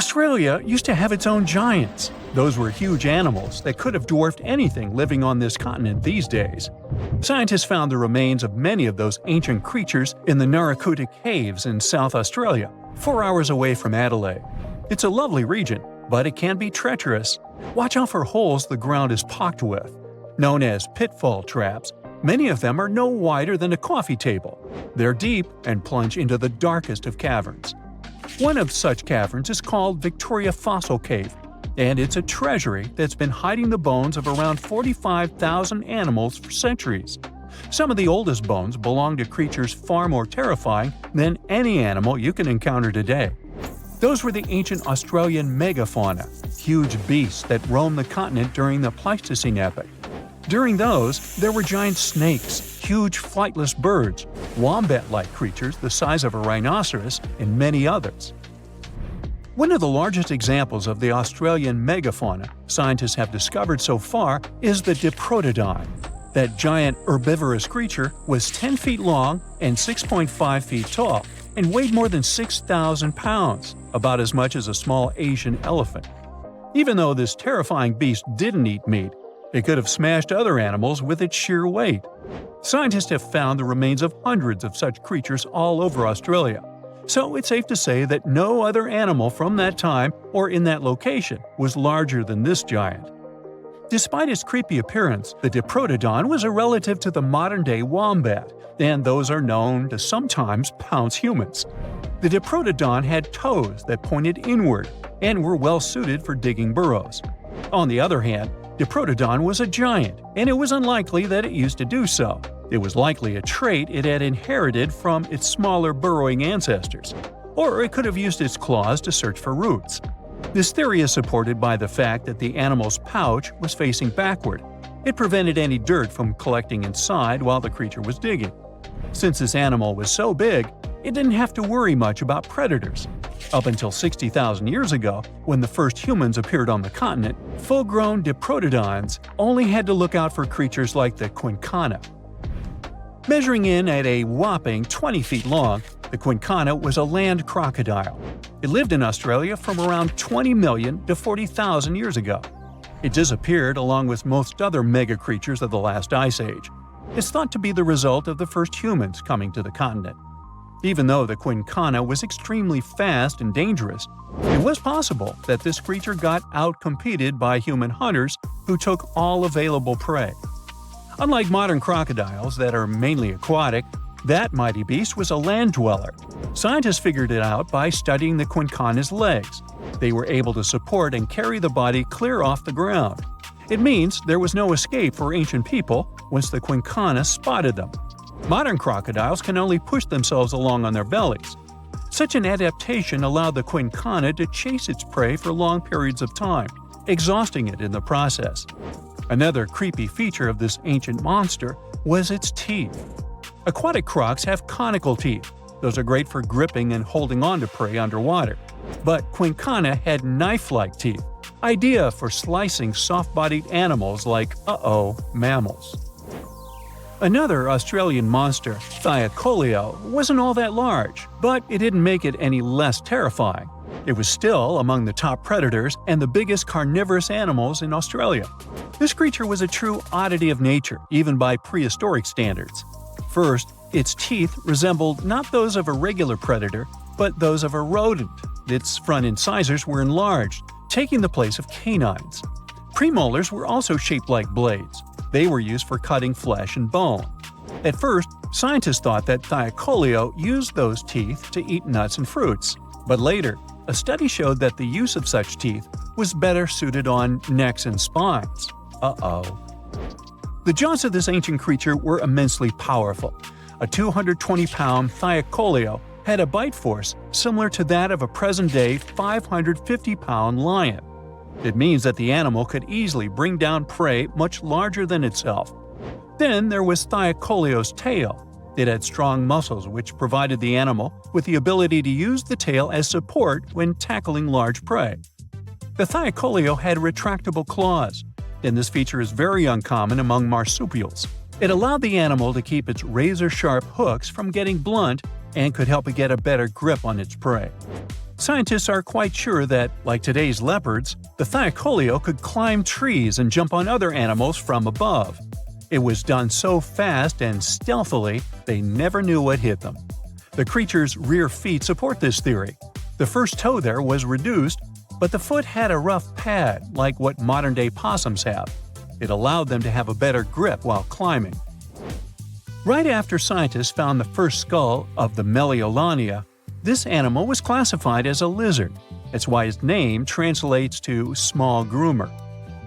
Australia used to have its own giants. Those were huge animals that could have dwarfed anything living on this continent these days. Scientists found the remains of many of those ancient creatures in the Naracoorte Caves in South Australia, 4 hours away from Adelaide. It's a lovely region, but it can be treacherous. Watch out for holes the ground is pocked with. Known as pitfall traps, many of them are no wider than a coffee table. They're deep and plunge into the darkest of caverns. One of such caverns is called Victoria Fossil Cave, and it's a treasury that's been hiding the bones of around 45,000 animals for centuries. Some of the oldest bones belong to creatures far more terrifying than any animal you can encounter today. Those were the ancient Australian Megafauna, huge beasts that roamed the continent during the Pleistocene epoch. During those, there were giant snakes, huge flightless birds, wombat-like creatures the size of a rhinoceros, and many others. One of the largest examples of the Australian megafauna scientists have discovered so far is the Diprotodon. That giant herbivorous creature was 10 feet long and 6.5 feet tall, and weighed more than 6,000 pounds, about as much as a small Asian elephant. Even though this terrifying beast didn't eat meat, it could have smashed other animals with its sheer weight. Scientists have found the remains of hundreds of such creatures all over Australia, so it's safe to say that no other animal from that time or in that location was larger than this giant. Despite its creepy appearance, the Diprotodon was a relative to the modern-day wombat, and those are known to sometimes pounce humans. The Diprotodon had toes that pointed inward and were well suited for digging burrows. On the other hand, Diprotodon was a giant, and it was unlikely that it used to do so. It was likely a trait it had inherited from its smaller burrowing ancestors, or it could have used its claws to search for roots. This theory is supported by the fact that the animal's pouch was facing backward. It prevented any dirt from collecting inside while the creature was digging. Since this animal was so big, it didn't have to worry much about predators. Up until 60,000 years ago, when the first humans appeared on the continent, full-grown Diprotodons only had to look out for creatures like the Quinkana. Measuring in at a whopping 20 feet long, the Quinkana was a land crocodile. It lived in Australia from around 20 million to 40,000 years ago. It disappeared along with most other mega creatures of the last ice age. It's thought to be the result of the first humans coming to the continent. Even though the Quinkana was extremely fast and dangerous, it was possible that this creature got outcompeted by human hunters who took all available prey. Unlike modern crocodiles that are mainly aquatic, that mighty beast was a land dweller. Scientists figured it out by studying the Quinkana's legs. They were able to support and carry the body clear off the ground. It means there was no escape for ancient people once the Quinkana spotted them. Modern crocodiles can only push themselves along on their bellies. Such an adaptation allowed the Quinkana to chase its prey for long periods of time, exhausting it in the process. Another creepy feature of this ancient monster was its teeth. Aquatic crocs have conical teeth. Those are great for gripping and holding on to prey underwater. But Quinkana had knife-like teeth, ideal for slicing soft-bodied animals like, mammals. Another Australian monster, Thylacoleo, wasn't all that large, but it didn't make it any less terrifying. It was still among the top predators and the biggest carnivorous animals in Australia. This creature was a true oddity of nature, even by prehistoric standards. First, its teeth resembled not those of a regular predator, but those of a rodent. Its front incisors were enlarged, taking the place of canines. Premolars were also shaped like blades. They were used for cutting flesh and bone. At first, scientists thought that Thylacoleo used those teeth to eat nuts and fruits. But later, a study showed that the use of such teeth was better suited on necks and spines. The jaws of this ancient creature were immensely powerful. A 220-pound Thylacoleo had a bite force similar to that of a present-day 550-pound lion. It means that the animal could easily bring down prey much larger than itself. Then there was Thylacoleo's tail. It had strong muscles which provided the animal with the ability to use the tail as support when tackling large prey. The Thylacoleo had retractable claws, and this feature is very uncommon among marsupials. It allowed the animal to keep its razor-sharp hooks from getting blunt and could help it get a better grip on its prey. Scientists are quite sure that, like today's leopards, the Thylacoleo could climb trees and jump on other animals from above. It was done so fast and stealthily, they never knew what hit them. The creature's rear feet support this theory. The first toe there was reduced, but the foot had a rough pad like what modern-day possums have. It allowed them to have a better grip while climbing. Right after scientists found the first skull of the Megalania, this animal was classified as a lizard. That's why its name translates to small groomer.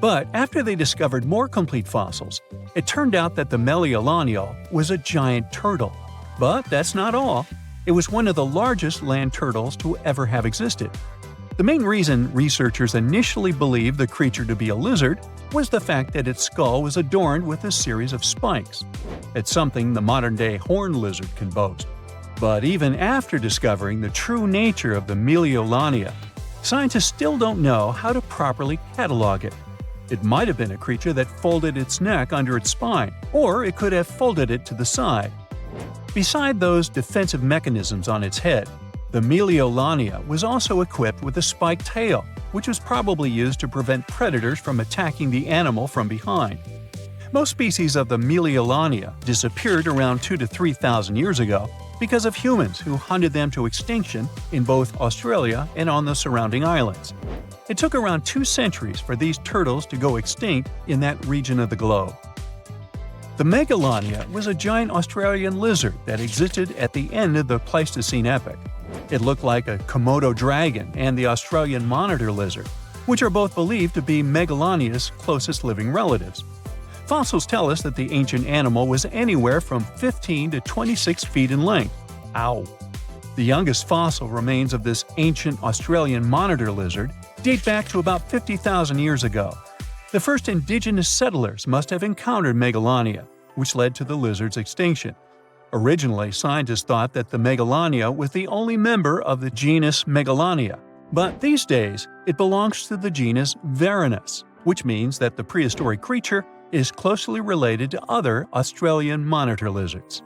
But after they discovered more complete fossils, it turned out that the Megalania was a giant turtle. But that's not all. It was one of the largest land turtles to ever have existed. The main reason researchers initially believed the creature to be a lizard was the fact that its skull was adorned with a series of spikes. It's something the modern-day horned lizard can boast. But even after discovering the true nature of the Megalania, scientists still don't know how to properly catalog it. It might have been a creature that folded its neck under its spine, or it could have folded it to the side. Beside those defensive mechanisms on its head, the Megalania was also equipped with a spiked tail, which was probably used to prevent predators from attacking the animal from behind. Most species of the Megalania disappeared around 2,000 to 3,000 years ago because of humans who hunted them to extinction in both Australia and on the surrounding islands. It took around 2 centuries for these turtles to go extinct in that region of the globe. The Megalania was a giant Australian lizard that existed at the end of the Pleistocene epoch. It looked like a Komodo dragon and the Australian monitor lizard, which are both believed to be Megalania's closest living relatives. Fossils tell us that the ancient animal was anywhere from 15 to 26 feet in length. Ow! The youngest fossil remains of this ancient Australian monitor lizard date back to about 50,000 years ago. The first indigenous settlers must have encountered Megalania, which led to the lizard's extinction. Originally, scientists thought that the Megalania was the only member of the genus Megalania, but these days it belongs to the genus Varanus, which means that the prehistoric creature is closely related to other Australian monitor lizards.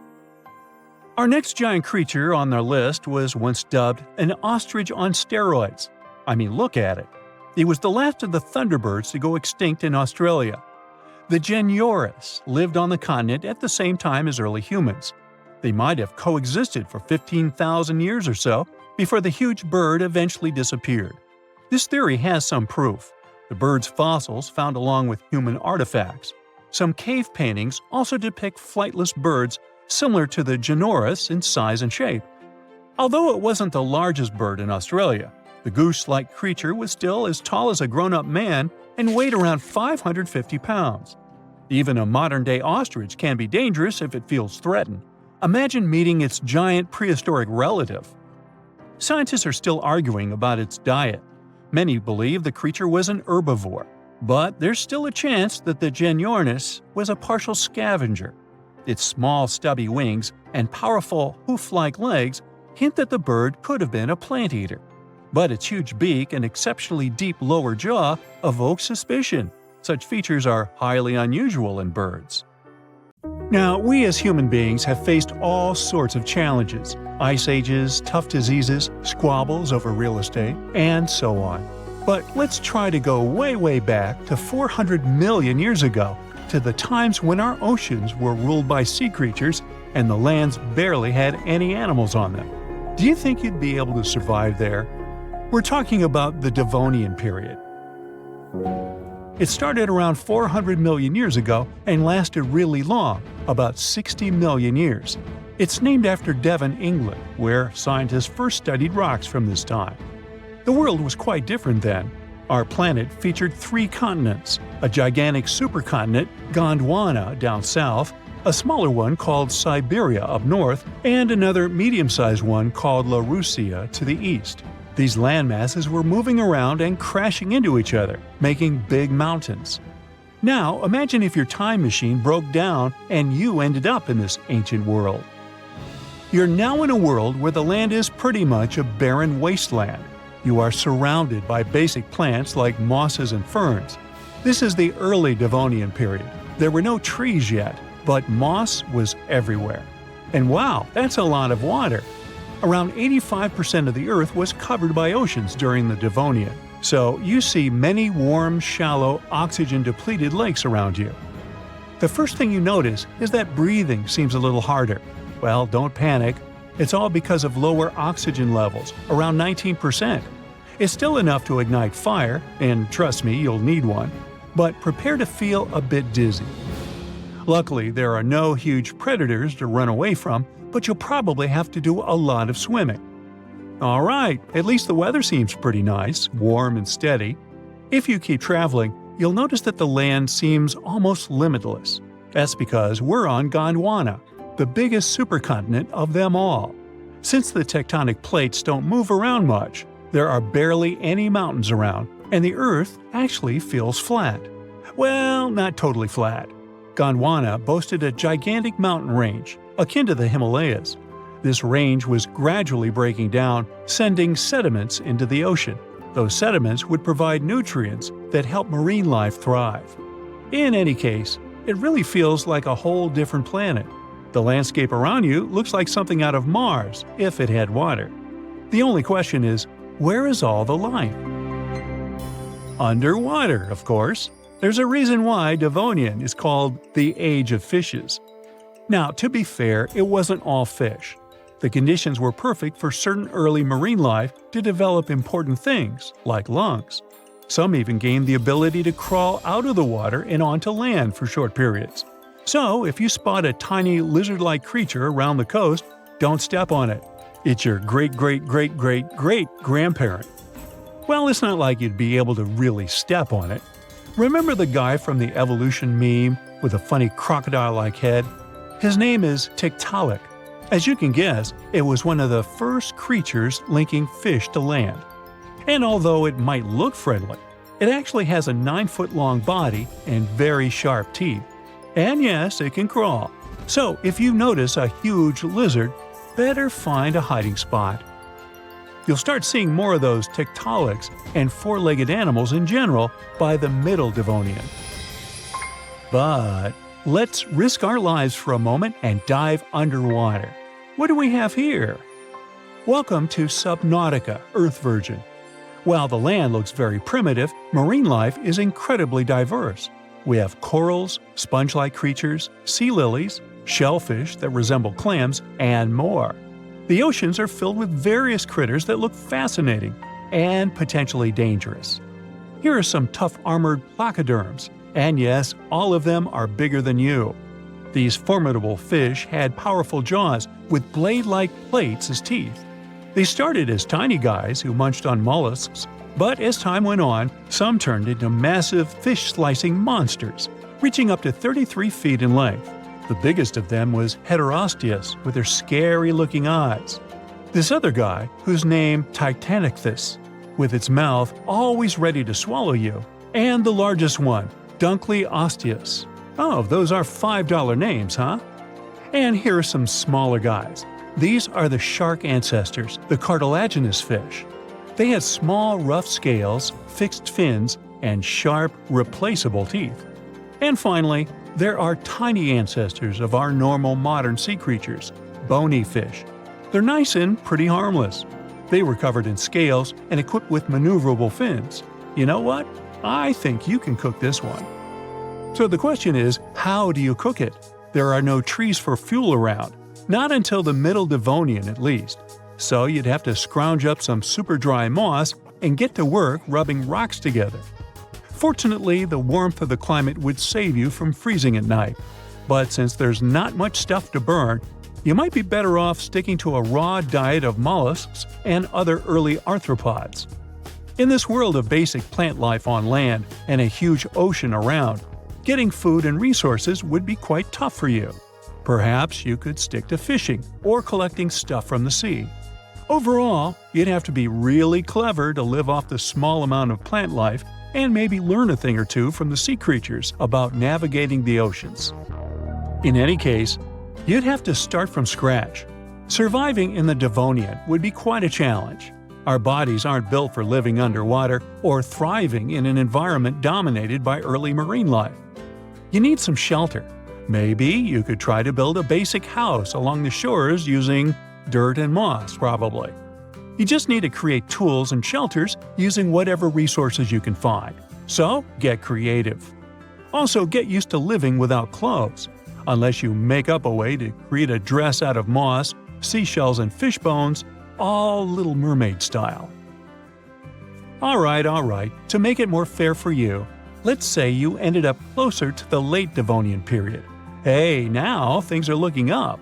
Our next giant creature on our list was once dubbed an ostrich on steroids. I mean, look at it. It was the last of the thunderbirds to go extinct in Australia. The Genyornis lived on the continent at the same time as early humans. They might have coexisted for 15,000 years or so before the huge bird eventually disappeared. This theory has some proof. The bird's fossils found along with human artifacts. Some cave paintings also depict flightless birds similar to the Genyornis in size and shape. Although it wasn't the largest bird in Australia, the goose-like creature was still as tall as a grown-up man and weighed around 550 pounds. Even a modern-day ostrich can be dangerous if it feels threatened. Imagine meeting its giant prehistoric relative. Scientists are still arguing about its diet. Many believe the creature was an herbivore, but there's still a chance that the Genyornis was a partial scavenger. Its small, stubby wings and powerful hoof-like legs hint that the bird could have been a plant eater. But its huge beak and exceptionally deep lower jaw evoke suspicion. Such features are highly unusual in birds. Now, we as human beings have faced all sorts of challenges: ice ages, tough diseases, squabbles over real estate, and so on. But let's try to go way back to 400 million years ago, to the times when our oceans were ruled by sea creatures and the lands barely had any animals on them. Do you think you'd be able to survive there? We're talking about the Devonian period. It started around 400 million years ago and lasted really long, about 60 million years. It's named after Devon, England, where scientists first studied rocks from this time. The world was quite different then. Our planet featured 3 continents: a gigantic supercontinent, Gondwana, down south, a smaller one called Siberia up north, and another medium-sized one called Laurasia to the east. These landmasses were moving around and crashing into each other, making big mountains. Now, imagine if your time machine broke down and you ended up in this ancient world. You're now in a world where the land is pretty much a barren wasteland. You are surrounded by basic plants like mosses and ferns. This is the early Devonian period. There were no trees yet, but moss was everywhere. And wow, that's a lot of water! Around 85% of the Earth was covered by oceans during the Devonian, so you see many warm, shallow, oxygen-depleted lakes around you. The first thing you notice is that breathing seems a little harder. Well, don't panic. It's all because of lower oxygen levels, around 19%. It's still enough to ignite fire, and trust me, you'll need one, but prepare to feel a bit dizzy. Luckily, there are no huge predators to run away from, but you'll probably have to do a lot of swimming. Alright, at least the weather seems pretty nice, warm and steady. If you keep traveling, you'll notice that the land seems almost limitless. That's because we're on Gondwana, the biggest supercontinent of them all. Since the tectonic plates don't move around much, there are barely any mountains around, and the Earth actually feels flat. Well, not totally flat. Gondwana boasted a gigantic mountain range, akin to the Himalayas. This range was gradually breaking down, sending sediments into the ocean. Those sediments would provide nutrients that help marine life thrive. In any case, it really feels like a whole different planet. The landscape around you looks like something out of Mars, if it had water. The only question is, where is all the life? Underwater, of course. There's a reason why Devonian is called the Age of Fishes. Now, to be fair, it wasn't all fish. The conditions were perfect for certain early marine life to develop important things, like lungs. Some even gained the ability to crawl out of the water and onto land for short periods. So, if you spot a tiny lizard-like creature around the coast, don't step on it. It's your great-great-great-great-great-grandparent. Well, it's not like you'd be able to really step on it. Remember the guy from the evolution meme with a funny crocodile-like head? His name is Tiktaalik. As you can guess, it was one of the first creatures linking fish to land. And although it might look friendly, it actually has a 9-foot-long body and very sharp teeth. And yes, it can crawl. So if you notice a huge lizard, better find a hiding spot. You'll start seeing more of those Tiktaaliks and four-legged animals in general by the Middle Devonian. But let's risk our lives for a moment and dive underwater. What do we have here? Welcome to Subnautica, Earth Virgin. While the land looks very primitive, marine life is incredibly diverse. We have corals, sponge-like creatures, sea lilies, shellfish that resemble clams, and more. The oceans are filled with various critters that look fascinating and potentially dangerous. Here are some tough armored placoderms, and yes, all of them are bigger than you. These formidable fish had powerful jaws with blade-like plates as teeth. They started as tiny guys who munched on mollusks, but as time went on, some turned into massive fish-slicing monsters, reaching up to 33 feet in length. The biggest of them was Heterosteus with their scary-looking eyes. This other guy, whose name Titanichthys, with its mouth always ready to swallow you. And the largest one, Dunkleosteus. Oh, those are $5 names, huh? And here are some smaller guys. These are the shark ancestors, the cartilaginous fish. They had small, rough scales, fixed fins, and sharp, replaceable teeth. And finally, there are tiny ancestors of our normal modern sea creatures, bony fish. They're nice and pretty harmless. They were covered in scales and equipped with maneuverable fins. You know what? I think you can cook this one. So the question is, how do you cook it? There are no trees for fuel around, not until the Middle Devonian at least. So you'd have to scrounge up some super dry moss and get to work rubbing rocks together. Fortunately, the warmth of the climate would save you from freezing at night. But since there's not much stuff to burn, you might be better off sticking to a raw diet of mollusks and other early arthropods. In this world of basic plant life on land and a huge ocean around, getting food and resources would be quite tough for you. Perhaps you could stick to fishing or collecting stuff from the sea. Overall, you'd have to be really clever to live off the small amount of plant life and maybe learn a thing or two from the sea creatures about navigating the oceans. In any case, you'd have to start from scratch. Surviving in the Devonian would be quite a challenge. Our bodies aren't built for living underwater or thriving in an environment dominated by early marine life. You need some shelter. Maybe you could try to build a basic house along the shores using dirt and moss, probably. You just need to create tools and shelters using whatever resources you can find. So, get creative. Also, get used to living without clothes, unless you make up a way to create a dress out of moss, seashells, and fish bones, all Little Mermaid style. Alright, to make it more fair for you, let's say you ended up closer to the late Devonian period. Hey, now things are looking up.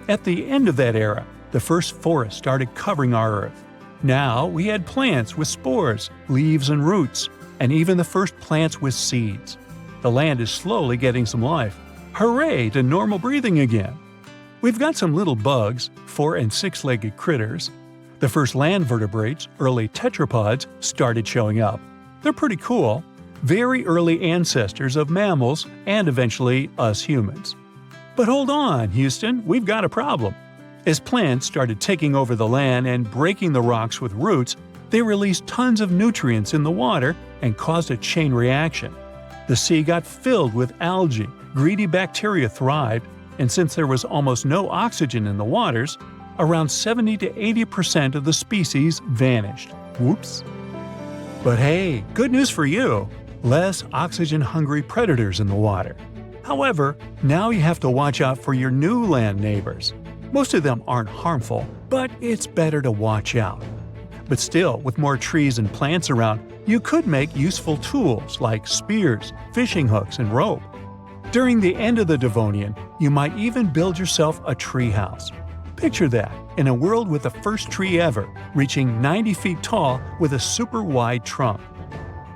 At the end of that era, the first forest started covering our Earth. Now we had plants with spores, leaves and roots, and even the first plants with seeds. The land is slowly getting some life. Hooray to normal breathing again! We've got some little bugs, 4- and 6-legged critters. The first land vertebrates, early tetrapods, started showing up. They're pretty cool. Very early ancestors of mammals and eventually us humans. But hold on, Houston, we've got a problem. As plants started taking over the land and breaking the rocks with roots, they released tons of nutrients in the water and caused a chain reaction. The sea got filled with algae, greedy bacteria thrived, and since there was almost no oxygen in the waters, around 70 to 80% of the species vanished. Whoops. But hey, good news for you! Less oxygen-hungry predators in the water. However, now you have to watch out for your new land neighbors. Most of them aren't harmful, but it's better to watch out. But still, with more trees and plants around, you could make useful tools like spears, fishing hooks, and rope. During the end of the Devonian, you might even build yourself a tree house. Picture that, in a world with the first tree ever, reaching 90 feet tall with a super wide trunk.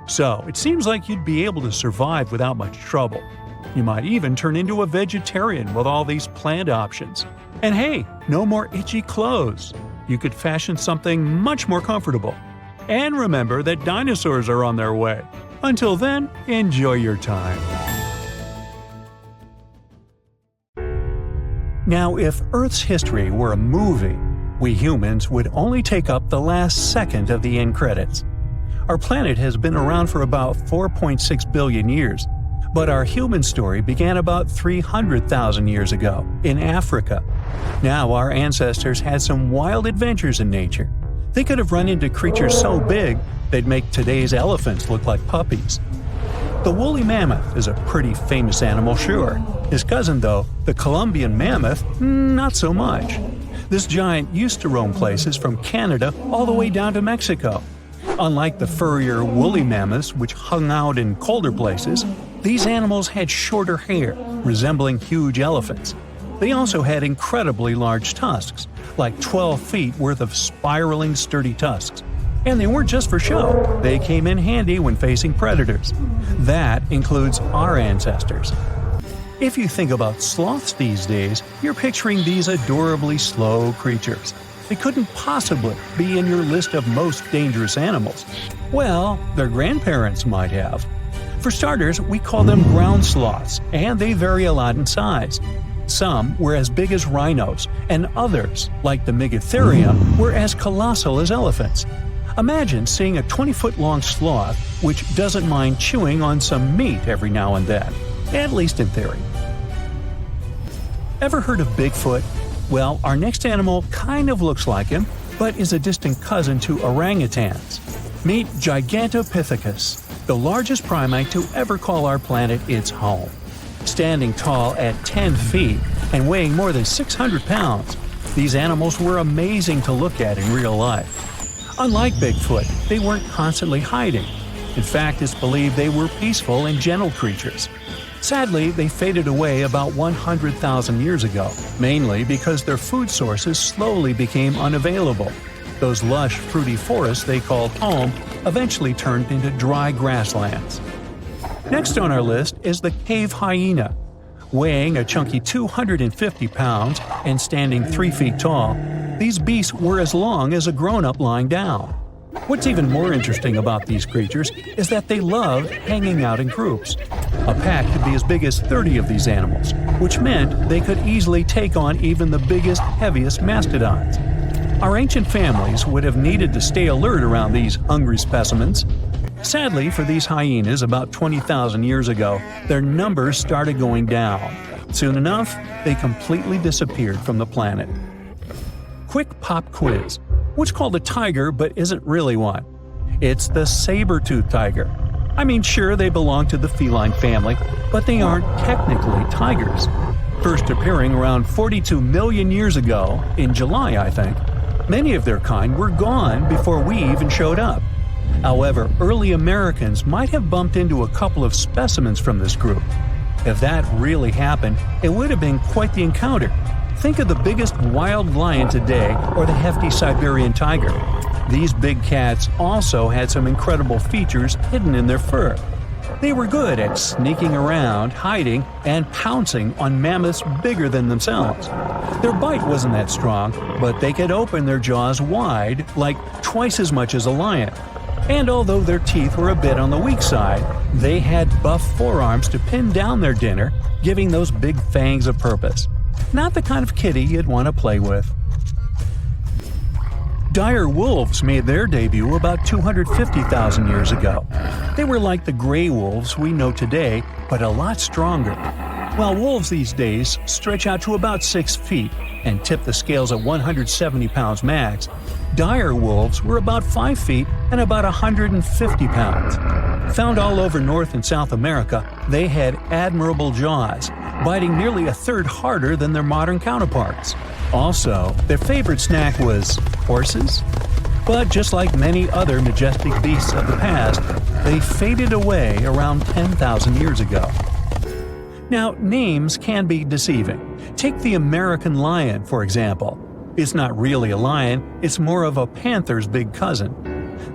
So, it seems like you'd be able to survive without much trouble. You might even turn into a vegetarian with all these plant options. And hey, no more itchy clothes. You could fashion something much more comfortable. And remember that dinosaurs are on their way. Until then, enjoy your time. Now, if Earth's history were a movie, we humans would only take up the last second of the end credits. Our planet has been around for about 4.6 billion years, but our human story began about 300,000 years ago, in Africa. Now our ancestors had some wild adventures in nature. They could have run into creatures so big they'd make today's elephants look like puppies. The woolly mammoth is a pretty famous animal, sure. His cousin, though, the Columbian mammoth, not so much. This giant used to roam places from Canada all the way down to Mexico. Unlike the furrier woolly mammoths which hung out in colder places, these animals had shorter hair, resembling huge elephants. They also had incredibly large tusks, like 12 feet worth of spiraling sturdy tusks. And they weren't just for show, they came in handy when facing predators. That includes our ancestors. If you think about sloths these days, you're picturing these adorably slow creatures. They couldn't possibly be in your list of most dangerous animals. Well, their grandparents might have. For starters, we call them ground sloths, and they vary a lot in size. Some were as big as rhinos, and others, like the Megatherium, were as colossal as elephants. Imagine seeing a 20-foot-long sloth which doesn't mind chewing on some meat every now and then, at least in theory. Ever heard of Bigfoot? Well, our next animal kind of looks like him, but is a distant cousin to orangutans. Meet Gigantopithecus, the largest primate to ever call our planet its home. Standing tall at 10 feet and weighing more than 600 pounds, these animals were amazing to look at in real life. Unlike Bigfoot, they weren't constantly hiding. In fact, it's believed they were peaceful and gentle creatures. Sadly, they faded away about 100,000 years ago, mainly because their food sources slowly became unavailable. Those lush, fruity forests they called home eventually turned into dry grasslands. Next on our list is the cave hyena. Weighing a chunky 250 pounds and standing 3 feet tall, these beasts were as long as a grown-up lying down. What's even more interesting about these creatures is that they loved hanging out in groups. A pack could be as big as 30 of these animals, which meant they could easily take on even the biggest, heaviest mastodons. Our ancient families would have needed to stay alert around these hungry specimens. Sadly for these hyenas about 20,000 years ago, their numbers started going down. Soon enough, they completely disappeared from the planet. Quick pop quiz. What's called a tiger but isn't really one? It's the saber-toothed tiger. I mean, sure, they belong to the feline family, but they aren't technically tigers. First appearing around 42 million years ago, in July, I think. Many of their kind were gone before we even showed up. However, early Americans might have bumped into a couple of specimens from this group. If that really happened, it would have been quite the encounter. Think of the biggest wild lion today or the hefty Siberian tiger. These big cats also had some incredible features hidden in their fur. They were good at sneaking around, hiding, and pouncing on mammoths bigger than themselves. Their bite wasn't that strong, but they could open their jaws wide, like twice as much as a lion. And although their teeth were a bit on the weak side, they had buff forearms to pin down their dinner, giving those big fangs a purpose. Not the kind of kitty you'd want to play with. Dire wolves made their debut about 250,000 years ago. They were like the gray wolves we know today, but a lot stronger. While wolves these days stretch out to about 6 feet and tip the scales at 170 pounds max, dire wolves were about 5 feet and about 150 pounds. Found all over North and South America, they had admirable jaws, biting nearly a third harder than their modern counterparts. Also, their favorite snack was horses. But just like many other majestic beasts of the past, they faded away around 10,000 years ago. Now, names can be deceiving. Take the American lion, for example. It's not really a lion, it's more of a panther's big cousin.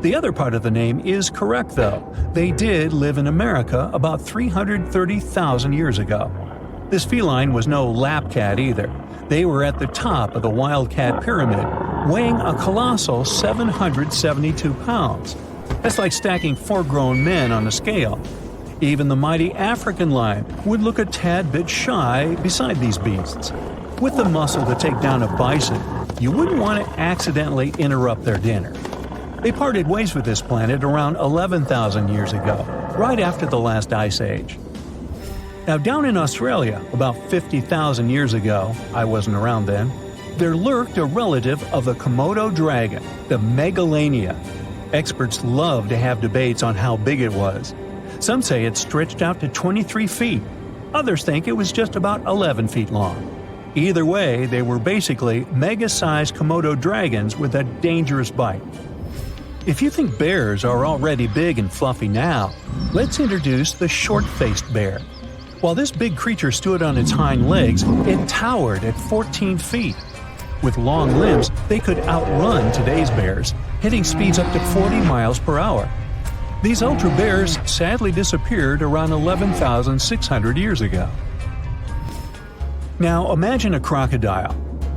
The other part of the name is correct, though. They did live in America about 330,000 years ago. This feline was no lap cat either. They were at the top of the wildcat pyramid, weighing a colossal 772 pounds. That's like stacking 4 grown men on a scale. Even the mighty African lion would look a tad bit shy beside these beasts. With the muscle to take down a bison, you wouldn't want to accidentally interrupt their dinner. They parted ways with this planet around 11,000 years ago, right after the last ice age. Now, down in Australia, about 50,000 years ago, I wasn't around then, there lurked a relative of the Komodo dragon, the Megalania. Experts love to have debates on how big it was. Some say it stretched out to 23 feet. Others think it was just about 11 feet long. Either way, they were basically mega-sized Komodo dragons with a dangerous bite. If you think bears are already big and fluffy now, let's introduce the short-faced bear. While this big creature stood on its hind legs, it towered at 14 feet. With long limbs, they could outrun today's bears, hitting speeds up to 40 miles per hour. These ultra bears sadly disappeared around 11,600 years ago. Now imagine a crocodile.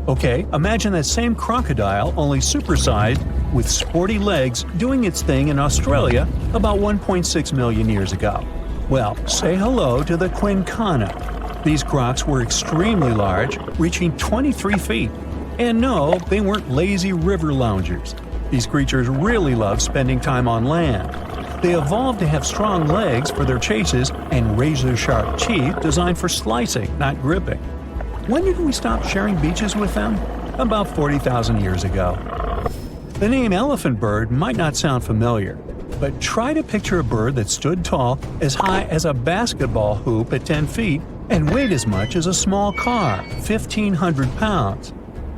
Okay, imagine that same crocodile, only supersized, with sporty legs, doing its thing in Australia about 1.6 million years ago. Well, say hello to the Quinkana. These crocs were extremely large, reaching 23 feet. And no, they weren't lazy river loungers. These creatures really love spending time on land. They evolved to have strong legs for their chases and razor-sharp teeth designed for slicing, not gripping. When did we stop sharing beaches with them? About 40,000 years ago. The name elephant bird might not sound familiar, but try to picture a bird that stood tall, as high as a basketball hoop at 10 feet, and weighed as much as a small car, 1,500 pounds.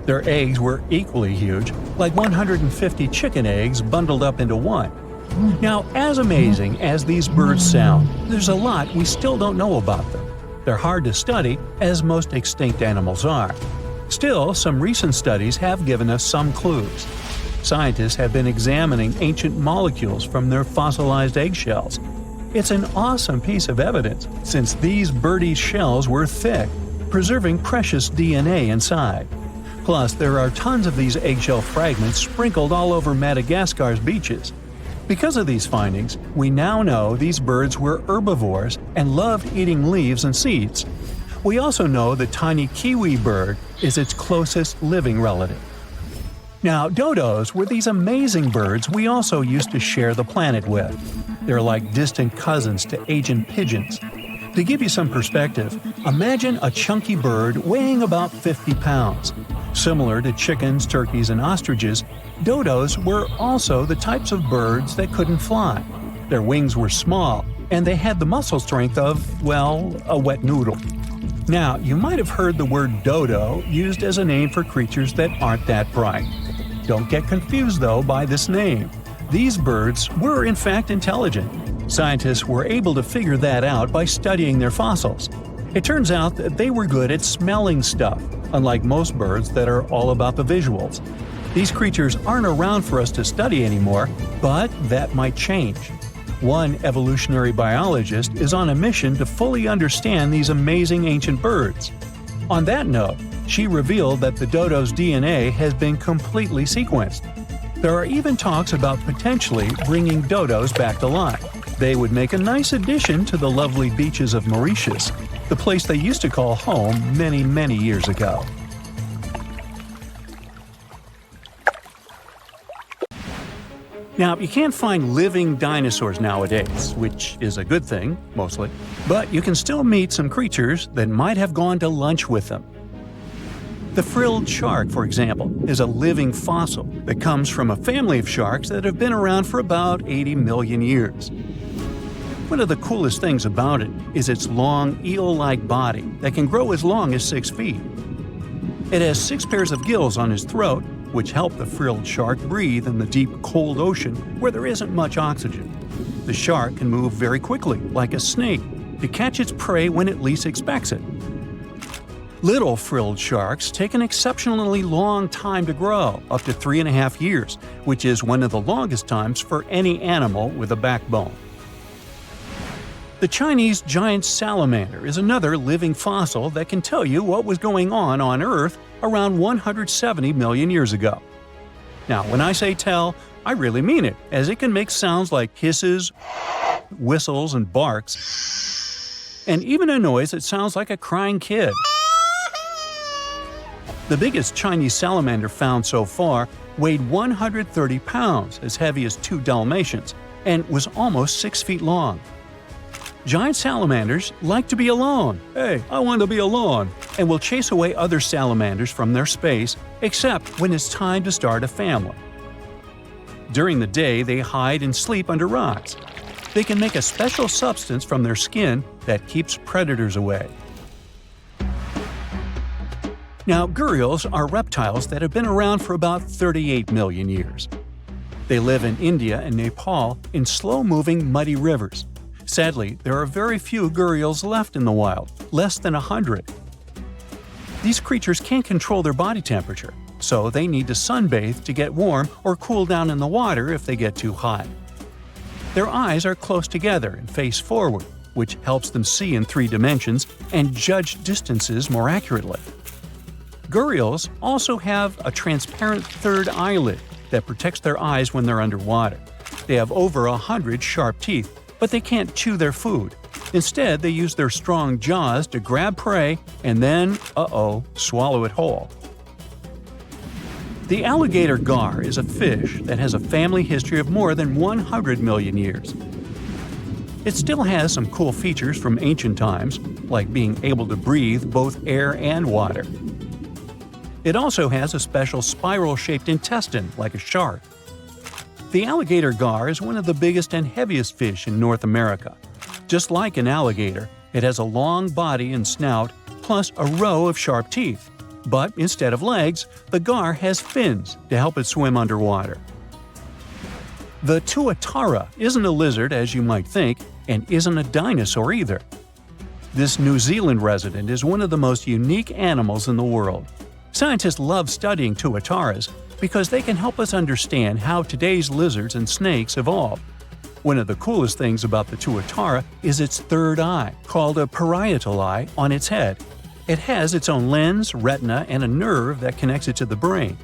Their eggs were equally huge, like 150 chicken eggs bundled up into one. Now, as amazing as these birds sound, there's a lot we still don't know about them. They're hard to study, as most extinct animals are. Still, some recent studies have given us some clues. Scientists have been examining ancient molecules from their fossilized eggshells. It's an awesome piece of evidence, since these birdie shells were thick, preserving precious DNA inside. Plus, there are tons of these eggshell fragments sprinkled all over Madagascar's beaches. Because of these findings, we now know these birds were herbivores and loved eating leaves and seeds. We also know the tiny kiwi bird is its closest living relative. Now, dodos were these amazing birds we also used to share the planet with. They're like distant cousins to ancient pigeons. To give you some perspective, imagine a chunky bird weighing about 50 pounds. Similar to chickens, turkeys, and ostriches, dodos were also the types of birds that couldn't fly. Their wings were small, and they had the muscle strength of, well, a wet noodle. Now, you might have heard the word dodo used as a name for creatures that aren't that bright. Don't get confused, though, by this name. These birds were in fact intelligent. Scientists were able to figure that out by studying their fossils. It turns out that they were good at smelling stuff, unlike most birds that are all about the visuals. These creatures aren't around for us to study anymore, but that might change. One evolutionary biologist is on a mission to fully understand these amazing ancient birds. On that note, she revealed that the dodo's DNA has been completely sequenced. There are even talks about potentially bringing dodos back to life. They would make a nice addition to the lovely beaches of Mauritius, the place they used to call home many, many years ago. Now, you can't find living dinosaurs nowadays, which is a good thing, mostly, but you can still meet some creatures that might have gone to lunch with them. The frilled shark, for example, is a living fossil that comes from a family of sharks that have been around for about 80 million years. One of the coolest things about it is its long, eel-like body that can grow as long as 6 feet. It has 6 pairs of gills on its throat, which help the frilled shark breathe in the deep, cold ocean where there isn't much oxygen. The shark can move very quickly, like a snake, to catch its prey when it least expects it. Little frilled sharks take an exceptionally long time to grow, up to 3.5 years, which is one of the longest times for any animal with a backbone. The Chinese giant salamander is another living fossil that can tell you what was going on Earth around 170 million years ago. Now, when I say tell, I really mean it, as it can make sounds like hisses, whistles, and barks, and even a noise that sounds like a crying kid. The biggest Chinese salamander found so far weighed 130 pounds, as heavy as 2 Dalmatians, and was almost 6 feet long. Giant salamanders like to be alone. Hey, I want to be alone. And will chase away other salamanders from their space, except when it's time to start a family. During the day, they hide and sleep under rocks. They can make a special substance from their skin that keeps predators away. Now, gharials are reptiles that have been around for about 38 million years. They live in India and Nepal in slow-moving, muddy rivers. Sadly, there are very few gharials left in the wild, less than 100. These creatures can't control their body temperature, so they need to sunbathe to get warm or cool down in the water if they get too hot. Their eyes are close together and face forward, which helps them see in 3 dimensions and judge distances more accurately. Gharials also have a transparent third eyelid that protects their eyes when they're underwater. They have over 100 sharp teeth, but they can't chew their food. Instead, they use their strong jaws to grab prey and then, swallow it whole. The alligator gar is a fish that has a family history of more than 100 million years. It still has some cool features from ancient times, like being able to breathe both air and water. It also has a special spiral-shaped intestine, like a shark. The alligator gar is one of the biggest and heaviest fish in North America. Just like an alligator, it has a long body and snout, plus a row of sharp teeth. But instead of legs, the gar has fins to help it swim underwater. The tuatara isn't a lizard as you might think, and isn't a dinosaur either. This New Zealand resident is one of the most unique animals in the world. Scientists love studying tuataras because they can help us understand how today's lizards and snakes evolved. One of the coolest things about the tuatara is its third eye, called a parietal eye, on its head. It has its own lens, retina, and a nerve that connects it to the brain.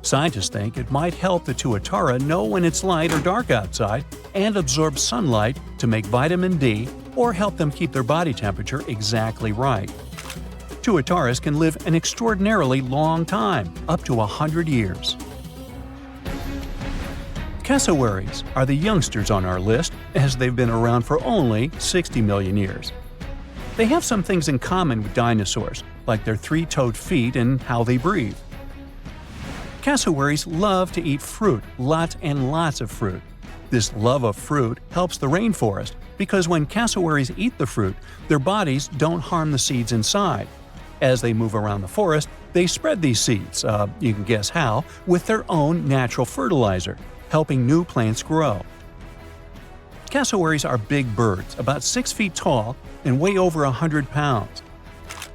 Scientists think it might help the tuatara know when it's light or dark outside and absorb sunlight to make vitamin D or help them keep their body temperature exactly right. Tuataras can live an extraordinarily long time, up to 100 years. Cassowaries are the youngsters on our list, as they've been around for only 60 million years. They have some things in common with dinosaurs, like their three-toed feet and how they breathe. Cassowaries love to eat fruit, lots and lots of fruit. This love of fruit helps the rainforest because when cassowaries eat the fruit, their bodies don't harm the seeds inside. As they move around the forest, they spread these seeds, you can guess how, with their own natural fertilizer, helping new plants grow. Cassowaries are big birds, about 6 feet tall and weigh over 100 pounds.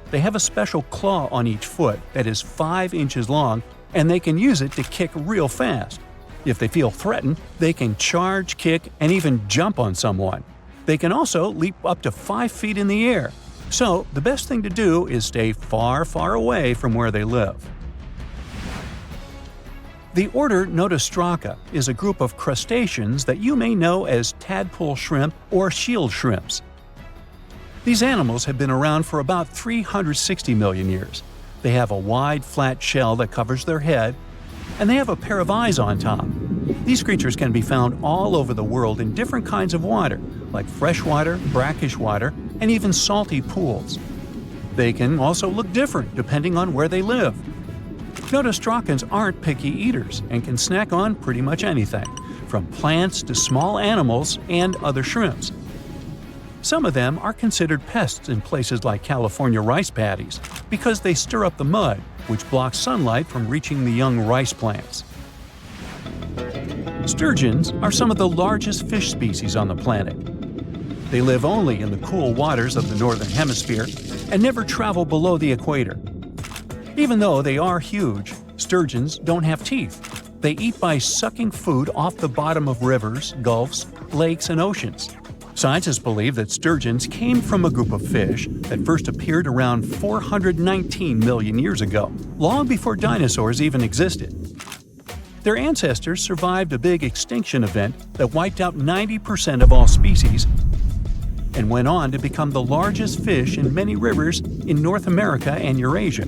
They have a special claw on each foot that is 5 inches long, and they can use it to kick real fast. If they feel threatened, they can charge, kick, and even jump on someone. They can also leap up to 5 feet in the air. So, the best thing to do is stay far, far away from where they live. The order Notostraca is a group of crustaceans that you may know as tadpole shrimp or shield shrimps. These animals have been around for about 360 million years. They have a wide, flat shell that covers their head, and they have a pair of eyes on top. These creatures can be found all over the world in different kinds of water, like freshwater, brackish water, and even salty pools. They can also look different depending on where they live. Notostracans aren't picky eaters and can snack on pretty much anything, from plants to small animals and other shrimps. Some of them are considered pests in places like California rice paddies because they stir up the mud, which blocks sunlight from reaching the young rice plants. Sturgeons are some of the largest fish species on the planet. They live only in the cool waters of the northern hemisphere and never travel below the equator. Even though they are huge, sturgeons don't have teeth. They eat by sucking food off the bottom of rivers, gulfs, lakes, and oceans. Scientists believe that sturgeons came from a group of fish that first appeared around 419 million years ago, long before dinosaurs even existed. Their ancestors survived a big extinction event that wiped out 90% of all species and went on to become the largest fish in many rivers in North America and Eurasia.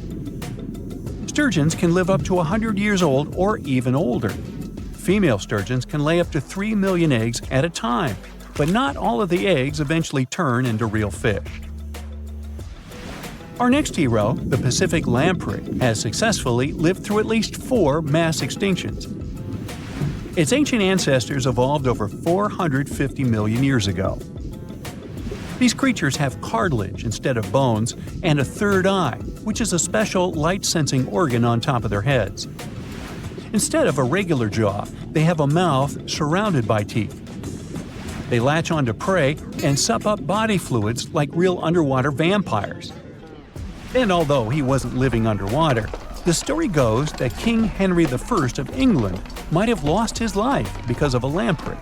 Sturgeons can live up to 100 years old or even older. Female sturgeons can lay up to 3 million eggs at a time, but not all of the eggs eventually turn into real fish. Our next hero, the Pacific lamprey, has successfully lived through at least 4 mass extinctions. Its ancient ancestors evolved over 450 million years ago. These creatures have cartilage instead of bones and a third eye, which is a special light-sensing organ on top of their heads. Instead of a regular jaw, they have a mouth surrounded by teeth. They latch onto prey and sup up body fluids like real underwater vampires. And although he wasn't living underwater, the story goes that King Henry I of England might have lost his life because of a lamprey.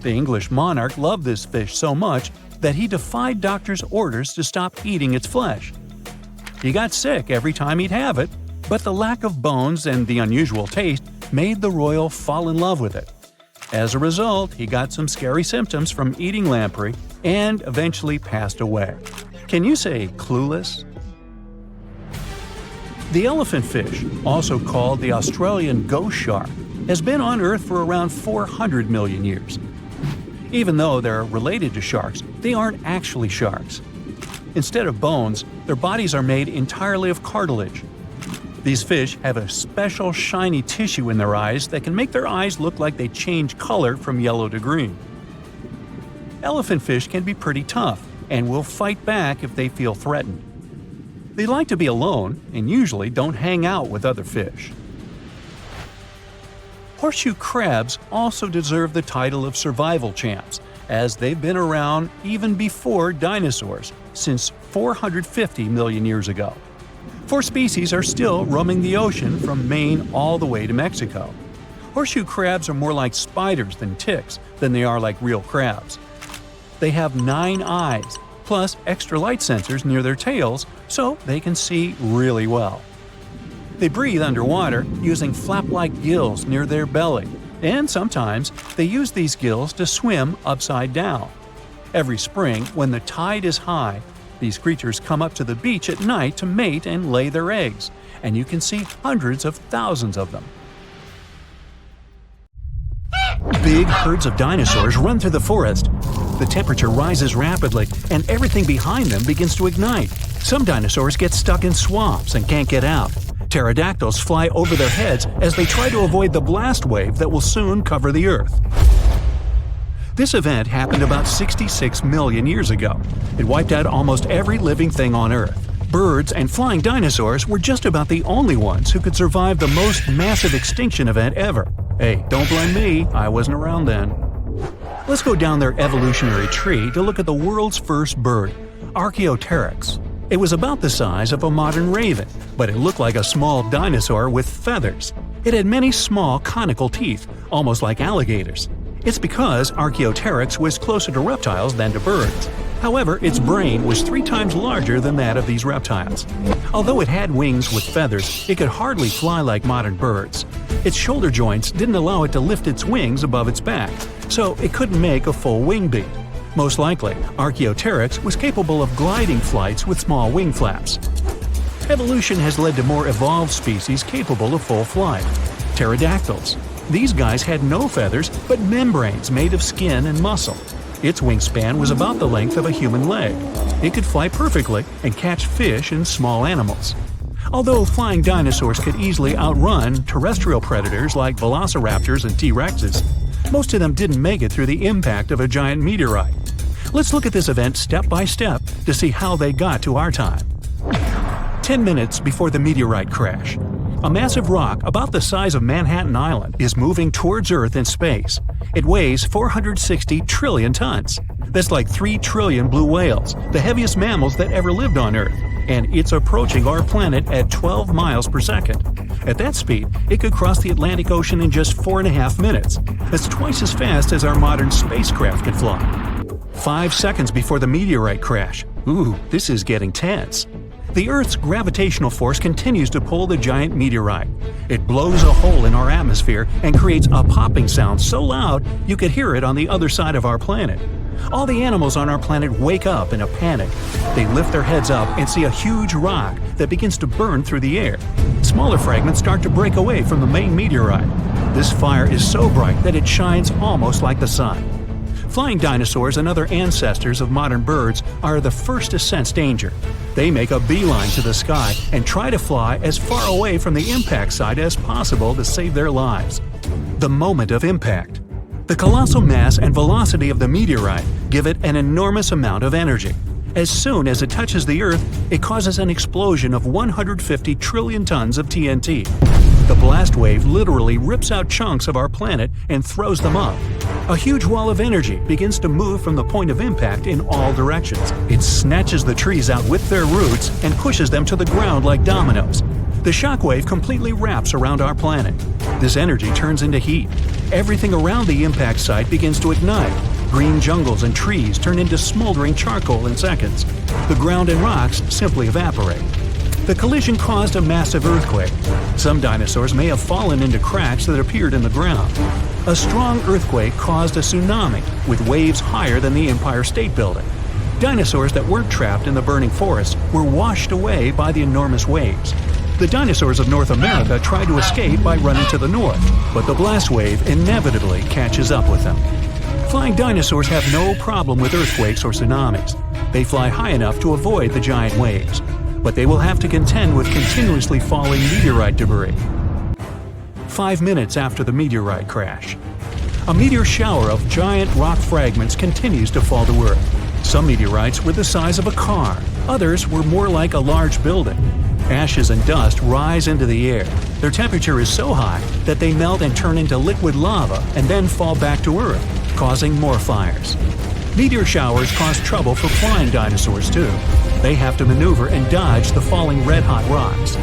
The English monarch loved this fish so much that he defied doctors' orders to stop eating its flesh. He got sick every time he'd have it, but the lack of bones and the unusual taste made the royal fall in love with it. As a result, he got some scary symptoms from eating lamprey and eventually passed away. Can you say clueless? The elephant fish, also called the Australian ghost shark, has been on Earth for around 400 million years. Even though they're related to sharks, they aren't actually sharks. Instead of bones, their bodies are made entirely of cartilage. These fish have a special shiny tissue in their eyes that can make their eyes look like they change color from yellow to green. Elephant fish can be pretty tough and will fight back if they feel threatened. They like to be alone and usually don't hang out with other fish. Horseshoe crabs also deserve the title of survival champs, as they've been around even before dinosaurs, since 450 million years ago. 4 species are still roaming the ocean from Maine all the way to Mexico. Horseshoe crabs are more like spiders than ticks than they are like real crabs. They have 9 eyes, plus extra light sensors near their tails so they can see really well. They breathe underwater using flap-like gills near their belly, and sometimes they use these gills to swim upside down. Every spring, when the tide is high, these creatures come up to the beach at night to mate and lay their eggs, and you can see hundreds of thousands of them. Big herds of dinosaurs run through the forest. The temperature rises rapidly, and everything behind them begins to ignite. Some dinosaurs get stuck in swamps and can't get out. Pterodactyls fly over their heads as they try to avoid the blast wave that will soon cover the Earth. This event happened about 66 million years ago. It wiped out almost every living thing on Earth. Birds and flying dinosaurs were just about the only ones who could survive the most massive extinction event ever. Hey, don't blame me, I wasn't around then. Let's go down their evolutionary tree to look at the world's first bird, Archaeopteryx. It was about the size of a modern raven, but it looked like a small dinosaur with feathers. It had many small conical teeth, almost like alligators. It's because Archaeopteryx was closer to reptiles than to birds. However, its brain was 3 times larger than that of these reptiles. Although it had wings with feathers, it could hardly fly like modern birds. Its shoulder joints didn't allow it to lift its wings above its back, so it couldn't make a full wing beat. Most likely, Archaeopteryx was capable of gliding flights with small wing flaps. Evolution has led to more evolved species capable of full flight. Pterodactyls. These guys had no feathers, but membranes made of skin and muscle. Its wingspan was about the length of a human leg. It could fly perfectly and catch fish and small animals. Although flying dinosaurs could easily outrun terrestrial predators like velociraptors and T-Rexes, most of them didn't make it through the impact of a giant meteorite. Let's look at this event step by step to see how they got to our time. 10 minutes before the meteorite crash. A massive rock about the size of Manhattan Island is moving towards Earth in space. It weighs 460 trillion tons. That's like 3 trillion blue whales, the heaviest mammals that ever lived on Earth, and it's approaching our planet at 12 miles per second. At that speed, it could cross the Atlantic Ocean in just 4.5 minutes. That's twice as fast as our modern spacecraft could fly. 5 seconds before the meteorite crash. Ooh, this is getting tense. The Earth's gravitational force continues to pull the giant meteorite. It blows a hole in our atmosphere and creates a popping sound so loud you could hear it on the other side of our planet. All the animals on our planet wake up in a panic. They lift their heads up and see a huge rock that begins to burn through the air. Smaller fragments start to break away from the main meteorite. This fire is so bright that it shines almost like the sun. Flying dinosaurs and other ancestors of modern birds are the first to sense danger. They make a beeline to the sky and try to fly as far away from the impact site as possible to save their lives. The moment of impact. The colossal mass and velocity of the meteorite give it an enormous amount of energy. As soon as it touches the Earth, it causes an explosion of 150 trillion tons of TNT. The blast wave literally rips out chunks of our planet and throws them up. A huge wall of energy begins to move from the point of impact in all directions. It snatches the trees out with their roots and pushes them to the ground like dominoes. The shockwave completely wraps around our planet. This energy turns into heat. Everything around the impact site begins to ignite. Green jungles and trees turn into smoldering charcoal in seconds. The ground and rocks simply evaporate. The collision caused a massive earthquake. Some dinosaurs may have fallen into cracks that appeared in the ground. A strong earthquake caused a tsunami, with waves higher than the Empire State Building. Dinosaurs that weren't trapped in the burning forest were washed away by the enormous waves. The dinosaurs of North America tried to escape by running to the north, but the blast wave inevitably catches up with them. Flying dinosaurs have no problem with earthquakes or tsunamis. They fly high enough to avoid the giant waves, but they will have to contend with continuously falling meteorite debris. 5 minutes after the meteorite crash. A meteor shower of giant rock fragments continues to fall to Earth. Some meteorites were the size of a car, others were more like a large building. Ashes and dust rise into the air. Their temperature is so high that they melt and turn into liquid lava and then fall back to Earth, causing more fires. Meteor showers cause trouble for flying dinosaurs too. They have to maneuver and dodge the falling red-hot rocks.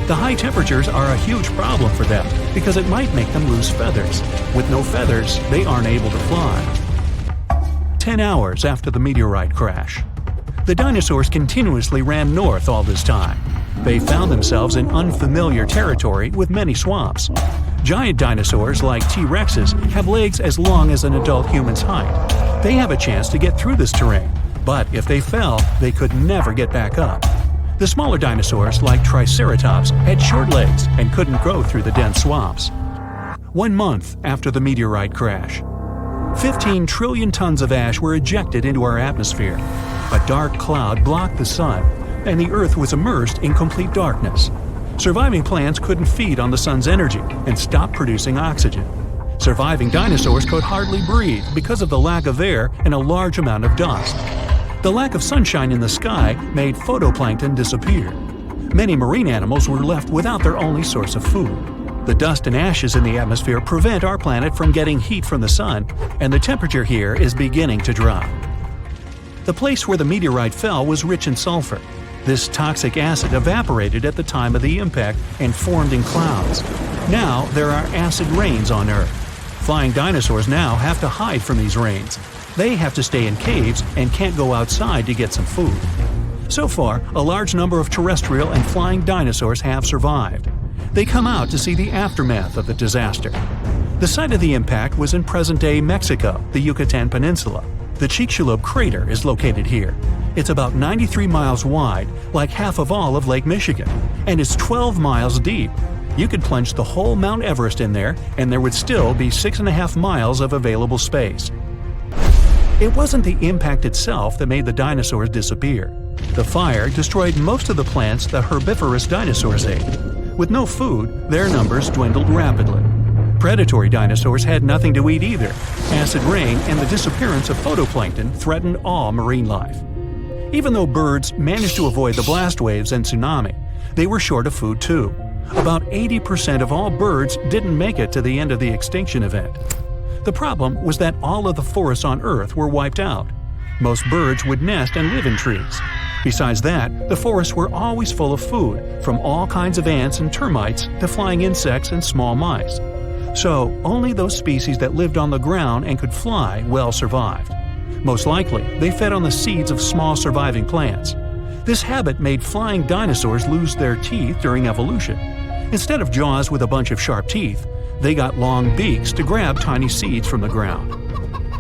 The high temperatures are a huge problem for them because it might make them lose feathers. With no feathers, they aren't able to fly. 10 hours after the meteorite crash. The dinosaurs continuously ran north all this time. They found themselves in unfamiliar territory with many swamps. Giant dinosaurs like T-Rexes have legs as long as an adult human's height. They have a chance to get through this terrain, but if they fell, they could never get back up. The smaller dinosaurs, like Triceratops, had short legs and couldn't go through the dense swamps. 1 month after the meteorite crash. 15 trillion tons of ash were ejected into our atmosphere. A dark cloud blocked the sun, and the Earth was immersed in complete darkness. Surviving plants couldn't feed on the sun's energy and stopped producing oxygen. Surviving dinosaurs could hardly breathe because of the lack of air and a large amount of dust. The lack of sunshine in the sky made phytoplankton disappear. Many marine animals were left without their only source of food. The dust and ashes in the atmosphere prevent our planet from getting heat from the sun, and the temperature here is beginning to drop. The place where the meteorite fell was rich in sulfur. This toxic acid evaporated at the time of the impact and formed in clouds. Now there are acid rains on Earth. Flying dinosaurs now have to hide from these rains. They have to stay in caves and can't go outside to get some food. So far, a large number of terrestrial and flying dinosaurs have survived. They come out to see the aftermath of the disaster. The site of the impact was in present-day Mexico, the Yucatan Peninsula. The Chicxulub crater is located here. It's about 93 miles wide, like half of all of Lake Michigan, and it's 12 miles deep. You could plunge the whole Mount Everest in there, and there would still be 6.5 miles of available space. It wasn't the impact itself that made the dinosaurs disappear. The fire destroyed most of the plants the herbivorous dinosaurs ate. With no food, their numbers dwindled rapidly. Predatory dinosaurs had nothing to eat either. Acid rain and the disappearance of phytoplankton threatened all marine life. Even though birds managed to avoid the blast waves and tsunami, they were short of food too. About 80% of all birds didn't make it to the end of the extinction event. The problem was that all of the forests on Earth were wiped out. Most birds would nest and live in trees. Besides that, the forests were always full of food, from all kinds of ants and termites to flying insects and small mice. So, only those species that lived on the ground and could fly well survived. Most likely, they fed on the seeds of small surviving plants. This habit made flying dinosaurs lose their teeth during evolution. Instead of jaws with a bunch of sharp teeth, they got long beaks to grab tiny seeds from the ground.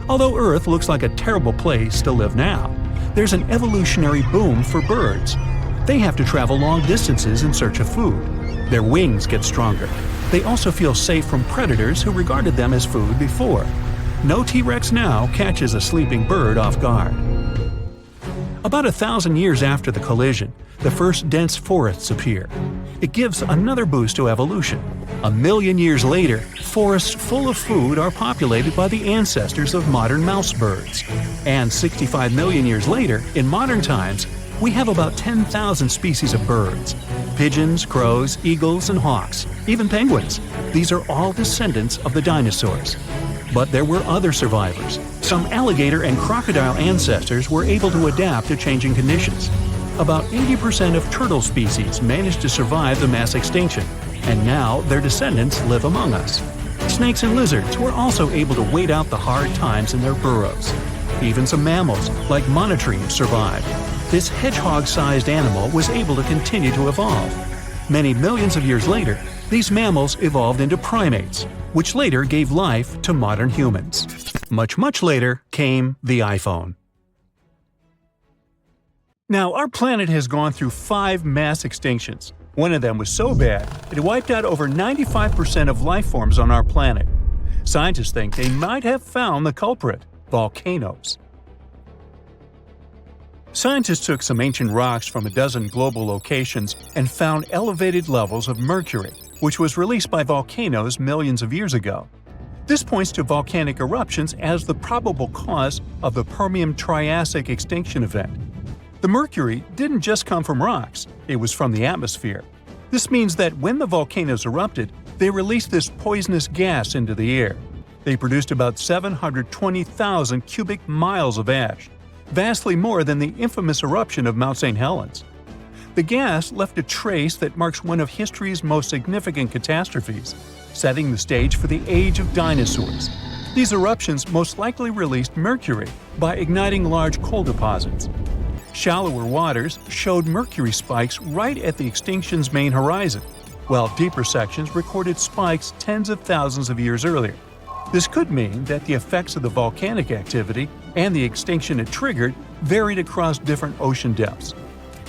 Although Earth looks like a terrible place to live now, there's an evolutionary boom for birds. They have to travel long distances in search of food. Their wings get stronger. They also feel safe from predators who regarded them as food before. No T-Rex now catches a sleeping bird off guard. About 1,000 years after the collision, the first dense forests appear. It gives another boost to evolution. 1,000,000 years later, forests full of food are populated by the ancestors of modern mouse birds. And 65 million years later, in modern times, we have about 10,000 species of birds. Pigeons, crows, eagles, and hawks, even penguins. These are all descendants of the dinosaurs. But there were other survivors. Some alligator and crocodile ancestors were able to adapt to changing conditions. About 80% of turtle species managed to survive the mass extinction, and now their descendants live among us. Snakes and lizards were also able to wait out the hard times in their burrows. Even some mammals, like monotremes, survived. This hedgehog-sized animal was able to continue to evolve. Many millions of years later, these mammals evolved into primates, which later gave life to modern humans. Much later came the iPhone. Now, our planet has gone through 5 mass extinctions. One of them was so bad, it wiped out over 95% of life forms on our planet. Scientists think they might have found the culprit: volcanoes. Scientists took some ancient rocks from a dozen global locations and found elevated levels of mercury, which was released by volcanoes millions of years ago. This points to volcanic eruptions as the probable cause of the Permian-Triassic extinction event. The mercury didn't just come from rocks, it was from the atmosphere. This means that when the volcanoes erupted, they released this poisonous gas into the air. They produced about 720,000 cubic miles of ash, vastly more than the infamous eruption of Mount St. Helens. The gas left a trace that marks one of history's most significant catastrophes, setting the stage for the age of dinosaurs. These eruptions most likely released mercury by igniting large coal deposits. Shallower waters showed mercury spikes right at the extinction's main horizon, while deeper sections recorded spikes tens of thousands of years earlier. This could mean that the effects of the volcanic activity and the extinction it triggered varied across different ocean depths.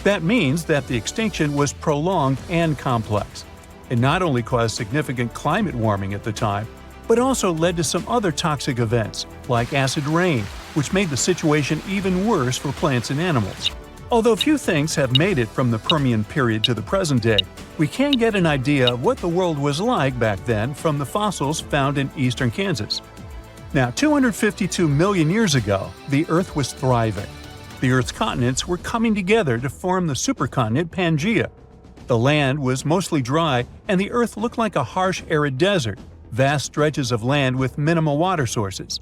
That means that the extinction was prolonged and complex. It not only caused significant climate warming at the time, but also led to some other toxic events, like acid rain, which made the situation even worse for plants and animals. Although few things have made it from the Permian period to the present day, we can get an idea of what the world was like back then from the fossils found in eastern Kansas. Now, 252 million years ago, the Earth was thriving. The Earth's continents were coming together to form the supercontinent Pangaea. The land was mostly dry, and the Earth looked like a harsh, arid desert, vast stretches of land with minimal water sources.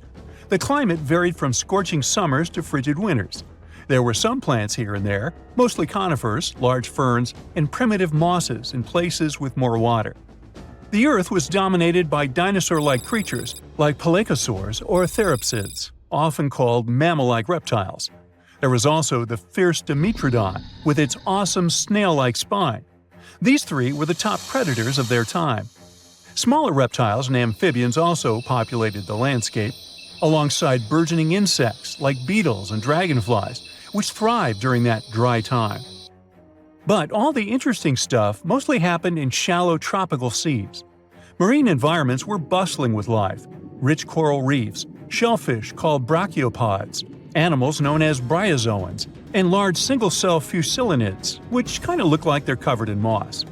The climate varied from scorching summers to frigid winters. There were some plants here and there, mostly conifers, large ferns, and primitive mosses in places with more water. The Earth was dominated by dinosaur-like creatures like pelycosaurs or therapsids, often called mammal-like reptiles. There was also the fierce Diprotodon, with its awesome snail-like spine. These three were the top predators of their time. Smaller reptiles and amphibians also populated the landscape, alongside burgeoning insects like beetles and dragonflies, which thrived during that dry time. But all the interesting stuff mostly happened in shallow tropical seas. Marine environments were bustling with life: rich coral reefs, shellfish called brachiopods, animals known as bryozoans, and large single-cell fusilinids, which kind of look like they're covered in moss.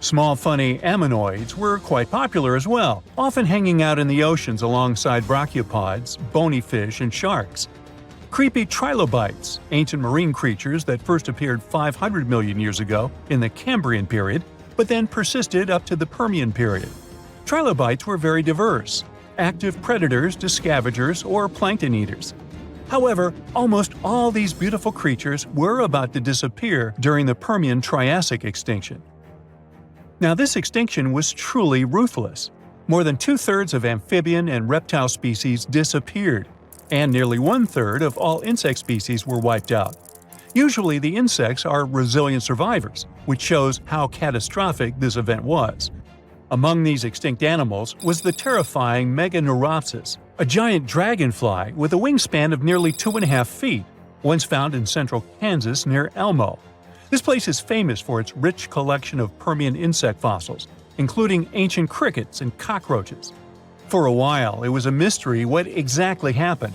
Small funny ammonoids were quite popular as well, often hanging out in the oceans alongside brachiopods, bony fish, and sharks. Creepy trilobites, ancient marine creatures that first appeared 500 million years ago in the Cambrian period, but then persisted up to the Permian period. Trilobites were very diverse, active predators to scavengers or plankton eaters. However, almost all these beautiful creatures were about to disappear during the Permian-Triassic extinction. Now, this extinction was truly ruthless. More than two-thirds of amphibian and reptile species disappeared, and nearly one-third of all insect species were wiped out. Usually, the insects are resilient survivors, which shows how catastrophic this event was. Among these extinct animals was the terrifying Meganeuropsis, a giant dragonfly with a wingspan of nearly 2.5 feet, once found in central Kansas near Elmo. This place is famous for its rich collection of Permian insect fossils, including ancient crickets and cockroaches. For a while, it was a mystery what exactly happened.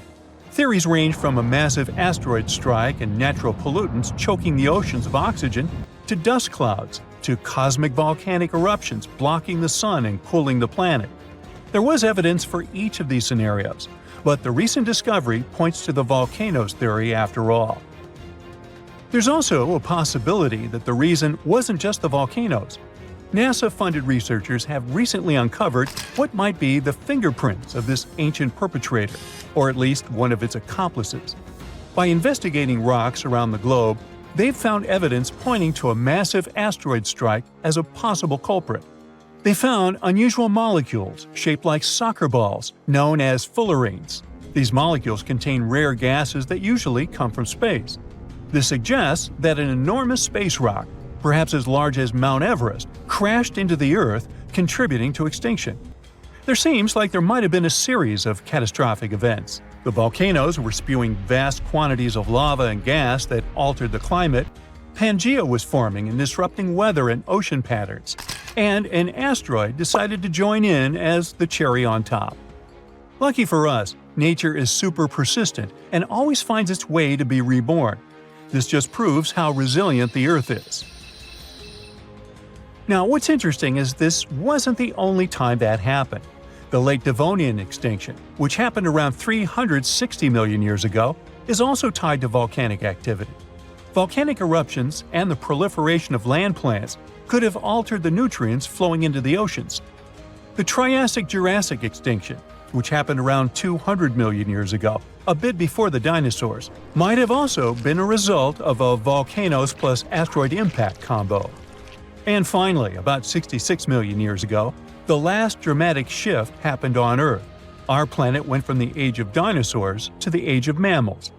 Theories range from a massive asteroid strike and natural pollutants choking the oceans of oxygen, to dust clouds, to cosmic volcanic eruptions blocking the sun and cooling the planet. There was evidence for each of these scenarios, but the recent discovery points to the volcanoes theory after all. There's also a possibility that the reason wasn't just the volcanoes. NASA-funded researchers have recently uncovered what might be the fingerprints of this ancient perpetrator, or at least one of its accomplices. By investigating rocks around the globe, they've found evidence pointing to a massive asteroid strike as a possible culprit. They found unusual molecules shaped like soccer balls, known as fullerenes. These molecules contain rare gases that usually come from space. This suggests that an enormous space rock, perhaps as large as Mount Everest, crashed into the Earth, contributing to extinction. There seems like there might have been a series of catastrophic events. The volcanoes were spewing vast quantities of lava and gas that altered the climate, Pangaea was forming and disrupting weather and ocean patterns, and an asteroid decided to join in as the cherry on top. Lucky for us, nature is super persistent and always finds its way to be reborn. This just proves how resilient the Earth is. Now, what's interesting is this wasn't the only time that happened. The late Devonian extinction, which happened around 360 million years ago, is also tied to volcanic activity. Volcanic eruptions and the proliferation of land plants could have altered the nutrients flowing into the oceans. The Triassic-Jurassic extinction, which happened around 200 million years ago, a bit before the dinosaurs, might have also been a result of a volcanoes plus asteroid impact combo. And finally, about 66 million years ago, the last dramatic shift happened on Earth. Our planet went from the age of dinosaurs to the age of mammals.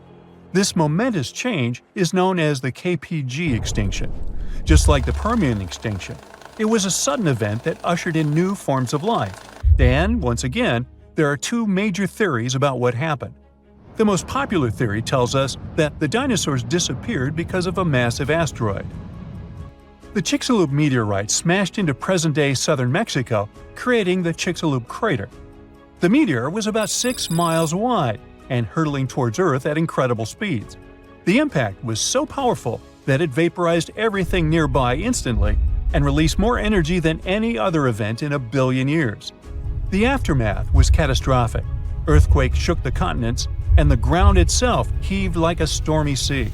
This momentous change is known as the KPG extinction. Just like the Permian extinction, it was a sudden event that ushered in new forms of life. And, once again, there are two major theories about what happened. The most popular theory tells us that the dinosaurs disappeared because of a massive asteroid. The Chicxulub meteorite smashed into present-day southern Mexico, creating the Chicxulub crater. The meteor was about 6 miles wide and hurtling towards Earth at incredible speeds. The impact was so powerful that it vaporized everything nearby instantly and released more energy than any other event in a billion years. The aftermath was catastrophic. Earthquakes shook the continents, and the ground itself heaved like a stormy sea.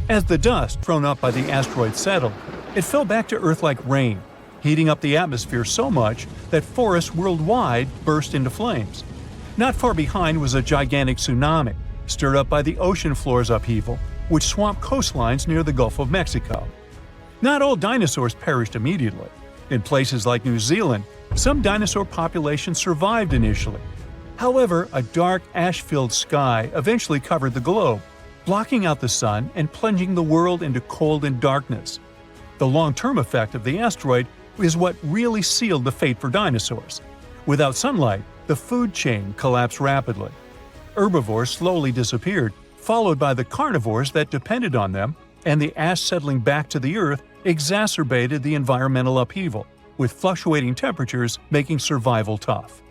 As the dust thrown up by the asteroid settled, it fell back to Earth like rain, heating up the atmosphere so much that forests worldwide burst into flames. Not far behind was a gigantic tsunami, stirred up by the ocean floor's upheaval, which swamped coastlines near the Gulf of Mexico. Not all dinosaurs perished immediately. In places like New Zealand, some dinosaur populations survived initially. However, a dark, ash-filled sky eventually covered the globe, blocking out the sun and plunging the world into cold and darkness. The long-term effect of the asteroid is what really sealed the fate for dinosaurs. Without sunlight, the food chain collapsed rapidly. Herbivores slowly disappeared, followed by the carnivores that depended on them, and the ash settling back to the Earth exacerbated the environmental upheaval, with fluctuating temperatures making survival tough.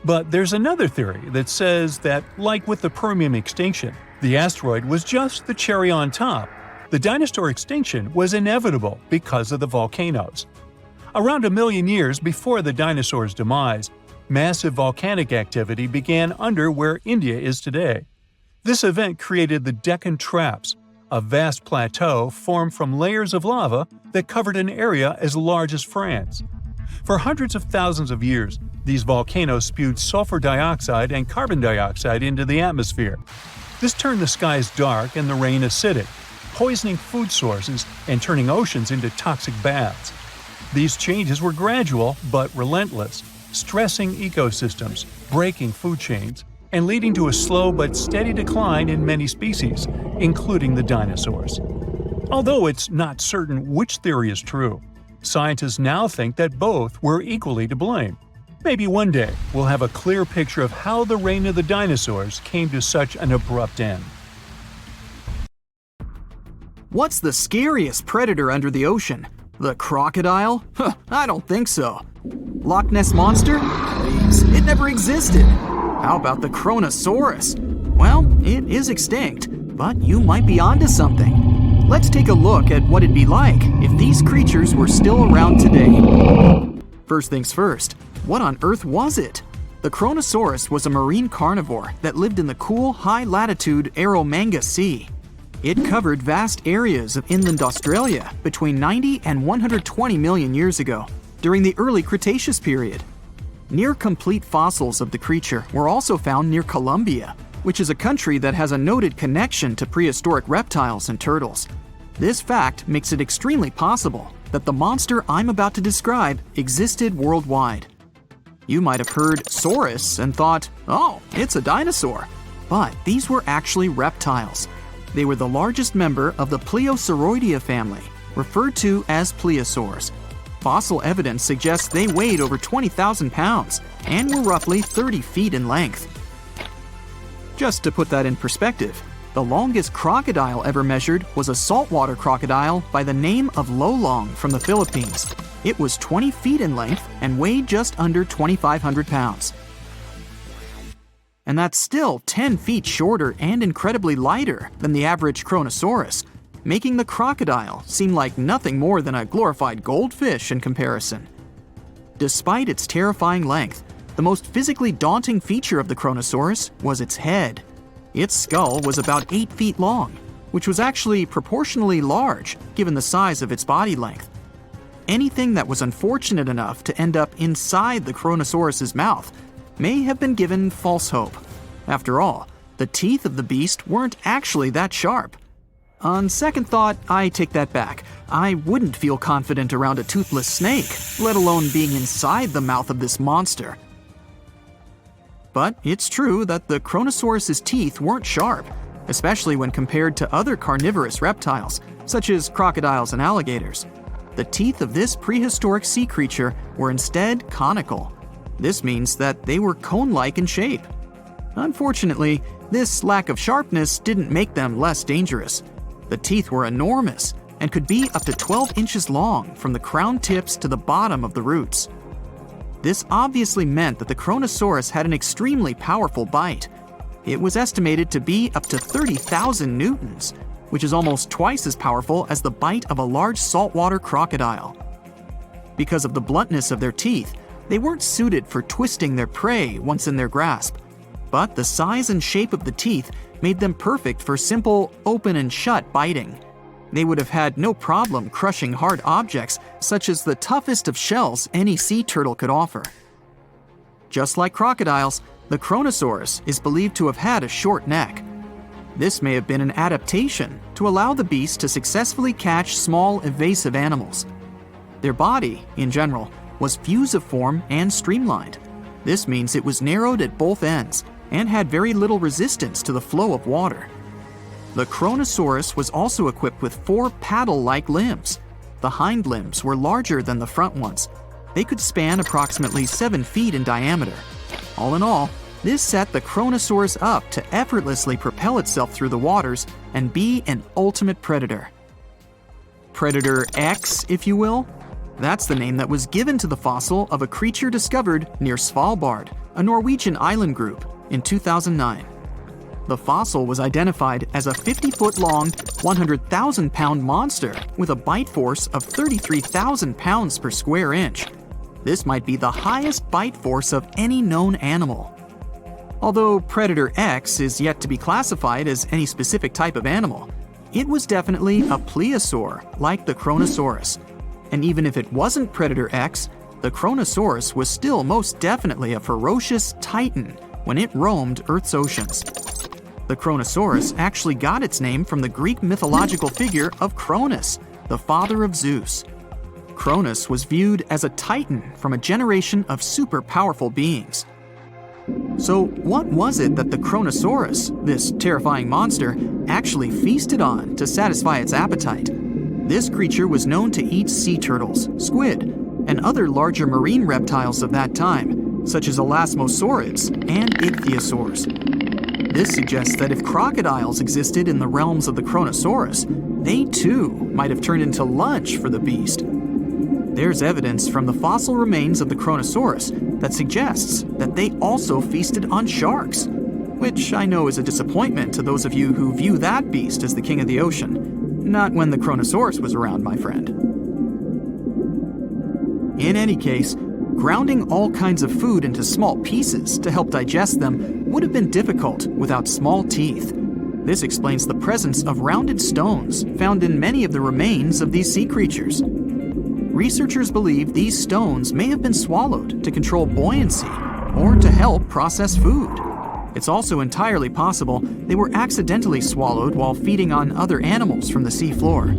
But there's another theory that says that, like with the Permian extinction, the asteroid was just the cherry on top. The dinosaur extinction was inevitable because of the volcanoes. Around 1 million years before the dinosaurs' demise, massive volcanic activity began under where India is today. This event created the Deccan Traps, a vast plateau formed from layers of lava that covered an area as large as France. For hundreds of thousands of years, these volcanoes spewed sulfur dioxide and carbon dioxide into the atmosphere. This turned the skies dark and the rain acidic, poisoning food sources and turning oceans into toxic baths. These changes were gradual but relentless, stressing ecosystems, breaking food chains, and leading to a slow but steady decline in many species, including the dinosaurs. Although it's not certain which theory is true, scientists now think that both were equally to blame. Maybe one day we'll have a clear picture of how the reign of the dinosaurs came to such an abrupt end. What's the scariest predator under the ocean? The crocodile? Huh, I don't think so. Loch Ness Monster? Please, it never existed. How about the Kronosaurus? Well, it is extinct, but you might be onto something. Let's take a look at what it'd be like if these creatures were still around today. First things first, what on earth was it? The Kronosaurus was a marine carnivore that lived in the cool, high-latitude Eromanga Sea. It covered vast areas of inland Australia between 90 and 120 million years ago, during the early Cretaceous period. Near-complete fossils of the creature were also found near Colombia, which is a country that has a noted connection to prehistoric reptiles and turtles. This fact makes it extremely possible that the monster I'm about to describe existed worldwide. You might have heard saurus and thought, oh, it's a dinosaur. But these were actually reptiles. They were the largest member of the Plesiosauridae family, referred to as plesiosaurs. Fossil evidence suggests they weighed over 20,000 pounds and were roughly 30 feet in length. Just to put that in perspective, the longest crocodile ever measured was a saltwater crocodile by the name of Lolong from the Philippines. It was 20 feet in length and weighed just under 2,500 pounds. And that's still 10 feet shorter and incredibly lighter than the average Kronosaurus, making the crocodile seem like nothing more than a glorified goldfish in comparison. Despite its terrifying length, the most physically daunting feature of the Kronosaurus was its head. Its skull was about 8 feet long, which was actually proportionally large given the size of its body length. Anything that was unfortunate enough to end up inside the Kronosaurus's mouth may have been given false hope. After all, the teeth of the beast weren't actually that sharp. On second thought, I take that back. I wouldn't feel confident around a toothless snake, let alone being inside the mouth of this monster. But it's true that the Kronosaurus's teeth weren't sharp, especially when compared to other carnivorous reptiles, such as crocodiles and alligators. The teeth of this prehistoric sea creature were instead conical. This means that they were cone-like in shape. Unfortunately, this lack of sharpness didn't make them less dangerous. The teeth were enormous and could be up to 12 inches long from the crown tips to the bottom of the roots. This obviously meant that the Kronosaurus had an extremely powerful bite. It was estimated to be up to 30,000 newtons, which is almost twice as powerful as the bite of a large saltwater crocodile. Because of the bluntness of their teeth, they weren't suited for twisting their prey once in their grasp, but the size and shape of the teeth made them perfect for simple open and shut biting. They would have had no problem crushing hard objects such as the toughest of shells any sea turtle could offer. Just like crocodiles, the Kronosaurus is believed to have had a short neck. This may have been an adaptation to allow the beast to successfully catch small, evasive animals. Their body, in general, was fusiform and streamlined. This means it was narrowed at both ends and had very little resistance to the flow of water. The Kronosaurus was also equipped with 4 paddle-like limbs. The hind limbs were larger than the front ones. They could span approximately 7 feet in diameter. All in all, this set the Kronosaurus up to effortlessly propel itself through the waters and be an ultimate predator. Predator X, if you will? That's the name that was given to the fossil of a creature discovered near Svalbard, a Norwegian island group, in 2009. The fossil was identified as a 50-foot-long, 100,000-pound monster with a bite force of 33,000 pounds per square inch. This might be the highest bite force of any known animal. Although Predator X is yet to be classified as any specific type of animal, it was definitely a plesiosaur like the Kronosaurus. And even if it wasn't Predator X, the Kronosaurus was still most definitely a ferocious titan when it roamed Earth's oceans. The Kronosaurus actually got its name from the Greek mythological figure of Cronus, the father of Zeus. Cronus was viewed as a titan from a generation of super powerful beings. So what was it that the Kronosaurus, this terrifying monster, actually feasted on to satisfy its appetite? This creature was known to eat sea turtles, squid, and other larger marine reptiles of that time, such as elasmosaurids and ichthyosaurs. This suggests that if crocodiles existed in the realms of the Kronosaurus, they too might have turned into lunch for the beast. There's evidence from the fossil remains of the Kronosaurus that suggests that they also feasted on sharks, which I know is a disappointment to those of you who view that beast as the king of the ocean. Not when the Kronosaurus was around, my friend. In any case, grounding all kinds of food into small pieces to help digest them would have been difficult without small teeth. This explains the presence of rounded stones found in many of the remains of these sea creatures. Researchers believe these stones may have been swallowed to control buoyancy or to help process food. It's also entirely possible they were accidentally swallowed while feeding on other animals from the seafloor.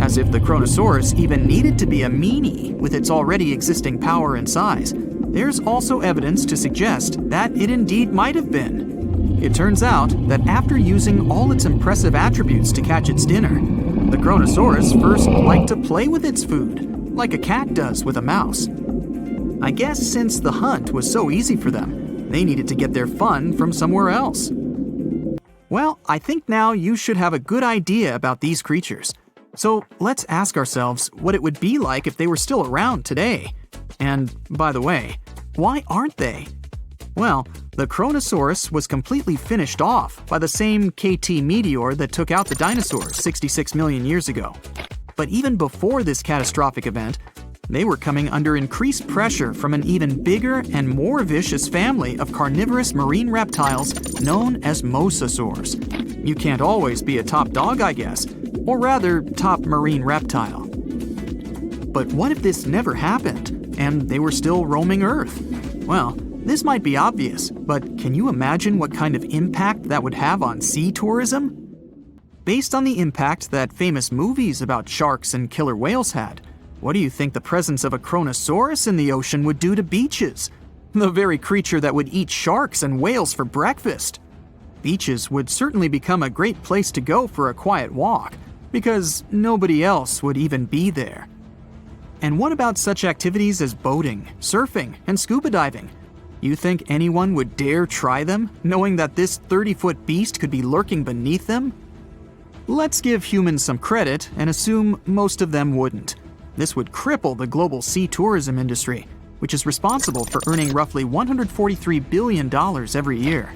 As if the Kronosaurus even needed to be a meanie with its already existing power and size, there's also evidence to suggest that it indeed might have been. It turns out that after using all its impressive attributes to catch its dinner, the Kronosaurus first liked to play with its food, like a cat does with a mouse. I guess since the hunt was so easy for them, they needed to get their fun from somewhere else. Well, I think now you should have a good idea about these creatures. So let's ask ourselves what it would be like if they were still around today. And by the way, why aren't they? Well, the Kronosaurus was completely finished off by the same KT meteor that took out the dinosaurs 66 million years ago. But even before this catastrophic event, they were coming under increased pressure from an even bigger and more vicious family of carnivorous marine reptiles known as mosasaurs. You can't always be a top dog, I guess, or rather, top marine reptile. But what if this never happened, and they were still roaming Earth? Well, this might be obvious, but can you imagine what kind of impact that would have on sea tourism? Based on the impact that famous movies about sharks and killer whales had, what do you think the presence of a Kronosaurus in the ocean would do to beaches? The very creature that would eat sharks and whales for breakfast. Beaches would certainly become a great place to go for a quiet walk, because nobody else would even be there. And what about such activities as boating, surfing, and scuba diving? You think anyone would dare try them, knowing that this 30-foot beast could be lurking beneath them? Let's give humans some credit and assume most of them wouldn't. This would cripple the global sea tourism industry, which is responsible for earning roughly $143 billion every year.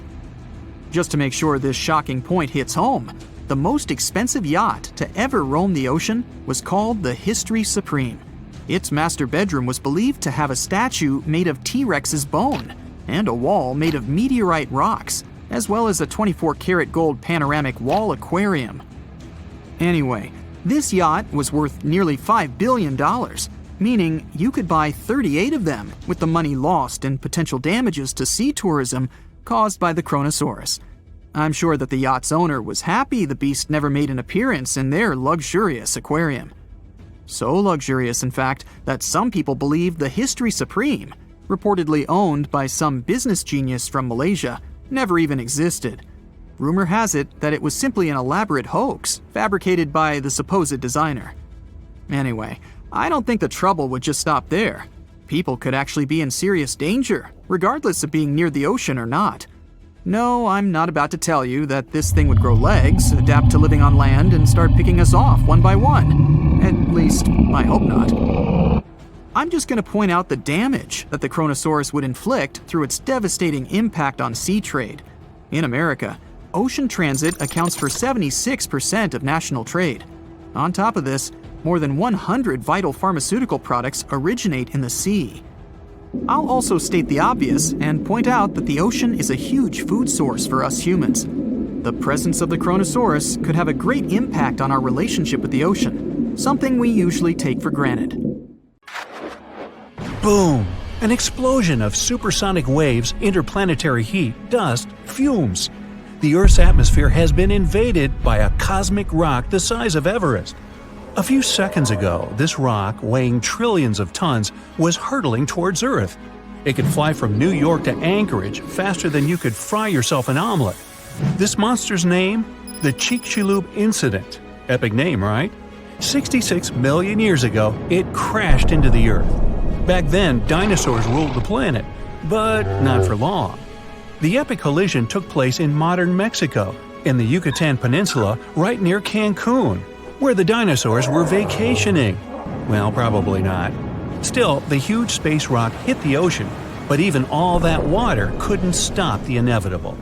Just to make sure this shocking point hits home, the most expensive yacht to ever roam the ocean was called the History Supreme. Its master bedroom was believed to have a statue made of T-Rex's bone and a wall made of meteorite rocks, as well as a 24-karat gold panoramic wall aquarium. Anyway, this yacht was worth nearly $5 billion, meaning you could buy 38 of them with the money lost in potential damages to sea tourism caused by the Kronosaurus. I'm sure that the yacht's owner was happy the beast never made an appearance in their luxurious aquarium. So luxurious, in fact, that some people believe the History Supreme, reportedly owned by some business genius from Malaysia, never even existed. Rumor has it that it was simply an elaborate hoax fabricated by the supposed designer. Anyway, I don't think the trouble would just stop there. People could actually be in serious danger, regardless of being near the ocean or not. No, I'm not about to tell you that this thing would grow legs, adapt to living on land, and start picking us off one by one. At least, I hope not. I'm just going to point out the damage that the Kronosaurus would inflict through its devastating impact on sea trade. In America, ocean transit accounts for 76% of national trade. On top of this, more than 100 vital pharmaceutical products originate in the sea. I'll also state the obvious and point out that the ocean is a huge food source for us humans. The presence of the Kronosaurus could have a great impact on our relationship with the ocean, something we usually take for granted. Boom! An explosion of supersonic waves, interplanetary heat, dust, fumes. The Earth's atmosphere has been invaded by a cosmic rock the size of Everest. A few seconds ago, this rock, weighing trillions of tons, was hurtling towards Earth. It could fly from New York to Anchorage faster than you could fry yourself an omelet. This monster's name? The Chicxulub Incident. Epic name, right? 66 million years ago, it crashed into the Earth. Back then, dinosaurs ruled the planet, but not for long. The epic collision took place in modern Mexico, in the Yucatan Peninsula, right near Cancun, where the dinosaurs were vacationing. Well, probably not. Still, the huge space rock hit the ocean, but even all that water couldn't stop the inevitable.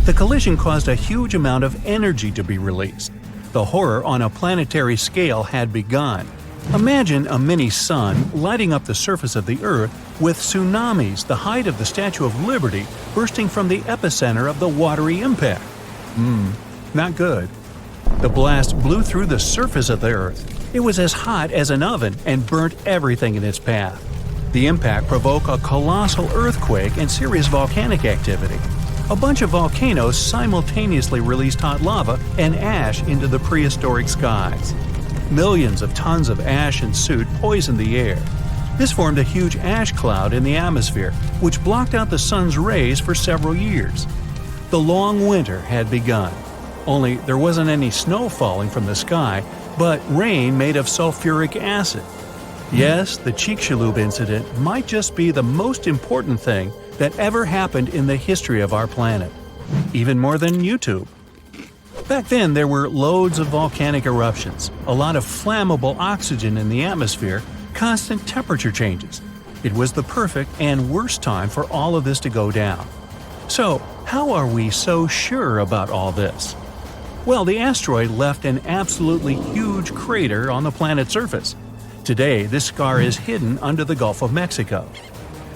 The collision caused a huge amount of energy to be released. The horror on a planetary scale had begun. Imagine a mini-sun lighting up the surface of the Earth with tsunamis the height of the Statue of Liberty bursting from the epicenter of the watery impact. Not good. The blast blew through the surface of the Earth. It was as hot as an oven and burnt everything in its path. The impact provoked a colossal earthquake and serious volcanic activity. A bunch of volcanoes simultaneously released hot lava and ash into the prehistoric skies. Millions of tons of ash and soot poisoned the air. This formed a huge ash cloud in the atmosphere, which blocked out the sun's rays for several years. The long winter had begun. Only there wasn't any snow falling from the sky, but rain made of sulfuric acid. Yes, the Chicxulub incident might just be the most important thing that ever happened in the history of our planet. Even more than YouTube. Back then, there were loads of volcanic eruptions, a lot of flammable oxygen in the atmosphere, constant temperature changes. It was the perfect and worst time for all of this to go down. So, how are we so sure about all this? Well, the asteroid left an absolutely huge crater on the planet's surface. Today, this scar is hidden under the Gulf of Mexico.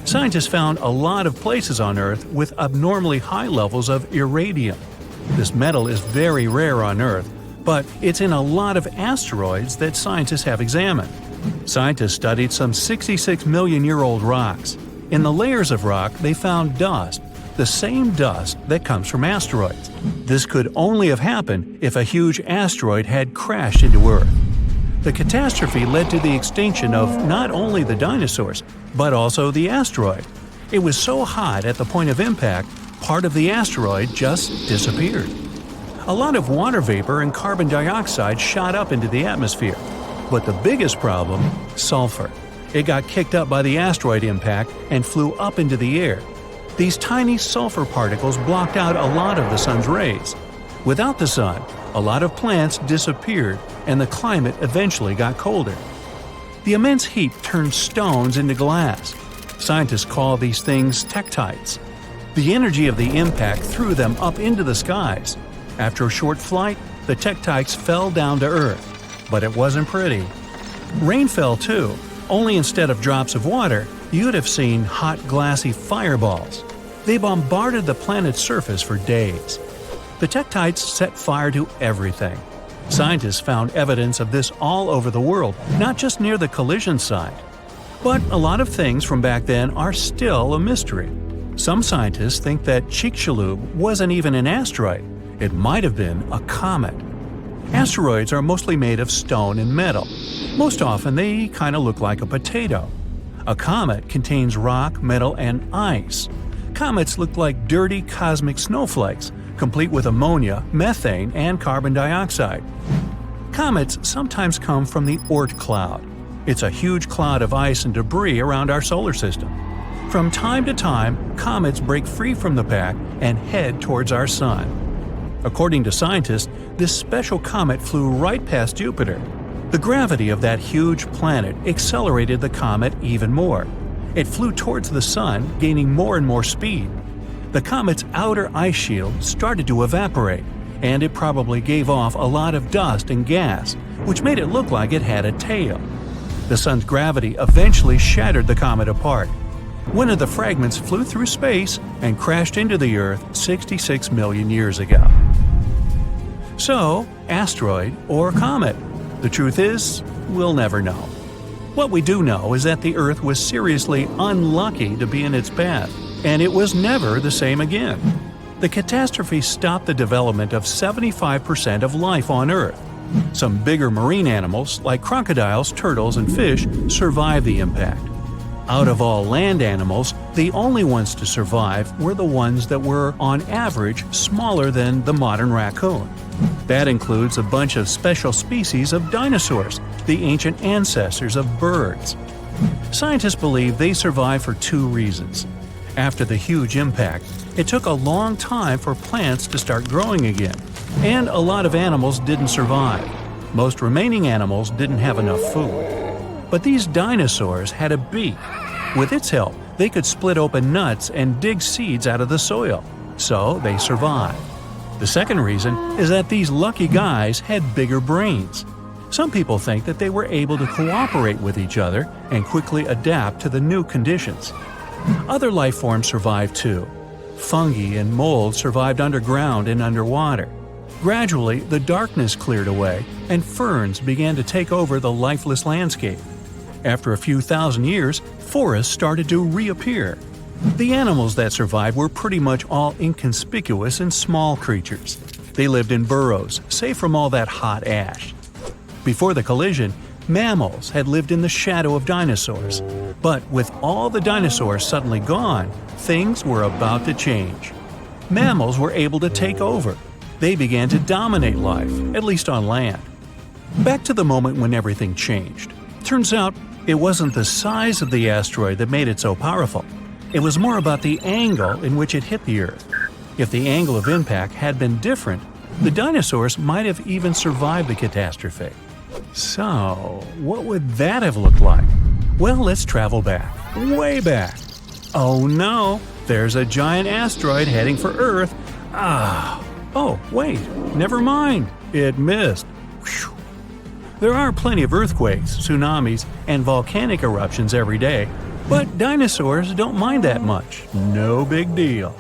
Scientists found a lot of places on Earth with abnormally high levels of iridium. This metal is very rare on Earth, but it's in a lot of asteroids that scientists have examined. Scientists studied some 66 million-year-old rocks. In the layers of rock, they found dust, the same dust that comes from asteroids. This could only have happened if a huge asteroid had crashed into Earth. The catastrophe led to the extinction of not only the dinosaurs, but also the asteroid. It was so hot at the point of impact, part of the asteroid just disappeared. A lot of water vapor and carbon dioxide shot up into the atmosphere. But the biggest problem, sulfur. It got kicked up by the asteroid impact and flew up into the air. These tiny sulfur particles blocked out a lot of the sun's rays. Without the sun, a lot of plants disappeared and the climate eventually got colder. The immense heat turned stones into glass. Scientists call these things tektites. The energy of the impact threw them up into the skies. After a short flight, the tektites fell down to Earth. But it wasn't pretty. Rain fell too, only instead of drops of water, you'd have seen hot glassy fireballs. They bombarded the planet's surface for days. The tektites set fire to everything. Scientists found evidence of this all over the world, not just near the collision site. But a lot of things from back then are still a mystery. Some scientists think that Chicxulub wasn't even an asteroid. It might have been a comet. Asteroids are mostly made of stone and metal. Most often they kind of look like a potato. A comet contains rock, metal, and ice. Comets look like dirty cosmic snowflakes, complete with ammonia, methane, and carbon dioxide. Comets sometimes come from the Oort cloud. It's a huge cloud of ice and debris around our solar system. From time to time, comets break free from the pack and head towards our sun. According to scientists, this special comet flew right past Jupiter. The gravity of that huge planet accelerated the comet even more. It flew towards the sun, gaining more and more speed. The comet's outer ice shield started to evaporate, and it probably gave off a lot of dust and gas, which made it look like it had a tail. The sun's gravity eventually shattered the comet apart. One of the fragments flew through space and crashed into the Earth 66 million years ago. So, asteroid or comet? The truth is, we'll never know. What we do know is that the Earth was seriously unlucky to be in its path, and it was never the same again. The catastrophe stopped the development of 75% of life on Earth. Some bigger marine animals, like crocodiles, turtles, and fish, survived the impact. Out of all land animals, the only ones to survive were the ones that were, on average, smaller than the modern raccoon. That includes a bunch of special species of dinosaurs, the ancient ancestors of birds. Scientists believe they survived for two reasons. After the huge impact, it took a long time for plants to start growing again, and a lot of animals didn't survive. Most remaining animals didn't have enough food. But these dinosaurs had a beak. With its help, they could split open nuts and dig seeds out of the soil, so they survived. The second reason is that these lucky guys had bigger brains. Some people think that they were able to cooperate with each other and quickly adapt to the new conditions. Other life forms survived too. Fungi and mold survived underground and underwater. Gradually, the darkness cleared away, and ferns began to take over the lifeless landscape. After a few thousand years, forests started to reappear. The animals that survived were pretty much all inconspicuous and small creatures. They lived in burrows, safe from all that hot ash. Before the collision, mammals had lived in the shadow of dinosaurs. But with all the dinosaurs suddenly gone, things were about to change. Mammals were able to take over. They began to dominate life, at least on land. Back to the moment when everything changed. Turns out, it wasn't the size of the asteroid that made it so powerful. It was more about the angle in which it hit the Earth. If the angle of impact had been different, the dinosaurs might have even survived the catastrophe. So, what would that have looked like? Well, let's travel back, way back. Oh no, there's a giant asteroid heading for Earth. Oh, wait, never mind, it missed. Whew. There are plenty of earthquakes, tsunamis, and volcanic eruptions every day, but dinosaurs don't mind that much. No big deal.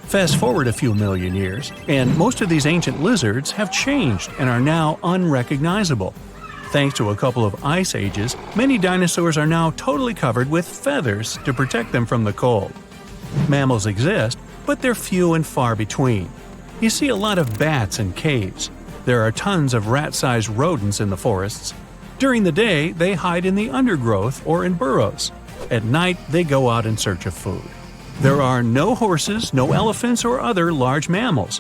Fast forward a few million years, and most of these ancient lizards have changed and are now unrecognizable. Thanks to a couple of ice ages, many dinosaurs are now totally covered with feathers to protect them from the cold. Mammals exist, but they're few and far between. You see a lot of bats in caves. There are tons of rat-sized rodents in the forests. During the day, they hide in the undergrowth or in burrows. At night, they go out in search of food. There are no horses, no elephants, or other large mammals.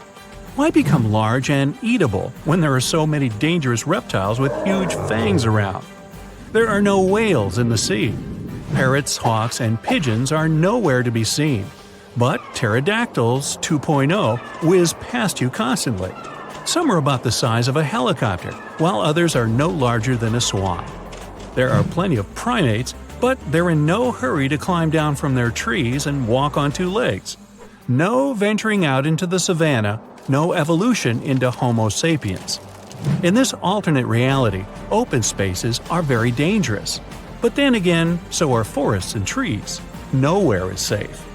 Why become large and eatable when there are so many dangerous reptiles with huge fangs around? There are no whales in the sea. Parrots, hawks, and pigeons are nowhere to be seen. But pterodactyls 2.0 whiz past you constantly. Some are about the size of a helicopter, while others are no larger than a swan. There are plenty of primates, But they're in no hurry to climb down from their trees and walk on two legs. No venturing out into the savanna, no evolution into Homo sapiens. In this alternate reality, open spaces are very dangerous. But then again, so are forests and trees. Nowhere is safe.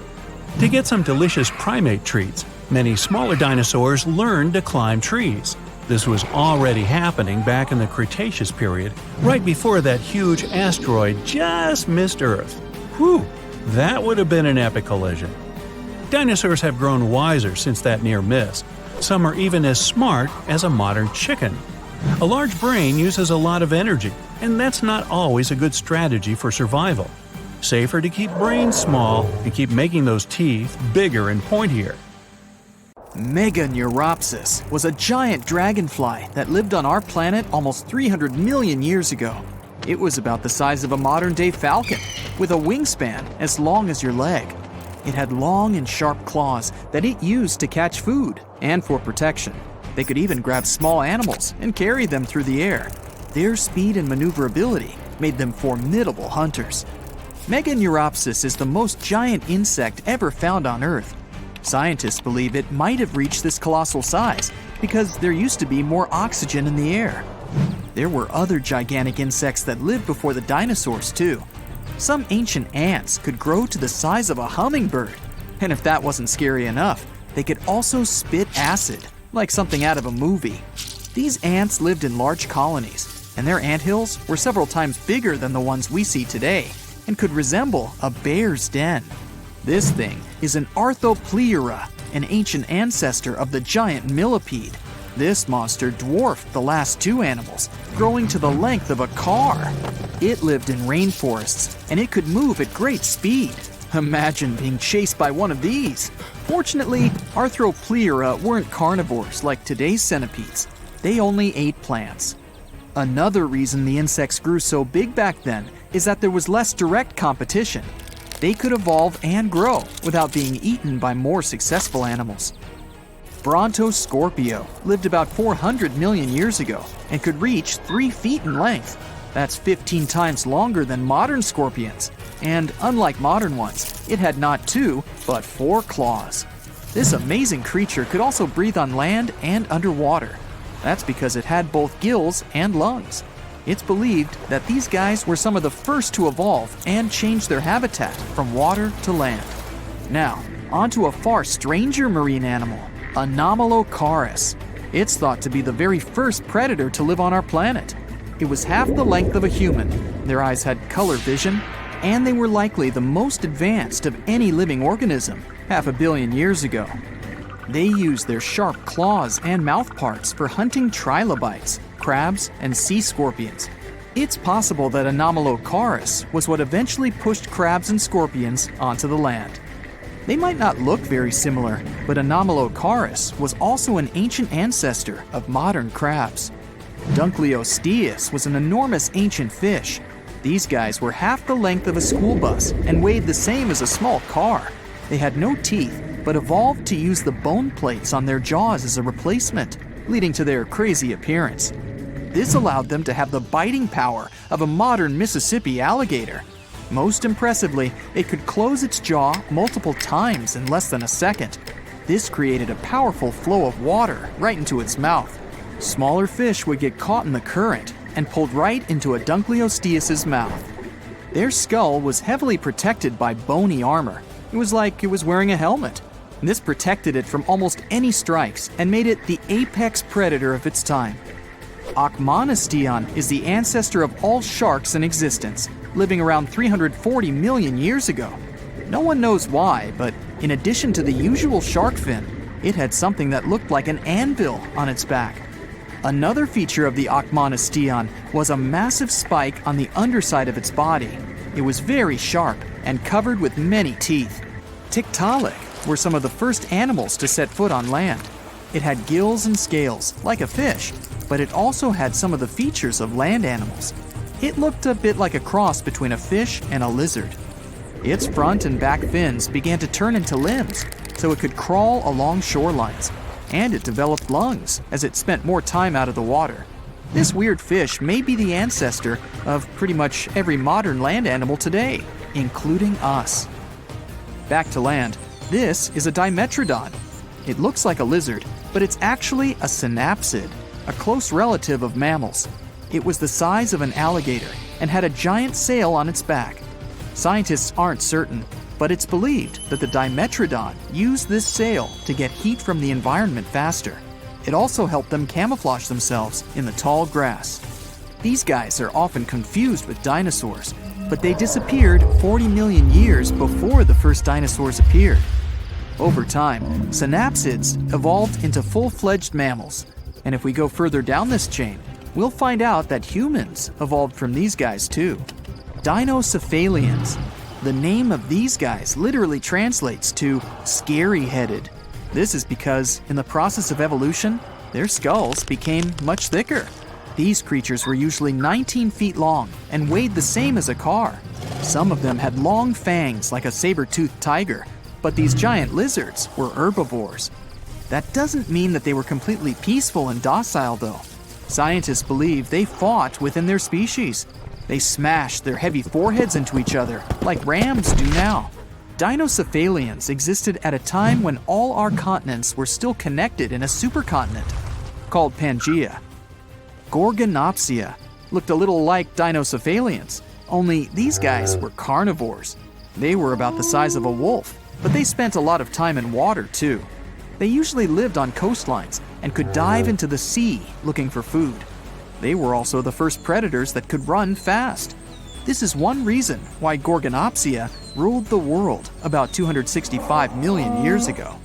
To get some delicious primate treats, many smaller dinosaurs learned to climb trees. This was already happening back in the Cretaceous period, right before that huge asteroid just missed Earth. Whew, that would have been an epic collision. Dinosaurs have grown wiser since that near miss. Some are even as smart as a modern chicken. A large brain uses a lot of energy, and that's not always a good strategy for survival. Safer to keep brains small and keep making those teeth bigger and pointier. Meganeuropsis was a giant dragonfly that lived on our planet almost 300 million years ago. It was about the size of a modern-day falcon, with a wingspan as long as your leg. It had long and sharp claws that it used to catch food and for protection. They could even grab small animals and carry them through the air. Their speed and maneuverability made them formidable hunters. Meganeuropsis is the most giant insect ever found on Earth. Scientists believe it might have reached this colossal size because there used to be more oxygen in the air. There were other gigantic insects that lived before the dinosaurs too. Some ancient ants could grow to the size of a hummingbird. And if that wasn't scary enough, they could also spit acid, like something out of a movie. These ants lived in large colonies, and their anthills were several times bigger than the ones we see today, and could resemble a bear's den. This thing is an Arthropleura, an ancient ancestor of the giant millipede. This monster dwarfed the last two animals, growing to the length of a car. It lived in rainforests, and it could move at great speed. Imagine being chased by one of these. Fortunately, Arthropleura weren't carnivores like today's centipedes. They only ate plants. Another reason the insects grew so big back then is that there was less direct competition. They could evolve and grow without being eaten by more successful animals. Brontoscorpio lived about 400 million years ago and could reach 3 feet in length. That's 15 times longer than modern scorpions. And unlike modern ones, it had not 2, but 4 claws. This amazing creature could also breathe on land and underwater. That's because it had both gills and lungs. It's believed that these guys were some of the first to evolve and change their habitat from water to land. Now, onto a far stranger marine animal, Anomalocaris. It's thought to be the very first predator to live on our planet. It was half the length of a human, their eyes had color vision, and they were likely the most advanced of any living organism 500 million years ago. They used their sharp claws and mouth parts for hunting trilobites, crabs, and sea scorpions. It's possible that Anomalocaris was what eventually pushed crabs and scorpions onto the land. They might not look very similar, but Anomalocaris was also an ancient ancestor of modern crabs. Dunkleosteus was an enormous ancient fish. These guys were half the length of a school bus and weighed the same as a small car. They had no teeth, but evolved to use the bone plates on their jaws as a replacement, leading to their crazy appearance. This allowed them to have the biting power of a modern Mississippi alligator. Most impressively, it could close its jaw multiple times in less than a second. This created a powerful flow of water right into its mouth. Smaller fish would get caught in the current and pulled right into a Dunkleosteus' mouth. Their skull was heavily protected by bony armor. It was like it was wearing a helmet. This protected it from almost any strikes and made it the apex predator of its time. Achmonistion is the ancestor of all sharks in existence, living around 340 million years ago. No one knows why, but in addition to the usual shark fin, it had something that looked like an anvil on its back. Another feature of the Achmonistion was a massive spike on the underside of its body. It was very sharp and covered with many teeth. Tiktaalik were some of the first animals to set foot on land. It had gills and scales, like a fish, but it also had some of the features of land animals. It looked a bit like a cross between a fish and a lizard. Its front and back fins began to turn into limbs, so it could crawl along shorelines, and it developed lungs as it spent more time out of the water. This weird fish may be the ancestor of pretty much every modern land animal today, including us. Back to land, this is a Dimetrodon. It looks like a lizard, but it's actually a synapsid, a close relative of mammals. It was the size of an alligator and had a giant sail on its back. Scientists aren't certain, but it's believed that the Dimetrodon used this sail to get heat from the environment faster. It also helped them camouflage themselves in the tall grass. These guys are often confused with dinosaurs, but they disappeared 40 million years before the first dinosaurs appeared. Over time, synapsids evolved into full-fledged mammals, and if we go further down this chain, we'll find out that humans evolved from these guys too. Dinocephalians. The name of these guys literally translates to scary-headed. This is because, in the process of evolution, their skulls became much thicker. These creatures were usually 19 feet long and weighed the same as a car. Some of them had long fangs like a saber-toothed tiger, but these giant lizards were herbivores. That doesn't mean that they were completely peaceful and docile, though. Scientists believe they fought within their species. They smashed their heavy foreheads into each other, like rams do now. Dinocephalians existed at a time when all our continents were still connected in a supercontinent, called Pangaea. Gorgonopsia looked a little like Dinocephalians, only these guys were carnivores. They were about the size of a wolf, but they spent a lot of time in water too. They usually lived on coastlines and could dive into the sea looking for food. They were also the first predators that could run fast. This is one reason why Gorgonopsia ruled the world about 265 million years ago.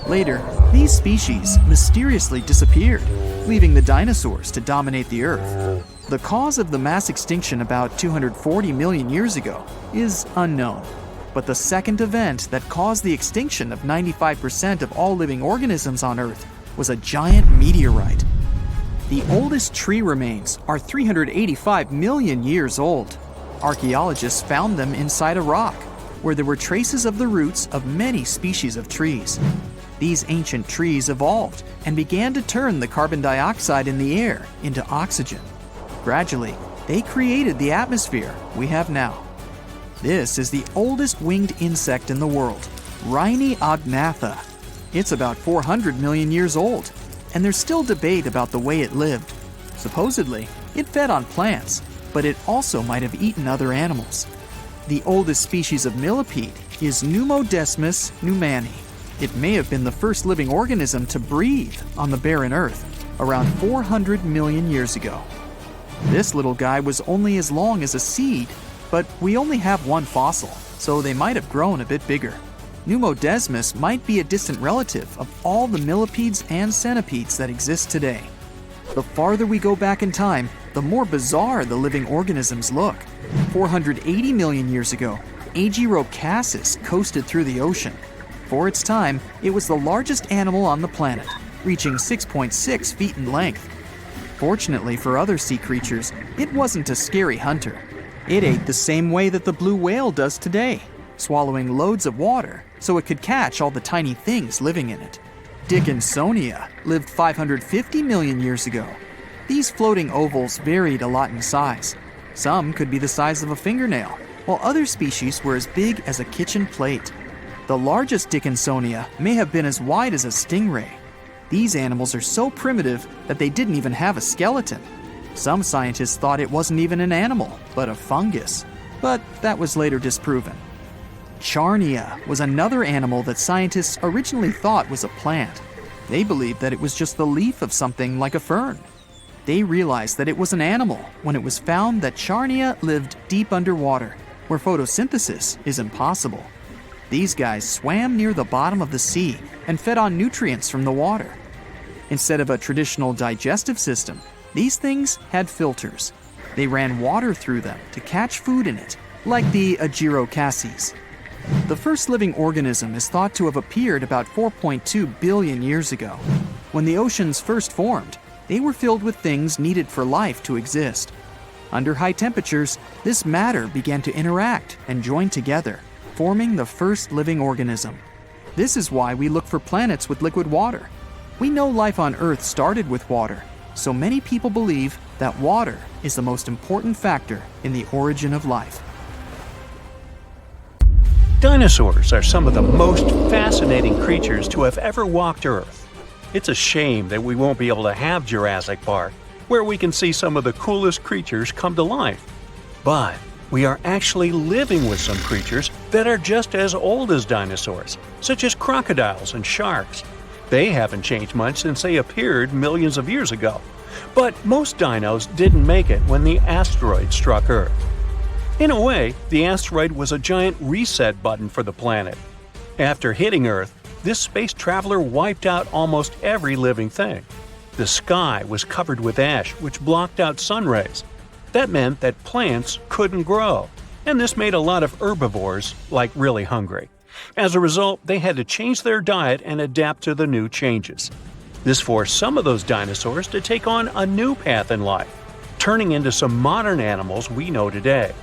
Later, these species mysteriously disappeared, leaving the dinosaurs to dominate the Earth. The cause of the mass extinction about 240 million years ago is unknown, but the second event that caused the extinction of 95% of all living organisms on Earth was a giant meteorite. The oldest tree remains are 385 million years old. Archaeologists found them inside a rock, where there were traces of the roots of many species of trees. These ancient trees evolved and began to turn the carbon dioxide in the air into oxygen. Gradually, they created the atmosphere we have now. This is the oldest winged insect in the world, Rhyniognathus. It's about 400 million years old, and there's still debate about the way it lived. Supposedly, it fed on plants, but it also might have eaten other animals. The oldest species of millipede is Pneumodesmus pneumani. It may have been the first living organism to breathe on the barren earth around 400 million years ago. This little guy was only as long as a seed, but we only have one fossil, so they might have grown a bit bigger. Pneumodesmus might be a distant relative of all the millipedes and centipedes that exist today. The farther we go back in time, the more bizarre the living organisms look. 480 million years ago, Agirocassis coasted through the ocean. For its time, it was the largest animal on the planet, reaching 6.6 feet in length. Fortunately for other sea creatures, it wasn't a scary hunter. It ate the same way that the blue whale does today, swallowing loads of water so it could catch all the tiny things living in it. Dickinsonia lived 550 million years ago. These floating ovals varied a lot in size. Some could be the size of a fingernail, while other species were as big as a kitchen plate. The largest Dickinsonia may have been as wide as a stingray. These animals are so primitive that they didn't even have a skeleton. Some scientists thought it wasn't even an animal, but a fungus. But that was later disproven. Charnia was another animal that scientists originally thought was a plant. They believed that it was just the leaf of something like a fern. They realized that it was an animal when it was found that Charnia lived deep underwater, where photosynthesis is impossible. These guys swam near the bottom of the sea and fed on nutrients from the water. Instead of a traditional digestive system, these things had filters. They ran water through them to catch food in it, like the Agirocassis. The first living organism is thought to have appeared about 4.2 billion years ago. When the oceans first formed, they were filled with things needed for life to exist. Under high temperatures, this matter began to interact and join together, forming the first living organism. This is why we look for planets with liquid water. We know life on Earth started with water, so many people believe that water is the most important factor in the origin of life. Dinosaurs are some of the most fascinating creatures to have ever walked Earth. It's a shame that we won't be able to have Jurassic Park, where we can see some of the coolest creatures come to life. But we are actually living with some creatures that are just as old as dinosaurs, such as crocodiles and sharks. They haven't changed much since they appeared millions of years ago. But most dinos didn't make it when the asteroid struck Earth. In a way, the asteroid was a giant reset button for the planet. After hitting Earth, this space traveler wiped out almost every living thing. The sky was covered with ash, which blocked out sun rays. That meant that plants couldn't grow, and this made a lot of herbivores, really hungry. As a result, they had to change their diet and adapt to the new changes. This forced some of those dinosaurs to take on a new path in life, turning into some modern animals we know today.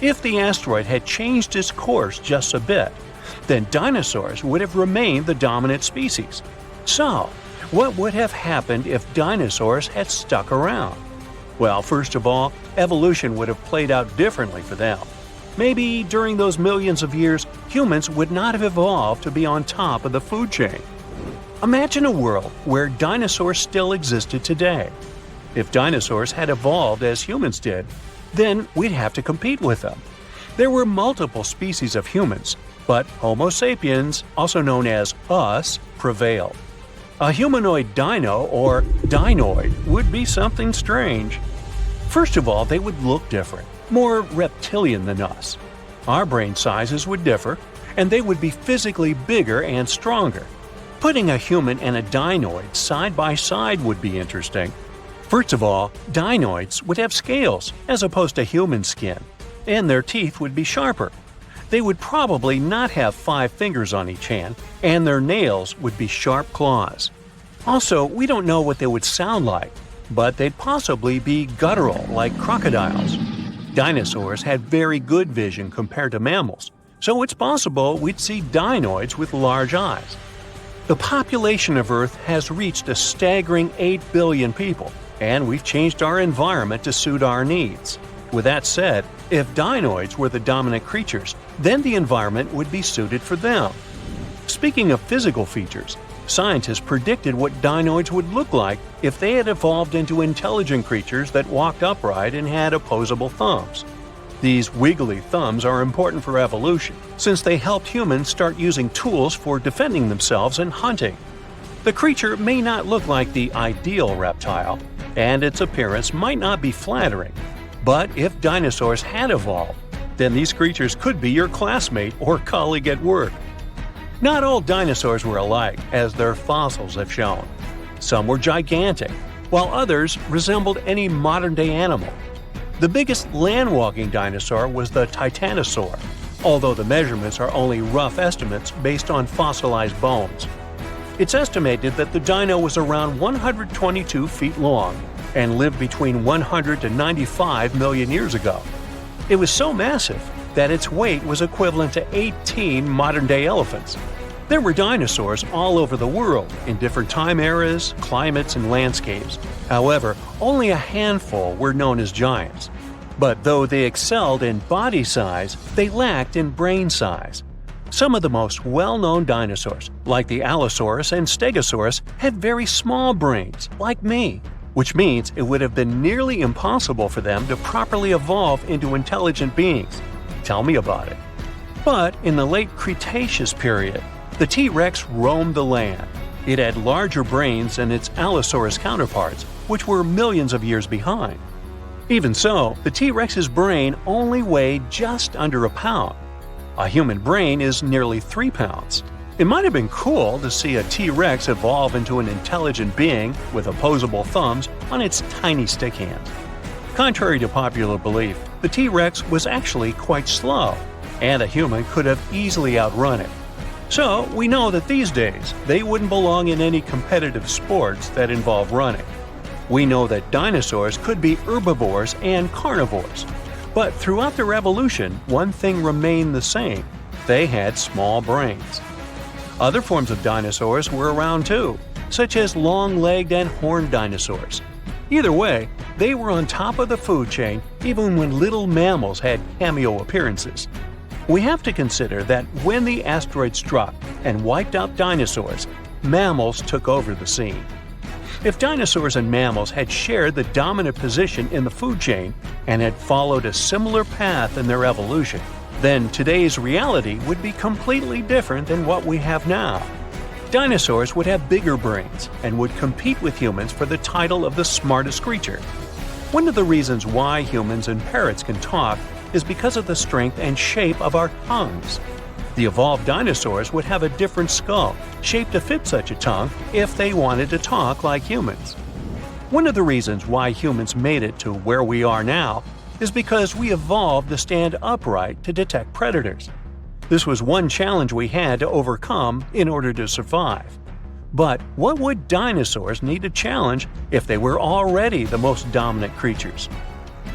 If the asteroid had changed its course just a bit, then dinosaurs would have remained the dominant species. So, what would have happened if dinosaurs had stuck around? Well, first of all, evolution would have played out differently for them. Maybe during those millions of years, humans would not have evolved to be on top of the food chain. Imagine a world where dinosaurs still existed today. If dinosaurs had evolved as humans did, then we'd have to compete with them. There were multiple species of humans, but Homo sapiens, also known as us, prevailed. A humanoid dino, or dinoid, would be something strange. First of all, they would look different, more reptilian than us. Our brain sizes would differ, and they would be physically bigger and stronger. Putting a human and a dinoid side by side would be interesting. First of all, dinoids would have scales as opposed to human skin, and their teeth would be sharper. They would probably not have 5 fingers on each hand, and their nails would be sharp claws. Also, we don't know what they would sound like, but they'd possibly be guttural like crocodiles. Dinosaurs had very good vision compared to mammals, so it's possible we'd see dinoids with large eyes. The population of Earth has reached a staggering 8 billion people, and we've changed our environment to suit our needs. With that said, if dinoids were the dominant creatures, then the environment would be suited for them. Speaking of physical features, scientists predicted what dinoids would look like if they had evolved into intelligent creatures that walked upright and had opposable thumbs. These wiggly thumbs are important for evolution, since they helped humans start using tools for defending themselves and hunting. The creature may not look like the ideal reptile, and its appearance might not be flattering. But if dinosaurs had evolved, then these creatures could be your classmate or colleague at work. Not all dinosaurs were alike, as their fossils have shown. Some were gigantic, while others resembled any modern-day animal. The biggest land-walking dinosaur was the titanosaur, although the measurements are only rough estimates based on fossilized bones. It's estimated that the dino was around 122 feet long and lived between 100 to 95 million years ago. It was so massive that its weight was equivalent to 18 modern-day elephants. There were dinosaurs all over the world in different time eras, climates, and landscapes. However, only a handful were known as giants. But though they excelled in body size, they lacked in brain size. Some of the most well-known dinosaurs, like the Allosaurus and Stegosaurus, had very small brains, like me, which means it would have been nearly impossible for them to properly evolve into intelligent beings. Tell me about it. But in the late Cretaceous period, the T-Rex roamed the land. It had larger brains than its Allosaurus counterparts, which were millions of years behind. Even so, the T-Rex's brain only weighed just under a pound. A human brain is nearly 3 pounds. It might have been cool to see a T-Rex evolve into an intelligent being with opposable thumbs on its tiny stick hands. Contrary to popular belief, the T-Rex was actually quite slow, and a human could have easily outrun it. So, we know that these days, they wouldn't belong in any competitive sports that involve running. We know that dinosaurs could be herbivores and carnivores. But throughout their evolution, one thing remained the same: they had small brains. Other forms of dinosaurs were around too, such as long-legged and horned dinosaurs. Either way, they were on top of the food chain even when little mammals had cameo appearances. We have to consider that when the asteroid struck and wiped out dinosaurs, mammals took over the scene. If dinosaurs and mammals had shared the dominant position in the food chain and had followed a similar path in their evolution, then today's reality would be completely different than what we have now. Dinosaurs would have bigger brains and would compete with humans for the title of the smartest creature. One of the reasons why humans and parrots can talk is because of the strength and shape of our tongues. The evolved dinosaurs would have a different skull, shaped to fit such a tongue if they wanted to talk like humans. One of the reasons why humans made it to where we are now is because we evolved to stand upright to detect predators. This was one challenge we had to overcome in order to survive. But what would dinosaurs need to challenge if they were already the most dominant creatures?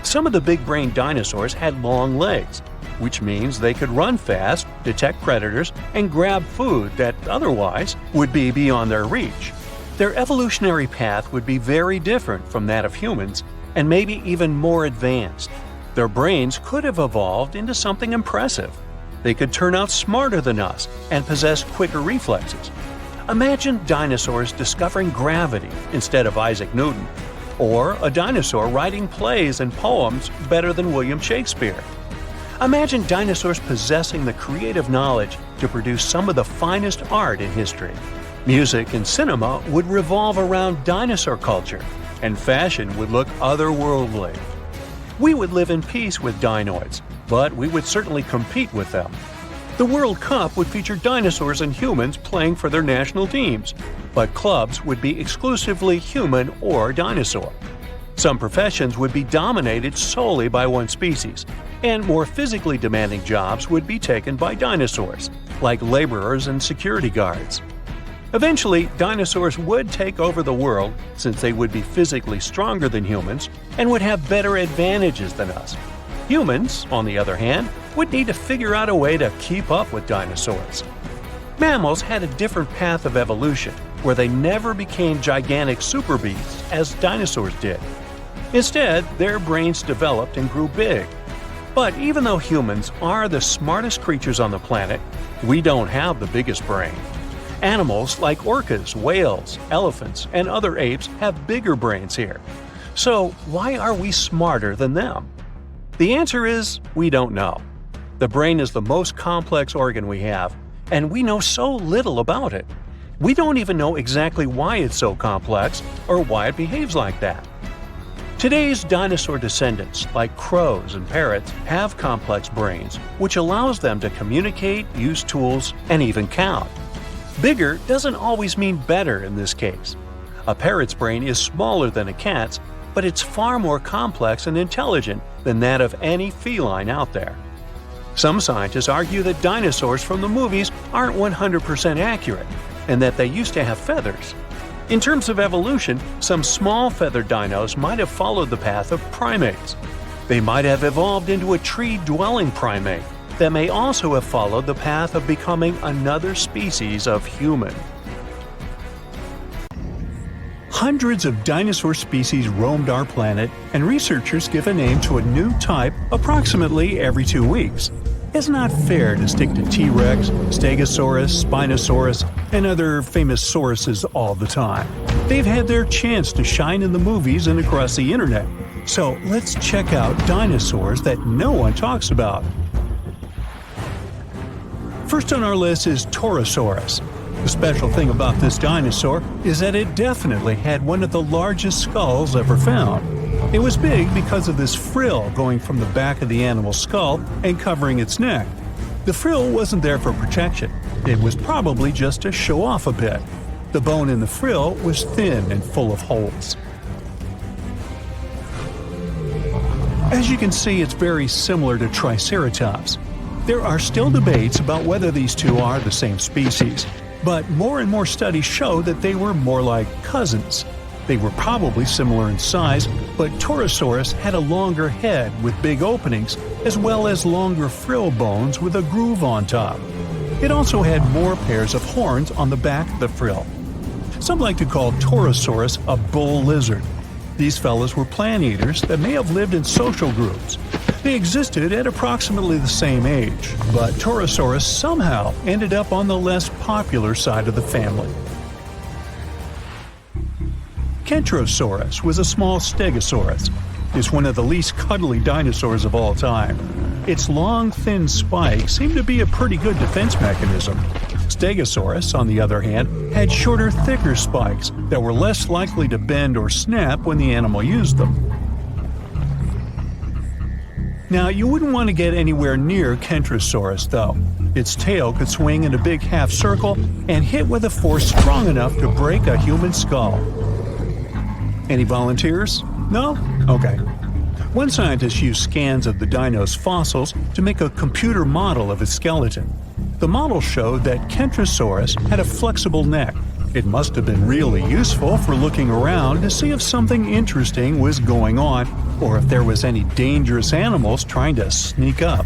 Some of the big-brained dinosaurs had long legs, which means they could run fast, detect predators, and grab food that otherwise would be beyond their reach. Their evolutionary path would be very different from that of humans, and maybe even more advanced. Their brains could have evolved into something impressive. They could turn out smarter than us and possess quicker reflexes. Imagine dinosaurs discovering gravity instead of Isaac Newton, or a dinosaur writing plays and poems better than William Shakespeare. Imagine dinosaurs possessing the creative knowledge to produce some of the finest art in history. Music and cinema would revolve around dinosaur culture, and fashion would look otherworldly. We would live in peace with dinoids, but we would certainly compete with them. The World Cup would feature dinosaurs and humans playing for their national teams, but clubs would be exclusively human or dinosaur. Some professions would be dominated solely by one species, and more physically demanding jobs would be taken by dinosaurs, like laborers and security guards. Eventually, dinosaurs would take over the world since they would be physically stronger than humans and would have better advantages than us. Humans, on the other hand, would need to figure out a way to keep up with dinosaurs. Mammals had a different path of evolution, where they never became gigantic super beasts as dinosaurs did. Instead, their brains developed and grew big. But even though humans are the smartest creatures on the planet, we don't have the biggest brain. Animals like orcas, whales, elephants, and other apes have bigger brains here. So why are we smarter than them? The answer is we don't know. The brain is the most complex organ we have, and we know so little about it. We don't even know exactly why it's so complex or why it behaves like that. Today's dinosaur descendants, like crows and parrots, have complex brains, which allows them to communicate, use tools, and even count. Bigger doesn't always mean better in this case. A parrot's brain is smaller than a cat's, but it's far more complex and intelligent than that of any feline out there. Some scientists argue that dinosaurs from the movies aren't 100% accurate, and that they used to have feathers. In terms of evolution, some small feathered dinos might have followed the path of primates. They might have evolved into a tree-dwelling primate that may also have followed the path of becoming another species of human. Hundreds of dinosaur species roamed our planet, and researchers give a name to a new type approximately every 2 weeks. It's not fair to stick to T-Rex, Stegosaurus, Spinosaurus, and other famous sauruses all the time. They've had their chance to shine in the movies and across the internet. So let's check out dinosaurs that no one talks about. First on our list is Torosaurus. The special thing about this dinosaur is that it definitely had one of the largest skulls ever found. It was big because of this frill going from the back of the animal's skull and covering its neck. The frill wasn't there for protection. It was probably just to show off a bit. The bone in the frill was thin and full of holes. As you can see, it's very similar to Triceratops. There are still debates about whether these two are the same species, but more and more studies show that they were more like cousins. They were probably similar in size, but Torosaurus had a longer head with big openings, as well as longer frill bones with a groove on top. It also had more pairs of horns on the back of the frill. Some like to call Torosaurus a bull lizard. These fellas were plant eaters that may have lived in social groups. They existed at approximately the same age, but Torosaurus somehow ended up on the less popular side of the family. Kentrosaurus was a small stegosaurus. It's one of the least cuddly dinosaurs of all time. Its long, thin spikes seemed to be a pretty good defense mechanism. Stegosaurus, on the other hand, had shorter, thicker spikes that were less likely to bend or snap when the animal used them. Now, you wouldn't want to get anywhere near Kentrosaurus, though. Its tail could swing in a big half circle and hit with a force strong enough to break a human skull. Any volunteers? No? Okay. One scientist used scans of the dino's fossils to make a computer model of its skeleton. The model showed that Kentrosaurus had a flexible neck. It must have been really useful for looking around to see if something interesting was going on or if there was any dangerous animals trying to sneak up.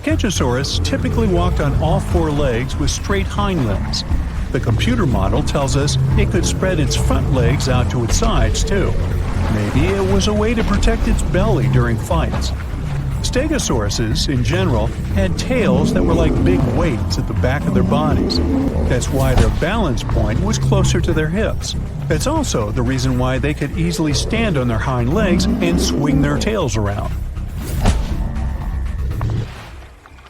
Kentrosaurus typically walked on all four legs with straight hind limbs. The computer model tells us it could spread its front legs out to its sides, too. Maybe it was a way to protect its belly during fights. Stegosauruses, in general, had tails that were like big weights at the back of their bodies. That's why their balance point was closer to their hips. That's also the reason why they could easily stand on their hind legs and swing their tails around.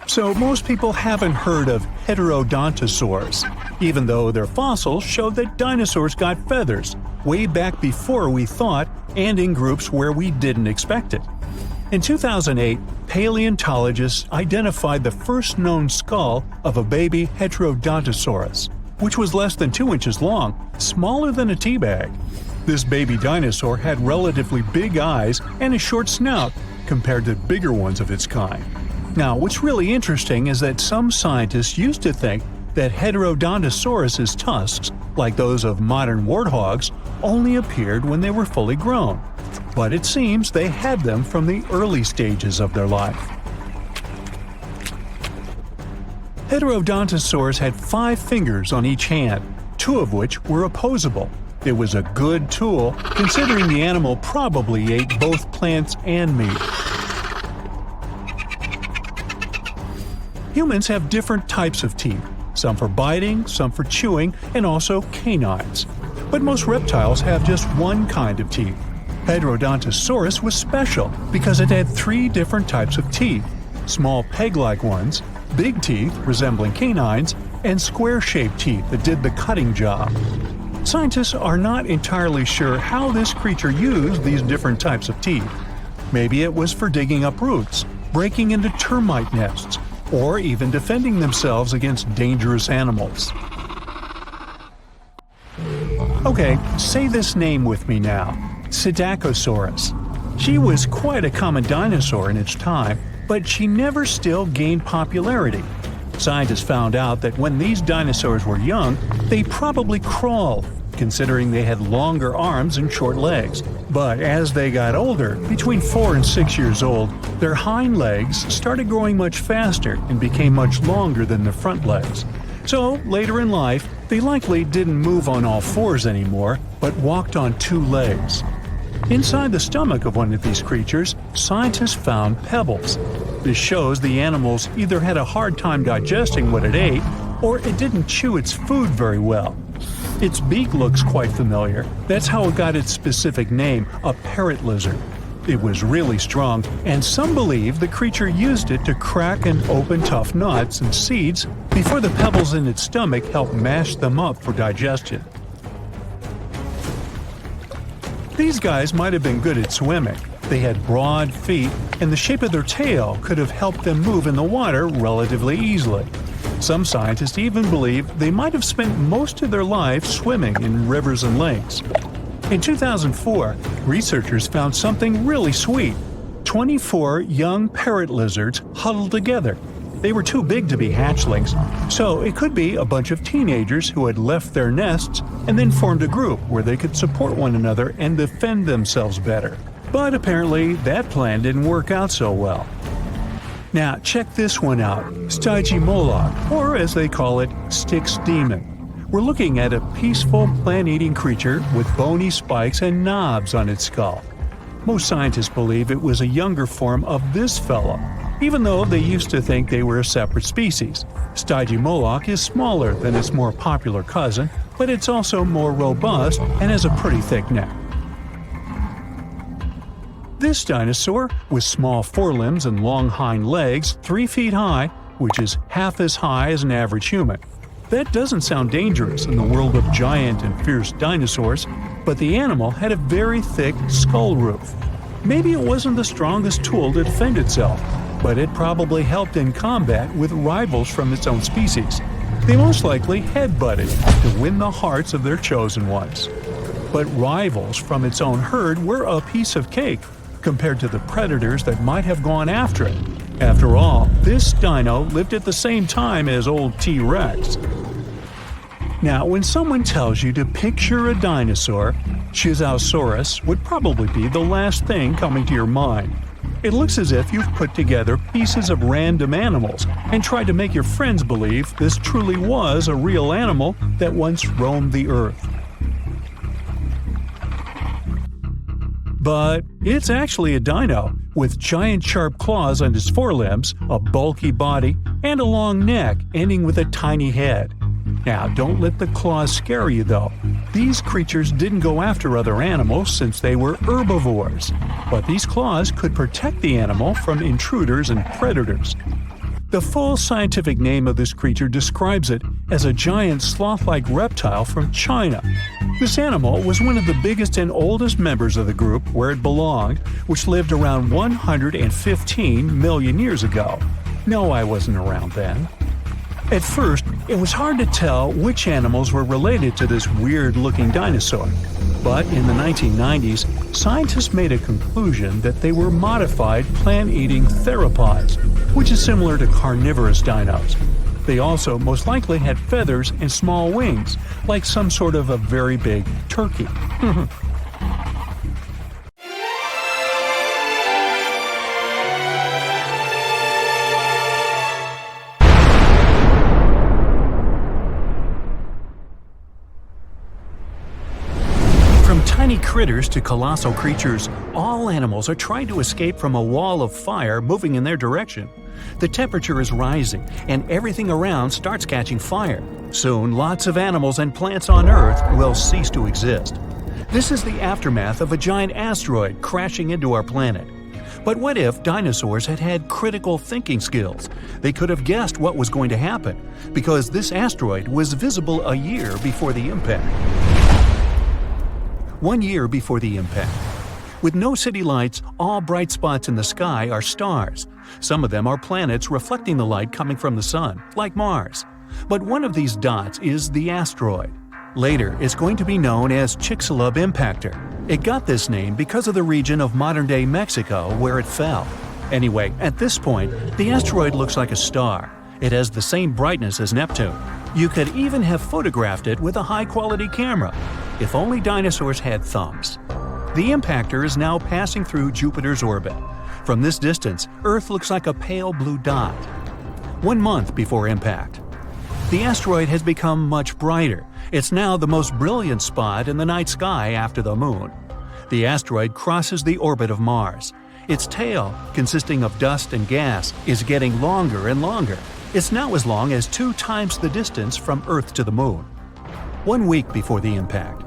So most people haven't heard of heterodontosaurs, even though their fossils showed that dinosaurs got feathers way back before we thought and in groups where we didn't expect it. In 2008, paleontologists identified the first known skull of a baby heterodontosaurus, which was less than 2 inches long, smaller than a tea bag. This baby dinosaur had relatively big eyes and a short snout compared to bigger ones of its kind. Now, what's really interesting is that some scientists used to think that Heterodontosaurus's tusks, like those of modern warthogs, only appeared when they were fully grown. But it seems they had them from the early stages of their life. Heterodontosaurs had 5 fingers on each hand, 2 of which were opposable. It was a good tool, considering the animal probably ate both plants and meat. Humans have different types of teeth, some for biting, some for chewing, and also canines. But most reptiles have just one kind of teeth. Heterodontosaurus was special because it had 3 different types of teeth: small peg-like ones, big teeth resembling canines, and square-shaped teeth that did the cutting job. Scientists are not entirely sure how this creature used these different types of teeth. Maybe it was for digging up roots, breaking into termite nests, or even defending themselves against dangerous animals. Okay, say this name with me now: Psittacosaurus. She was quite a common dinosaur in its time, but she never still gained popularity. Scientists found out that when these dinosaurs were young, they probably crawled, considering they had longer arms and short legs. But as they got older, between 4 and 6 years old, their hind legs started growing much faster and became much longer than their front legs. So, later in life, they likely didn't move on all 4s anymore, but walked on 2 legs. Inside the stomach of one of these creatures, scientists found pebbles. This shows the animals either had a hard time digesting what it ate, or it didn't chew its food very well. Its beak looks quite familiar. That's how it got its specific name, a parrot lizard. It was really strong, and some believe the creature used it to crack and open tough nuts and seeds before the pebbles in its stomach helped mash them up for digestion. These guys might have been good at swimming. They had broad feet, and the shape of their tail could have helped them move in the water relatively easily. Some scientists even believe they might have spent most of their lives swimming in rivers and lakes. In 2004, researchers found something really sweet: 24 young parrot lizards huddled together. They were too big to be hatchlings, so it could be a bunch of teenagers who had left their nests and then formed a group where they could support one another and defend themselves better. But apparently, that plan didn't work out so well. Now, check this one out: Stygimoloch, or as they call it, Styx demon. We're looking at a peaceful plant-eating creature with bony spikes and knobs on its skull. Most scientists believe it was a younger form of this fellow, even though they used to think they were a separate species. Stygimoloch is smaller than its more popular cousin, but it's also more robust and has a pretty thick neck. This dinosaur, with small forelimbs and long hind legs 3 feet high, which is half as high as an average human. That doesn't sound dangerous in the world of giant and fierce dinosaurs, but the animal had a very thick skull roof. Maybe it wasn't the strongest tool to defend itself, but it probably helped in combat with rivals from its own species. They most likely headbutted to win the hearts of their chosen ones. But rivals from its own herd were a piece of cake compared to the predators that might have gone after it. After all, this dino lived at the same time as old T-Rex. Now, when someone tells you to picture a dinosaur, Chisaosaurus would probably be the last thing coming to your mind. It looks as if you've put together pieces of random animals and tried to make your friends believe this truly was a real animal that once roamed the earth. But it's actually a dino, with giant sharp claws on its forelimbs, a bulky body, and a long neck ending with a tiny head. Now, don't let the claws scare you though. These creatures didn't go after other animals since they were herbivores, but these claws could protect the animal from intruders and predators. The full scientific name of this creature describes it as a giant sloth-like reptile from China. This animal was one of the biggest and oldest members of the group where it belonged, which lived around 115 million years ago. No, I wasn't around then. At first, it was hard to tell which animals were related to this weird-looking dinosaur. But in the 1990s, scientists made a conclusion that they were modified plant-eating theropods, which is similar to carnivorous dinos. They also most likely had feathers and small wings, like some sort of a very big turkey. From tiny critters to colossal creatures, all animals are trying to escape from a wall of fire moving in their direction. The temperature is rising, and everything around starts catching fire. Soon, lots of animals and plants on Earth will cease to exist. This is the aftermath of a giant asteroid crashing into our planet. But what if dinosaurs had had critical thinking skills? They could have guessed what was going to happen, because this asteroid was visible a year before the impact. 1 year before the impact. With no city lights, all bright spots in the sky are stars. Some of them are planets reflecting the light coming from the sun, like Mars. But one of these dots is the asteroid. Later, it's going to be known as Chicxulub Impactor. It got this name because of the region of modern-day Mexico where it fell. Anyway, at this point, the asteroid looks like a star. It has the same brightness as Neptune. You could even have photographed it with a high-quality camera. If only dinosaurs had thumbs. The impactor is now passing through Jupiter's orbit. From this distance, Earth looks like a pale blue dot. 1 month before impact. The asteroid has become much brighter. It's now the most brilliant spot in the night sky after the moon. The asteroid crosses the orbit of Mars. Its tail, consisting of dust and gas, is getting longer and longer. It's now as long as 2 times the distance from Earth to the moon. 1 week before the impact.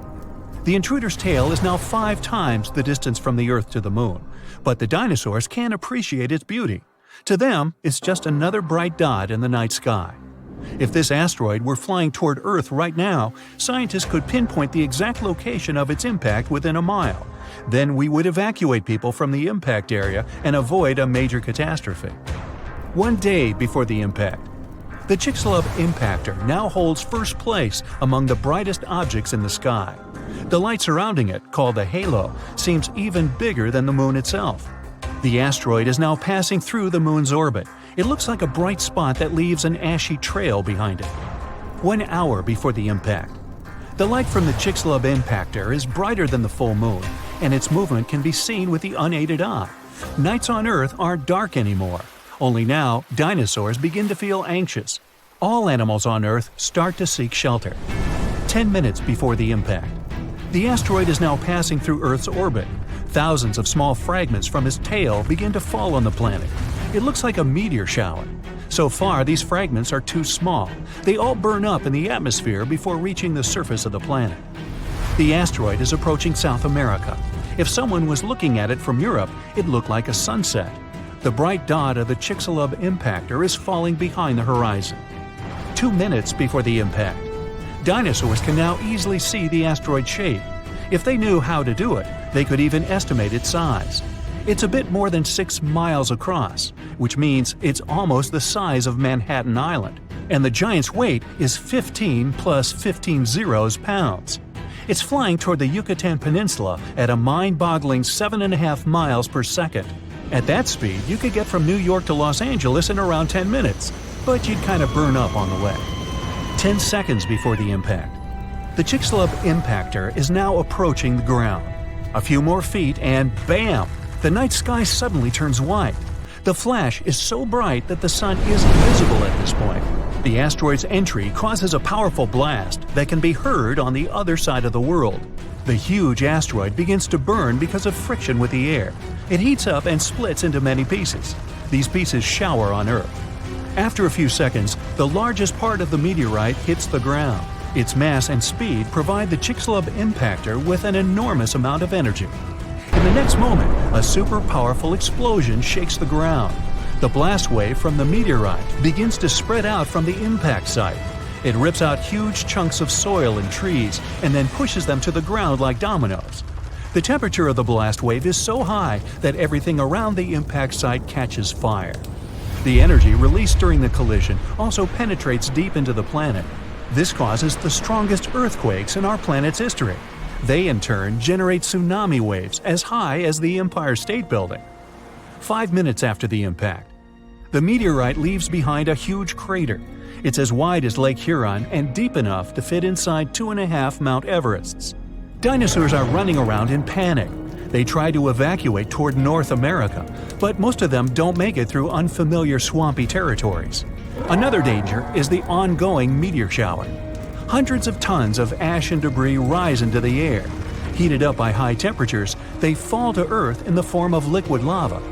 The intruder's tail is now 5 times the distance from the Earth to the moon, but the dinosaurs can't appreciate its beauty. To them, it's just another bright dot in the night sky. If this asteroid were flying toward Earth right now, scientists could pinpoint the exact location of its impact within a mile. Then we would evacuate people from the impact area and avoid a major catastrophe. 1 day before the impact. The Chicxulub Impactor now holds first place among the brightest objects in the sky. The light surrounding it, called a halo, seems even bigger than the moon itself. The asteroid is now passing through the moon's orbit. It looks like a bright spot that leaves an ashy trail behind it. 1 hour before the impact. The light from the Chicxulub Impactor is brighter than the full moon, and its movement can be seen with the unaided eye. Nights on Earth aren't dark anymore. Only now, dinosaurs begin to feel anxious. All animals on Earth start to seek shelter. 10 minutes before the impact. The asteroid is now passing through Earth's orbit. Thousands of small fragments from its tail begin to fall on the planet. It looks like a meteor shower. So far, these fragments are too small. They all burn up in the atmosphere before reaching the surface of the planet. The asteroid is approaching South America. If someone was looking at it from Europe, it looked like a sunset. The bright dot of the Chicxulub impactor is falling behind the horizon. 2 minutes before the impact. Dinosaurs can now easily see the asteroid shape. If they knew how to do it, they could even estimate its size. It's a bit more than 6 miles across, which means it's almost the size of Manhattan Island, and the giant's weight is 15 plus 15 zeros pounds. It's flying toward the Yucatan Peninsula at a mind-boggling 7.5 miles per second. At that speed, you could get from New York to Los Angeles in around 10 minutes, but you'd kind of burn up on the way. 10 seconds before the impact. The Chicxulub impactor is now approaching the ground. A few more feet and bam! The night sky suddenly turns white. The flash is so bright that the sun isn't visible at this point. The asteroid's entry causes a powerful blast that can be heard on the other side of the world. The huge asteroid begins to burn because of friction with the air. It heats up and splits into many pieces. These pieces shower on Earth. After a few seconds, the largest part of the meteorite hits the ground. Its mass and speed provide the Chicxulub impactor with an enormous amount of energy. In the next moment, a super-powerful explosion shakes the ground. The blast wave from the meteorite begins to spread out from the impact site. It rips out huge chunks of soil and trees and then pushes them to the ground like dominoes. The temperature of the blast wave is so high that everything around the impact site catches fire. The energy released during the collision also penetrates deep into the planet. This causes the strongest earthquakes in our planet's history. They, in turn, generate tsunami waves as high as the Empire State Building. 5 minutes after the impact, the meteorite leaves behind a huge crater. It's as wide as Lake Huron and deep enough to fit inside 2.5 Mount Everests. Dinosaurs are running around in panic. They try to evacuate toward North America, but most of them don't make it through unfamiliar swampy territories. Another danger is the ongoing meteor shower. Hundreds of tons of ash and debris rise into the air. Heated up by high temperatures, they fall to Earth in the form of liquid lava.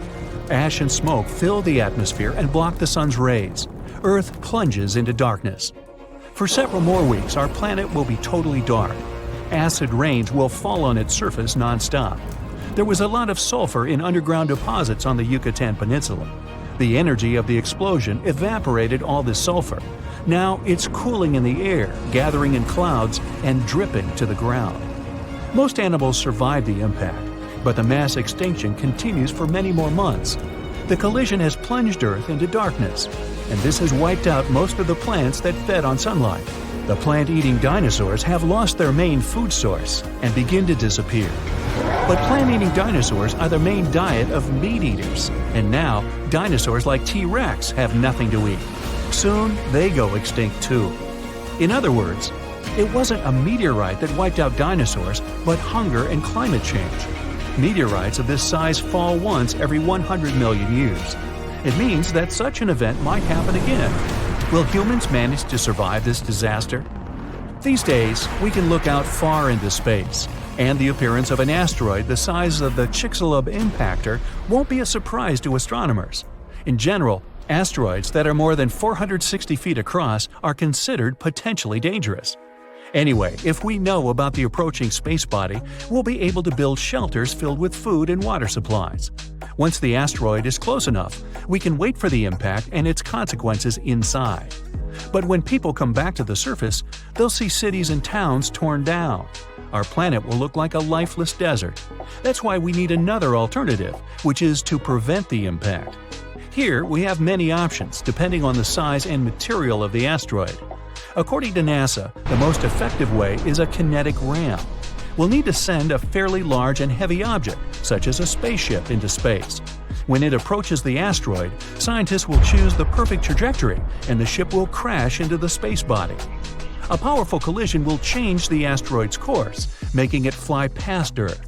Ash and smoke fill the atmosphere and block the sun's rays. Earth plunges into darkness. For several more weeks, our planet will be totally dark. Acid rains will fall on its surface non-stop. There was a lot of sulfur in underground deposits on the Yucatan Peninsula. The energy of the explosion evaporated all this sulfur. Now it's cooling in the air, gathering in clouds, and dripping to the ground. Most animals survive the impact, but the mass extinction continues for many more months. The collision has plunged Earth into darkness, and this has wiped out most of the plants that fed on sunlight. The plant-eating dinosaurs have lost their main food source and begin to disappear. But plant-eating dinosaurs are the main diet of meat-eaters, and now dinosaurs like T-Rex have nothing to eat. Soon, they go extinct too. In other words, it wasn't a meteorite that wiped out dinosaurs, but hunger and climate change. Meteorites of this size fall once every 100 million years. It means that such an event might happen again. Will humans manage to survive this disaster? These days, we can look out far into space, and the appearance of an asteroid the size of the Chicxulub impactor won't be a surprise to astronomers. In general, asteroids that are more than 460 feet across are considered potentially dangerous. Anyway, if we know about the approaching space body, we'll be able to build shelters filled with food and water supplies. Once the asteroid is close enough, we can wait for the impact and its consequences inside. But when people come back to the surface, they'll see cities and towns torn down. Our planet will look like a lifeless desert. That's why we need another alternative, which is to prevent the impact. Here, we have many options depending on the size and material of the asteroid. According to NASA, the most effective way is a kinetic ram. We'll need to send a fairly large and heavy object, such as a spaceship, into space. When it approaches the asteroid, scientists will choose the perfect trajectory, and the ship will crash into the space body. A powerful collision will change the asteroid's course, making it fly past Earth.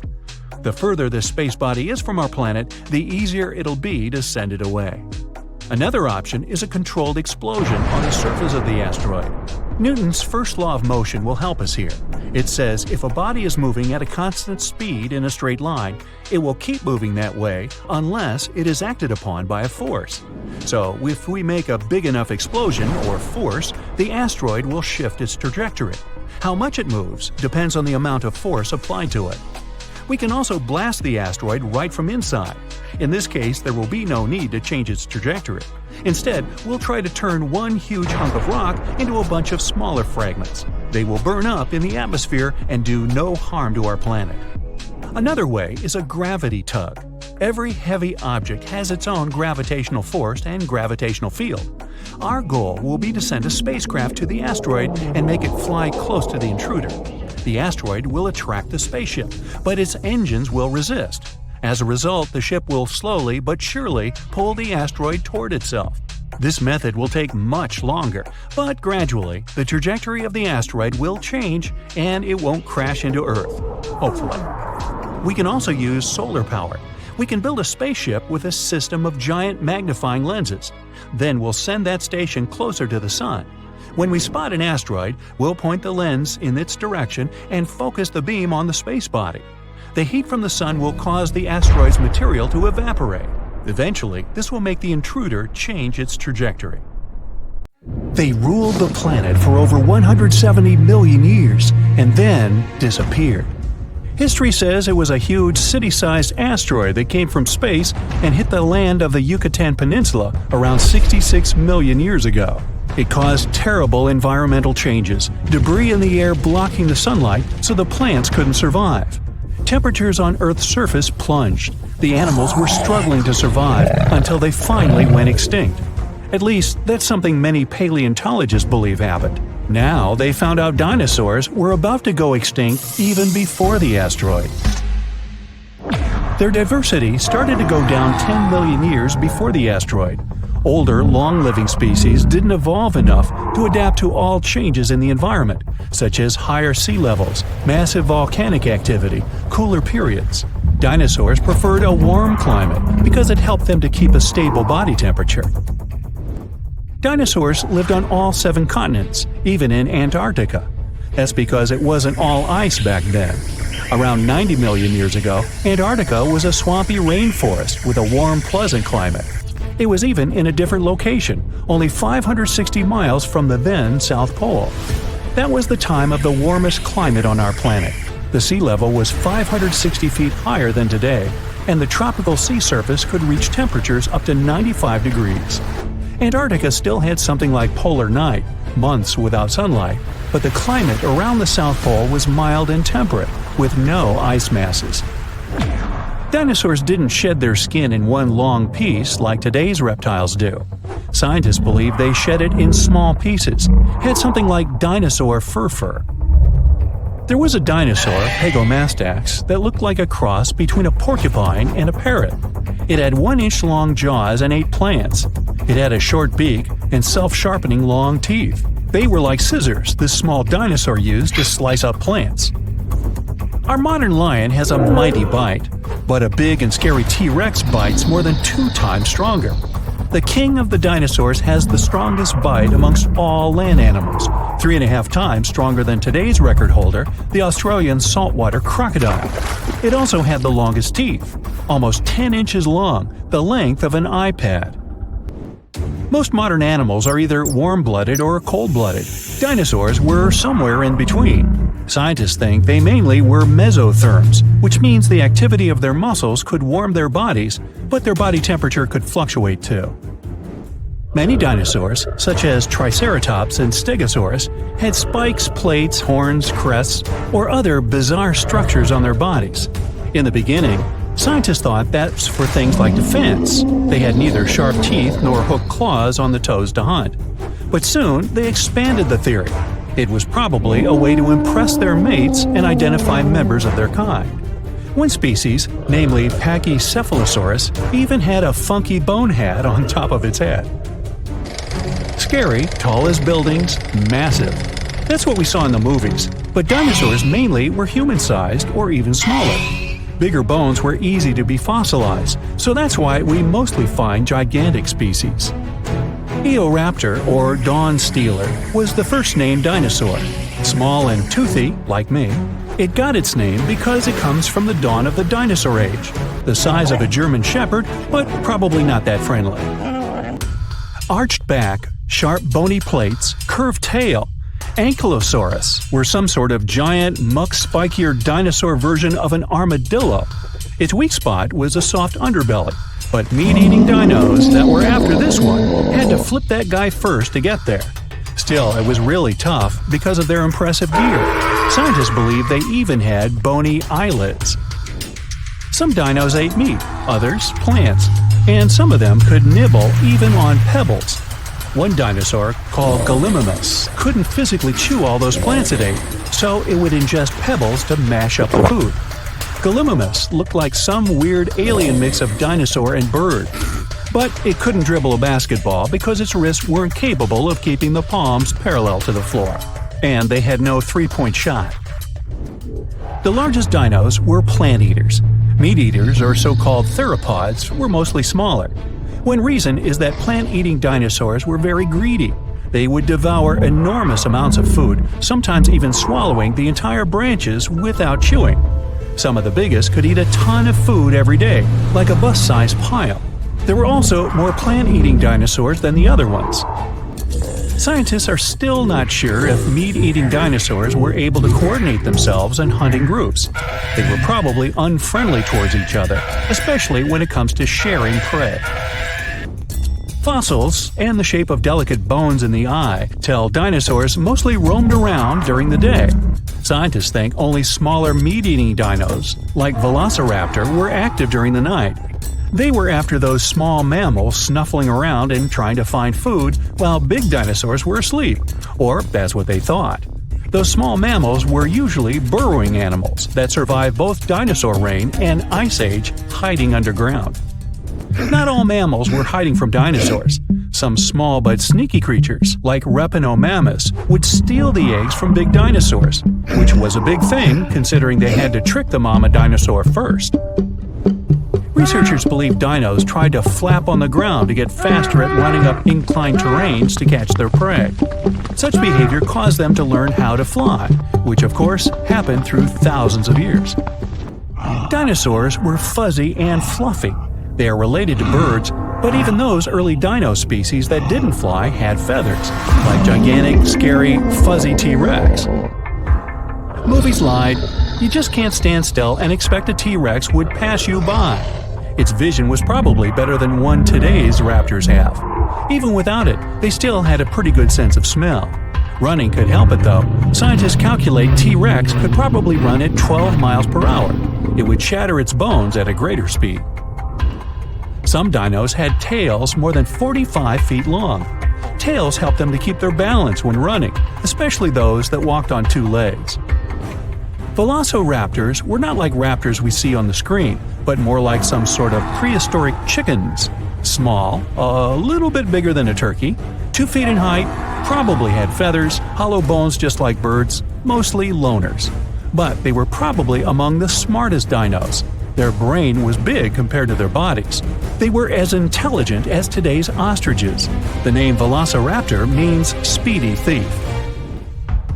The further this space body is from our planet, the easier it'll be to send it away. Another option is a controlled explosion on the surface of the asteroid. Newton's first law of motion will help us here. It says if a body is moving at a constant speed in a straight line, it will keep moving that way unless it is acted upon by a force. So, if we make a big enough explosion or force, the asteroid will shift its trajectory. How much it moves depends on the amount of force applied to it. We can also blast the asteroid right from inside. In this case, there will be no need to change its trajectory. Instead, we'll try to turn one huge hunk of rock into a bunch of smaller fragments. They will burn up in the atmosphere and do no harm to our planet. Another way is a gravity tug. Every heavy object has its own gravitational force and gravitational field. Our goal will be to send a spacecraft to the asteroid and make it fly close to the intruder. The asteroid will attract the spaceship, but its engines will resist. As a result, the ship will slowly but surely pull the asteroid toward itself. This method will take much longer, but gradually, the trajectory of the asteroid will change and it won't crash into Earth. Hopefully. We can also use solar power. We can build a spaceship with a system of giant magnifying lenses. Then we'll send that station closer to the Sun. When we spot an asteroid, we'll point the lens in its direction and focus the beam on the space body. The heat from the Sun will cause the asteroid's material to evaporate. Eventually, this will make the intruder change its trajectory. They ruled the planet for over 170 million years and then disappeared. History says it was a huge city-sized asteroid that came from space and hit the land of the Yucatan Peninsula around 66 million years ago. It caused terrible environmental changes, debris in the air blocking the sunlight so the plants couldn't survive. Temperatures on Earth's surface plunged. The animals were struggling to survive until they finally went extinct. At least, that's something many paleontologists believe happened. Now, they found out dinosaurs were about to go extinct even before the asteroid. Their diversity started to go down 10 million years before the asteroid. Older, long-living species didn't evolve enough to adapt to all changes in the environment, such as higher sea levels, massive volcanic activity, cooler periods. Dinosaurs preferred a warm climate because it helped them to keep a stable body temperature. Dinosaurs lived on all 7 continents, even in Antarctica. That's because it wasn't all ice back then. Around 90 million years ago, Antarctica was a swampy rainforest with a warm, pleasant climate. It was even in a different location, only 560 miles from the then South Pole. That was the time of the warmest climate on our planet. The sea level was 560 feet higher than today, and the tropical sea surface could reach temperatures up to 95 degrees. Antarctica still had something like polar night, months without sunlight, but the climate around the South Pole was mild and temperate, with no ice masses. Dinosaurs didn't shed their skin in one long piece like today's reptiles do. Scientists believe they shed it in small pieces, had something like dinosaur fur. There was a dinosaur, Pagomastax, that looked like a cross between a porcupine and a parrot. It had 1-inch long jaws and ate plants. It had a short beak and self-sharpening long teeth. They were like scissors this small dinosaur used to slice up plants. Our modern lion has a mighty bite, but a big and scary T-Rex bites more than 2 times stronger. The king of the dinosaurs has the strongest bite amongst all land animals, 3.5 times stronger than today's record holder, the Australian saltwater crocodile. It also had the longest teeth, almost 10 inches long, the length of an iPad. Most modern animals are either warm-blooded or cold-blooded. Dinosaurs were somewhere in between. Scientists think they mainly were mesotherms, which means the activity of their muscles could warm their bodies, but their body temperature could fluctuate too. Many dinosaurs, such as Triceratops and Stegosaurus, had spikes, plates, horns, crests, or other bizarre structures on their bodies. In the beginning, scientists thought that's for things like defense. They had neither sharp teeth nor hooked claws on the toes to hunt. But soon, they expanded the theory. It was probably a way to impress their mates and identify members of their kind. One species, namely Pachycephalosaurus, even had a funky bone hat on top of its head. Scary, tall as buildings, massive. That's what we saw in the movies, but dinosaurs mainly were human-sized or even smaller. Bigger bones were easy to be fossilized, so that's why we mostly find gigantic species. Eoraptor, or dawn stealer, was the first named dinosaur. Small and toothy, like me, it got its name because it comes from the dawn of the dinosaur age, the size of a German shepherd, but probably not that friendly. Arched back, sharp bony plates, curved tail. Ankylosaurus were some sort of giant, much-spikier dinosaur version of an armadillo. Its weak spot was a soft underbelly, but meat-eating dinos that were after this one had to flip that guy first to get there. Still, it was really tough because of their impressive gear. Scientists believe they even had bony eyelids. Some dinos ate meat, others plants, and some of them could nibble even on pebbles. One dinosaur, called Gallimimus, couldn't physically chew all those plants it ate, so it would ingest pebbles to mash up the food. Gallimimus looked like some weird alien mix of dinosaur and bird. But it couldn't dribble a basketball because its wrists weren't capable of keeping the palms parallel to the floor. And they had no three-point shot. The largest dinos were plant eaters. Meat eaters, or so-called theropods, were mostly smaller. One reason is that plant-eating dinosaurs were very greedy. They would devour enormous amounts of food, sometimes even swallowing the entire branches without chewing. Some of the biggest could eat a ton of food every day, like a bus-sized pile. There were also more plant-eating dinosaurs than the other ones. Scientists are still not sure if meat-eating dinosaurs were able to coordinate themselves in hunting groups. They were probably unfriendly towards each other, especially when it comes to sharing prey. Fossils and the shape of delicate bones in the eye tell dinosaurs mostly roamed around during the day. Scientists think only smaller meat-eating dinos, like Velociraptor, were active during the night. They were after those small mammals snuffling around and trying to find food while big dinosaurs were asleep, or that's what they thought. Those small mammals were usually burrowing animals that survived both dinosaur reign and ice age hiding underground. Not all mammals were hiding from dinosaurs. Some small but sneaky creatures, like Repenomamus, would steal the eggs from big dinosaurs, which was a big thing considering they had to trick the mama dinosaur first. Researchers believe dinos tried to flap on the ground to get faster at running up inclined terrains to catch their prey. Such behavior caused them to learn how to fly, which of course happened through thousands of years. Dinosaurs were fuzzy and fluffy. They are related to birds, but even those early dino species that didn't fly had feathers, like gigantic, scary, fuzzy T-Rex. Movies lied. You just can't stand still and expect a T-Rex would pass you by. Its vision was probably better than one today's raptors have. Even without it, they still had a pretty good sense of smell. Running could help it though. Scientists calculate T-Rex could probably run at 12 miles per hour. It would shatter its bones at a greater speed. Some dinos had tails more than 45 feet long. Tails helped them to keep their balance when running, especially those that walked on two legs. Velociraptors were not like raptors we see on the screen, but more like some sort of prehistoric chickens. Small, a little bit bigger than a turkey, 2 feet in height, probably had feathers, hollow bones just like birds, mostly loners. But they were probably among the smartest dinos. Their brain was big compared to their bodies. They were as intelligent as today's ostriches. The name Velociraptor means speedy thief.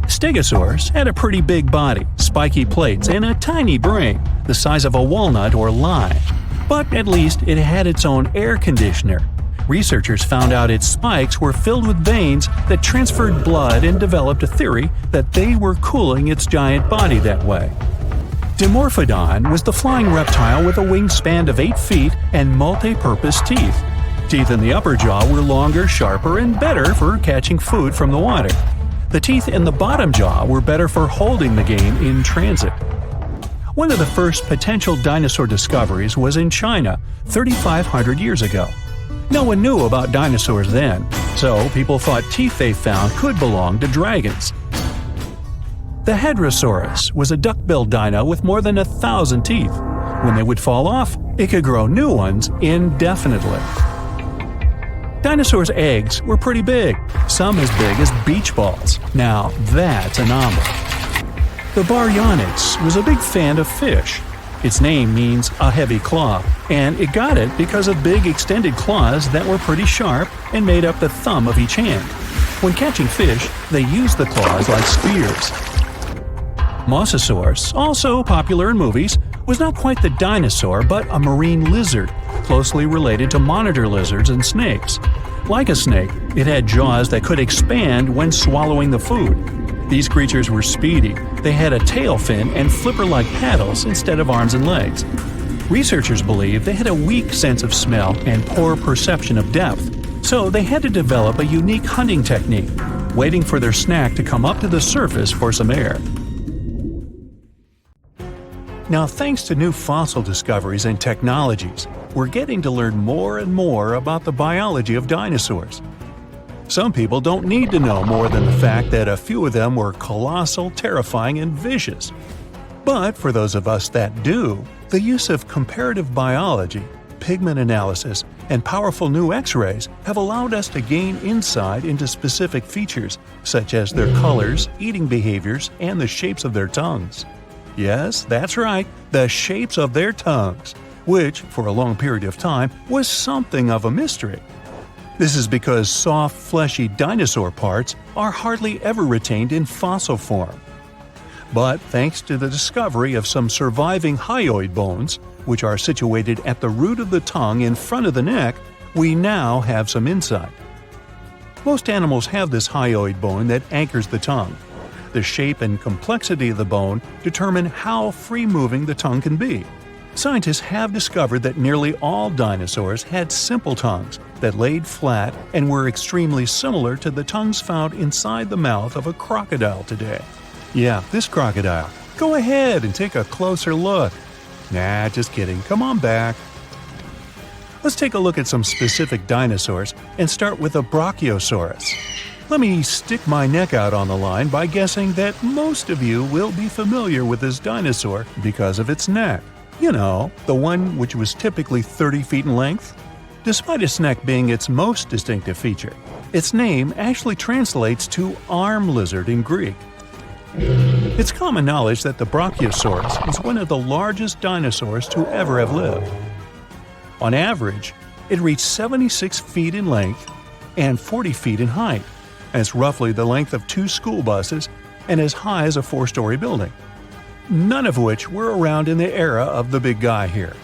Stegosaurus had a pretty big body, spiky plates, and a tiny brain, the size of a walnut or lime. But at least it had its own air conditioner. Researchers found out its spikes were filled with veins that transferred blood and developed a theory that they were cooling its giant body that way. Diprotodon was the flying reptile with a wingspan of 8 feet and multi-purpose teeth. Teeth in the upper jaw were longer, sharper, and better for catching food from the water. The teeth in the bottom jaw were better for holding the game in transit. One of the first potential dinosaur discoveries was in China 3,500 years ago. No one knew about dinosaurs then, so people thought teeth they found could belong to dragons. The Hadrosaurus was a duck-billed dino with more than 1,000 teeth. When they would fall off, it could grow new ones indefinitely. Dinosaurs' eggs were pretty big, some as big as beach balls. Now that's a novel. The Baryonyx was a big fan of fish. Its name means a heavy claw, and it got it because of big extended claws that were pretty sharp and made up the thumb of each hand. When catching fish, they used the claws like spears. Mosasaurus, also popular in movies, was not quite the dinosaur but a marine lizard, closely related to monitor lizards and snakes. Like a snake, it had jaws that could expand when swallowing the food. These creatures were speedy. They had a tail fin and flipper-like paddles instead of arms and legs. Researchers believe they had a weak sense of smell and poor perception of depth, so they had to develop a unique hunting technique, waiting for their snack to come up to the surface for some air. Now, thanks to new fossil discoveries and technologies, we're getting to learn more and more about the biology of dinosaurs. Some people don't need to know more than the fact that a few of them were colossal, terrifying, and vicious. But for those of us that do, the use of comparative biology, pigment analysis, and powerful new X-rays have allowed us to gain insight into specific features, such as their colors, eating behaviors, and the shapes of their tongues. Yes, that's right, the shapes of their tongues, which, for a long period of time, was something of a mystery. This is because soft, fleshy dinosaur parts are hardly ever retained in fossil form. But thanks to the discovery of some surviving hyoid bones, which are situated at the root of the tongue in front of the neck, we now have some insight. Most animals have this hyoid bone that anchors the tongue. The shape and complexity of the bone determine how free-moving the tongue can be. Scientists have discovered that nearly all dinosaurs had simple tongues that laid flat and were extremely similar to the tongues found inside the mouth of a crocodile today. Yeah, this crocodile. Go ahead and take a closer look. Nah, just kidding. Come on back. Let's take a look at some specific dinosaurs and start with a Brachiosaurus. Let me stick my neck out on the line by guessing that most of you will be familiar with this dinosaur because of its neck. You know, the one which was typically 30 feet in length. Despite its neck being its most distinctive feature, its name actually translates to arm lizard in Greek. It's common knowledge that the Brachiosaurus was one of the largest dinosaurs to ever have lived. On average, it reached 76 feet in length and 40 feet in height. It's roughly the length of 2 school buses and as high as a 4-story building. None of which were around in the era of the big guy here.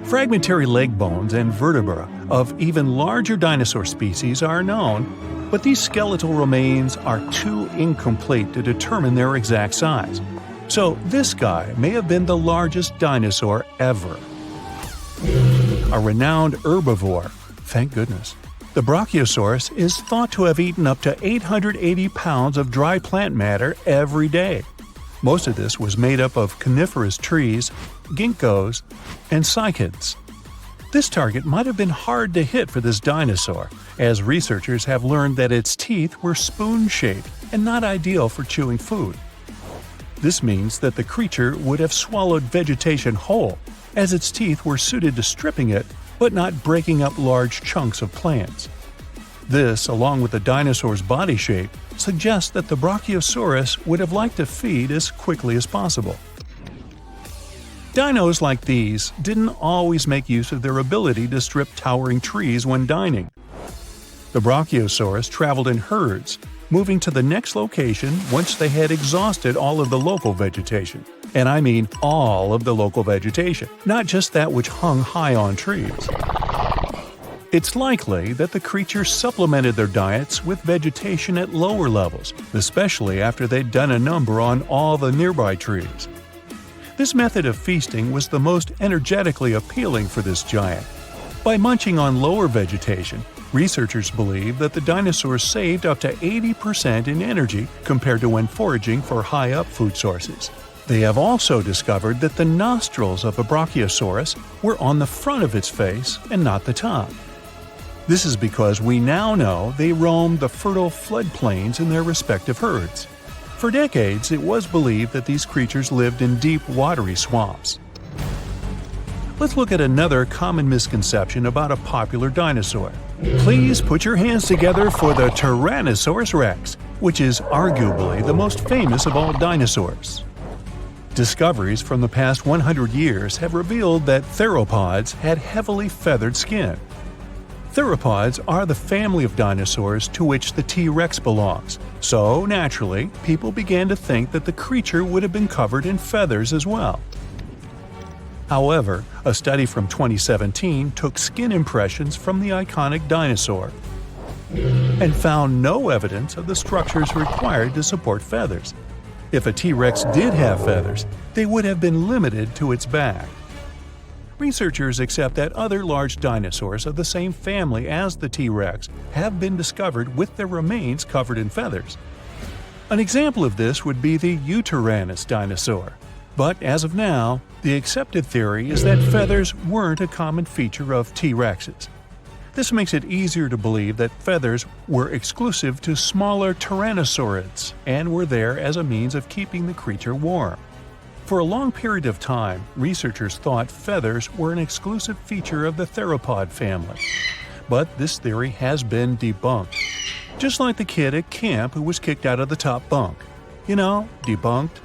Fragmentary leg bones and vertebra of even larger dinosaur species are known, but these skeletal remains are too incomplete to determine their exact size. So this guy may have been the largest dinosaur ever. A renowned herbivore, thank goodness. The Brachiosaurus is thought to have eaten up to 880 pounds of dry plant matter every day. Most of this was made up of coniferous trees, ginkgos, and cycads. This target might have been hard to hit for this dinosaur, as researchers have learned that its teeth were spoon-shaped and not ideal for chewing food. This means that the creature would have swallowed vegetation whole, as its teeth were suited to stripping it but not breaking up large chunks of plants. This, along with the dinosaur's body shape, suggests that the Brachiosaurus would have liked to feed as quickly as possible. Dinos like these didn't always make use of their ability to strip towering trees when dining. The Brachiosaurus traveled in herds, moving to the next location once they had exhausted all of the local vegetation. And I mean all of the local vegetation, not just that which hung high on trees. It's likely that the creatures supplemented their diets with vegetation at lower levels, especially after they'd done a number on all the nearby trees. This method of feasting was the most energetically appealing for this giant. By munching on lower vegetation, researchers believe that the dinosaurs saved up to 80% in energy compared to when foraging for high-up food sources. They have also discovered that the nostrils of a Brachiosaurus were on the front of its face and not the top. This is because we now know they roamed the fertile floodplains in their respective herds. For decades, it was believed that these creatures lived in deep, watery swamps. Let's look at another common misconception about a popular dinosaur. Please put your hands together for the Tyrannosaurus rex, which is arguably the most famous of all dinosaurs. Discoveries from the past 100 years have revealed that theropods had heavily feathered skin. Theropods are the family of dinosaurs to which the T-Rex belongs, so naturally, people began to think that the creature would have been covered in feathers as well. However, a study from 2017 took skin impressions from the iconic dinosaur and found no evidence of the structures required to support feathers. If a T-Rex did have feathers, they would have been limited to its back. Researchers accept that other large dinosaurs of the same family as the T-Rex have been discovered with their remains covered in feathers. An example of this would be the Euterranus dinosaur. But as of now, the accepted theory is that feathers weren't a common feature of T-Rexes. This makes it easier to believe that feathers were exclusive to smaller tyrannosaurids and were there as a means of keeping the creature warm. For a long period of time, researchers thought feathers were an exclusive feature of the theropod family. But this theory has been debunked. Just like the kid at camp who was kicked out of the top bunk. You know, debunked.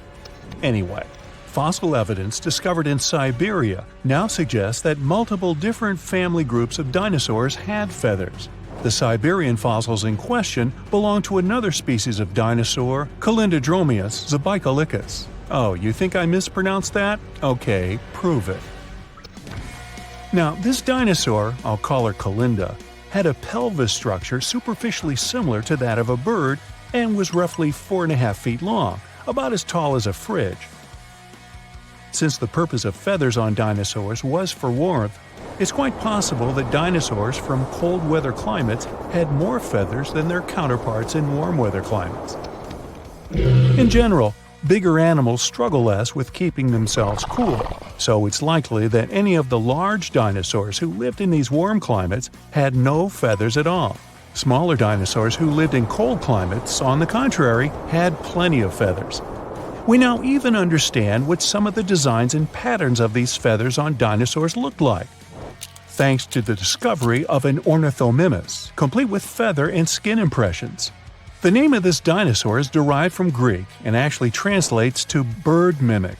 Anyway, fossil evidence discovered in Siberia now suggests that multiple different family groups of dinosaurs had feathers. The Siberian fossils in question belong to another species of dinosaur, Calindrodromeus zebucolicus. Oh, you think I mispronounced that? Okay, prove it. Now, this dinosaur, I'll call her Calinda, had a pelvis structure superficially similar to that of a bird and was roughly 4.5 feet long, about as tall as a fridge. Since the purpose of feathers on dinosaurs was for warmth, it's quite possible that dinosaurs from cold weather climates had more feathers than their counterparts in warm weather climates. In general, bigger animals struggle less with keeping themselves cool, so it's likely that any of the large dinosaurs who lived in these warm climates had no feathers at all. Smaller dinosaurs who lived in cold climates, on the contrary, had plenty of feathers. We now even understand what some of the designs and patterns of these feathers on dinosaurs looked like, thanks to the discovery of an ornithomimus, complete with feather and skin impressions. The name of this dinosaur is derived from Greek and actually translates to bird mimic.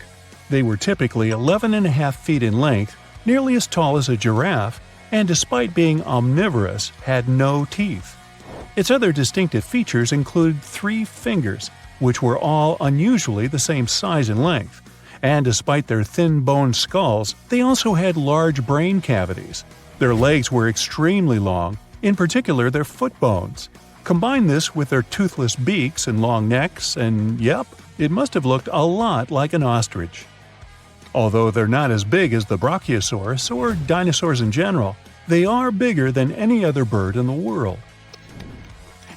They were typically 11.5 feet in length, nearly as tall as a giraffe, and despite being omnivorous, had no teeth. Its other distinctive features included 3 fingers, which were all unusually the same size and length, and despite their thin-boned skulls, they also had large brain cavities. Their legs were extremely long, in particular their foot bones. Combine this with their toothless beaks and long necks, and yep, it must have looked a lot like an ostrich. Although they're not as big as the Brachiosaurus or dinosaurs in general, they are bigger than any other bird in the world.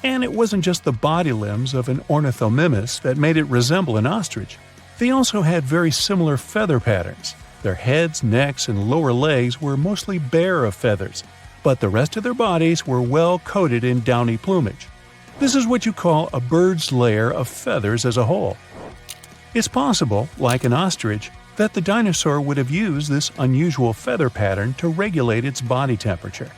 And it wasn't just the body limbs of an ornithomimus that made it resemble an ostrich. They also had very similar feather patterns. Their heads, necks, and lower legs were mostly bare of feathers, but the rest of their bodies were well coated in downy plumage. This is what you call a bird's layer of feathers as a whole. It's possible, like an ostrich, that the dinosaur would have used this unusual feather pattern to regulate its body temperature.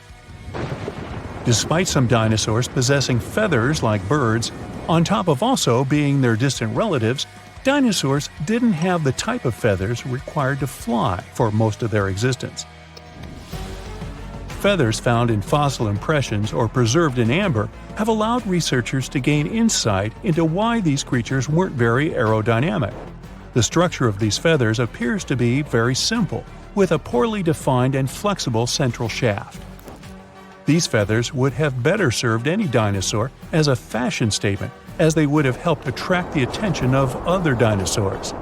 Despite some dinosaurs possessing feathers like birds, on top of also being their distant relatives, dinosaurs didn't have the type of feathers required to fly for most of their existence. Feathers found in fossil impressions or preserved in amber have allowed researchers to gain insight into why these creatures weren't very aerodynamic. The structure of these feathers appears to be very simple, with a poorly defined and flexible central shaft. These feathers would have better served any dinosaur as a fashion statement, as they would have helped attract the attention of other dinosaurs.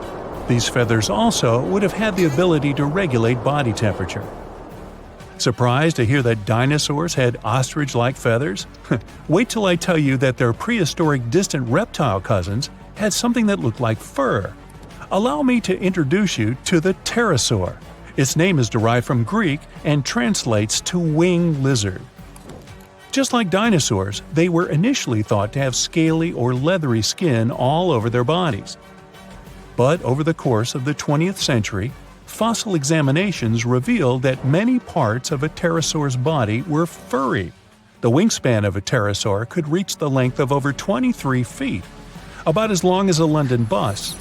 These feathers also would have had the ability to regulate body temperature. Surprised to hear that dinosaurs had ostrich-like feathers? Wait till I tell you that their prehistoric distant reptile cousins had something that looked like fur. Allow me to introduce you to the pterosaur. Its name is derived from Greek and translates to winged lizard. Just like dinosaurs, they were initially thought to have scaly or leathery skin all over their bodies. But over the course of the 20th century, fossil examinations revealed that many parts of a pterosaur's body were furry. The wingspan of a pterosaur could reach the length of over 23 feet, about as long as a London bus.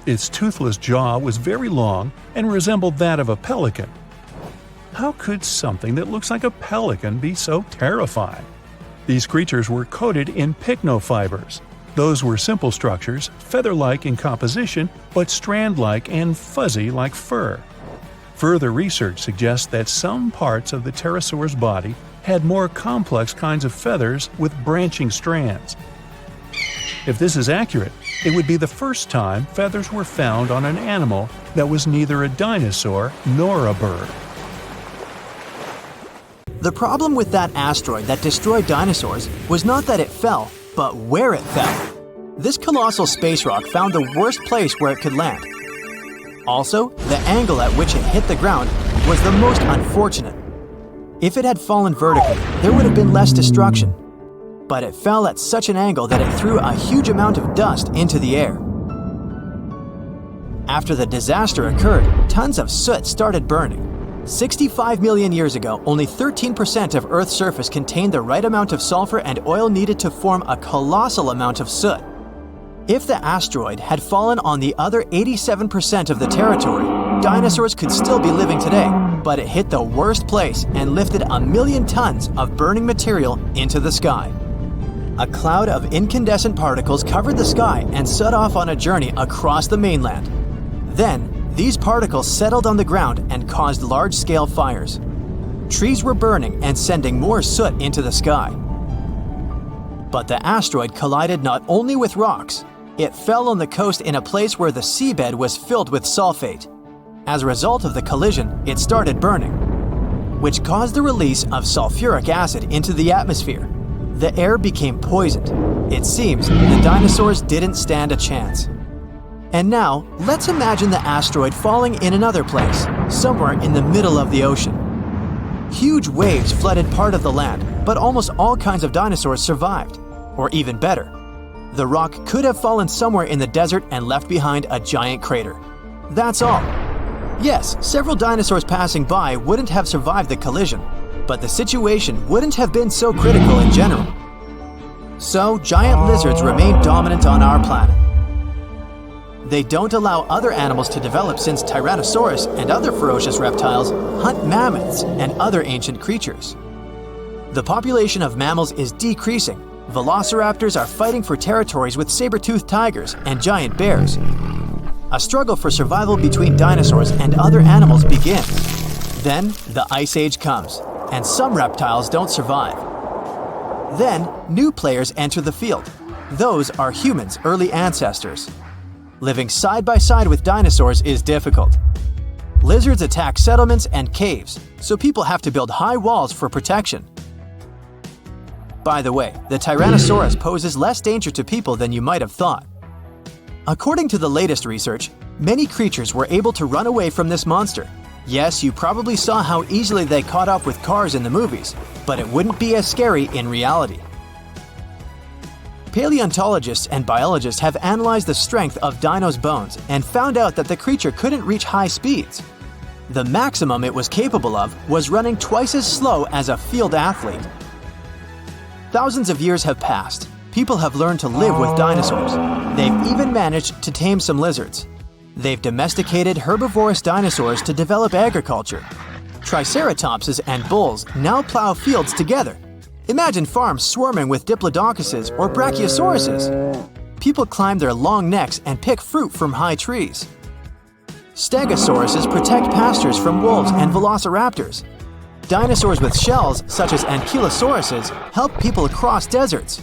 Its toothless jaw was very long and resembled that of a pelican. How could something that looks like a pelican be so terrifying? These creatures were coated in pycnofibers. Those were simple structures, feather-like in composition, but strand-like and fuzzy like fur. Further research suggests that some parts of the pterosaur's body had more complex kinds of feathers with branching strands. If this is accurate, it would be the first time feathers were found on an animal that was neither a dinosaur nor a bird. The problem with that asteroid that destroyed dinosaurs was not that it fell, but where it fell. This colossal space rock found the worst place where it could land. Also, the angle at which it hit the ground was the most unfortunate. If it had fallen vertically, there would have been less destruction. But it fell at such an angle that it threw a huge amount of dust into the air. After the disaster occurred, tons of soot started burning. 65 million years ago, only 13% of Earth's surface contained the right amount of sulfur and oil needed to form a colossal amount of soot. If the asteroid had fallen on the other 87% of the territory, dinosaurs could still be living today, but it hit the worst place and lifted 1 million tons of burning material into the sky. A cloud of incandescent particles covered the sky and set off on a journey across the mainland. Then, these particles settled on the ground and caused large-scale fires. Trees were burning and sending more soot into the sky. But the asteroid collided not only with rocks, it fell on the coast in a place where the seabed was filled with sulfate. As a result of the collision, it started burning, which caused the release of sulfuric acid into the atmosphere. The air became poisoned. It seems the dinosaurs didn't stand a chance. And now, let's imagine the asteroid falling in another place, somewhere in the middle of the ocean. Huge waves flooded part of the land, but almost all kinds of dinosaurs survived. Or even better, the rock could have fallen somewhere in the desert and left behind a giant crater. That's all. Yes, several dinosaurs passing by wouldn't have survived the collision, but the situation wouldn't have been so critical in general. So, giant lizards remain dominant on our planet. They don't allow other animals to develop since Tyrannosaurus and other ferocious reptiles hunt mammoths and other ancient creatures. The population of mammals is decreasing. Velociraptors are fighting for territories with saber-toothed tigers and giant bears. A struggle for survival between dinosaurs and other animals begins. Then, the Ice Age comes, and some reptiles don't survive. Then, new players enter the field. Those are humans' early ancestors. Living side by side with dinosaurs is difficult. Lizards attack settlements and caves, so people have to build high walls for protection. By the way, the Tyrannosaurus poses less danger to people than you might have thought. According to the latest research, many creatures were able to run away from this monster. Yes, you probably saw how easily they caught up with cars in the movies, but it wouldn't be as scary in reality. Paleontologists and biologists have analyzed the strength of dinos' bones and found out that the creature couldn't reach high speeds. The maximum it was capable of was running twice as slow as a field athlete. Thousands of years have passed. People have learned to live with dinosaurs. They've even managed to tame some lizards. They've domesticated herbivorous dinosaurs to develop agriculture. Triceratopses and bulls now plow fields together. Imagine farms swarming with diplodocus or brachiosauruses. People climb their long necks and pick fruit from high trees. Stegosauruses protect pastures from wolves and velociraptors. Dinosaurs with shells, such as ankylosauruses, help people cross deserts.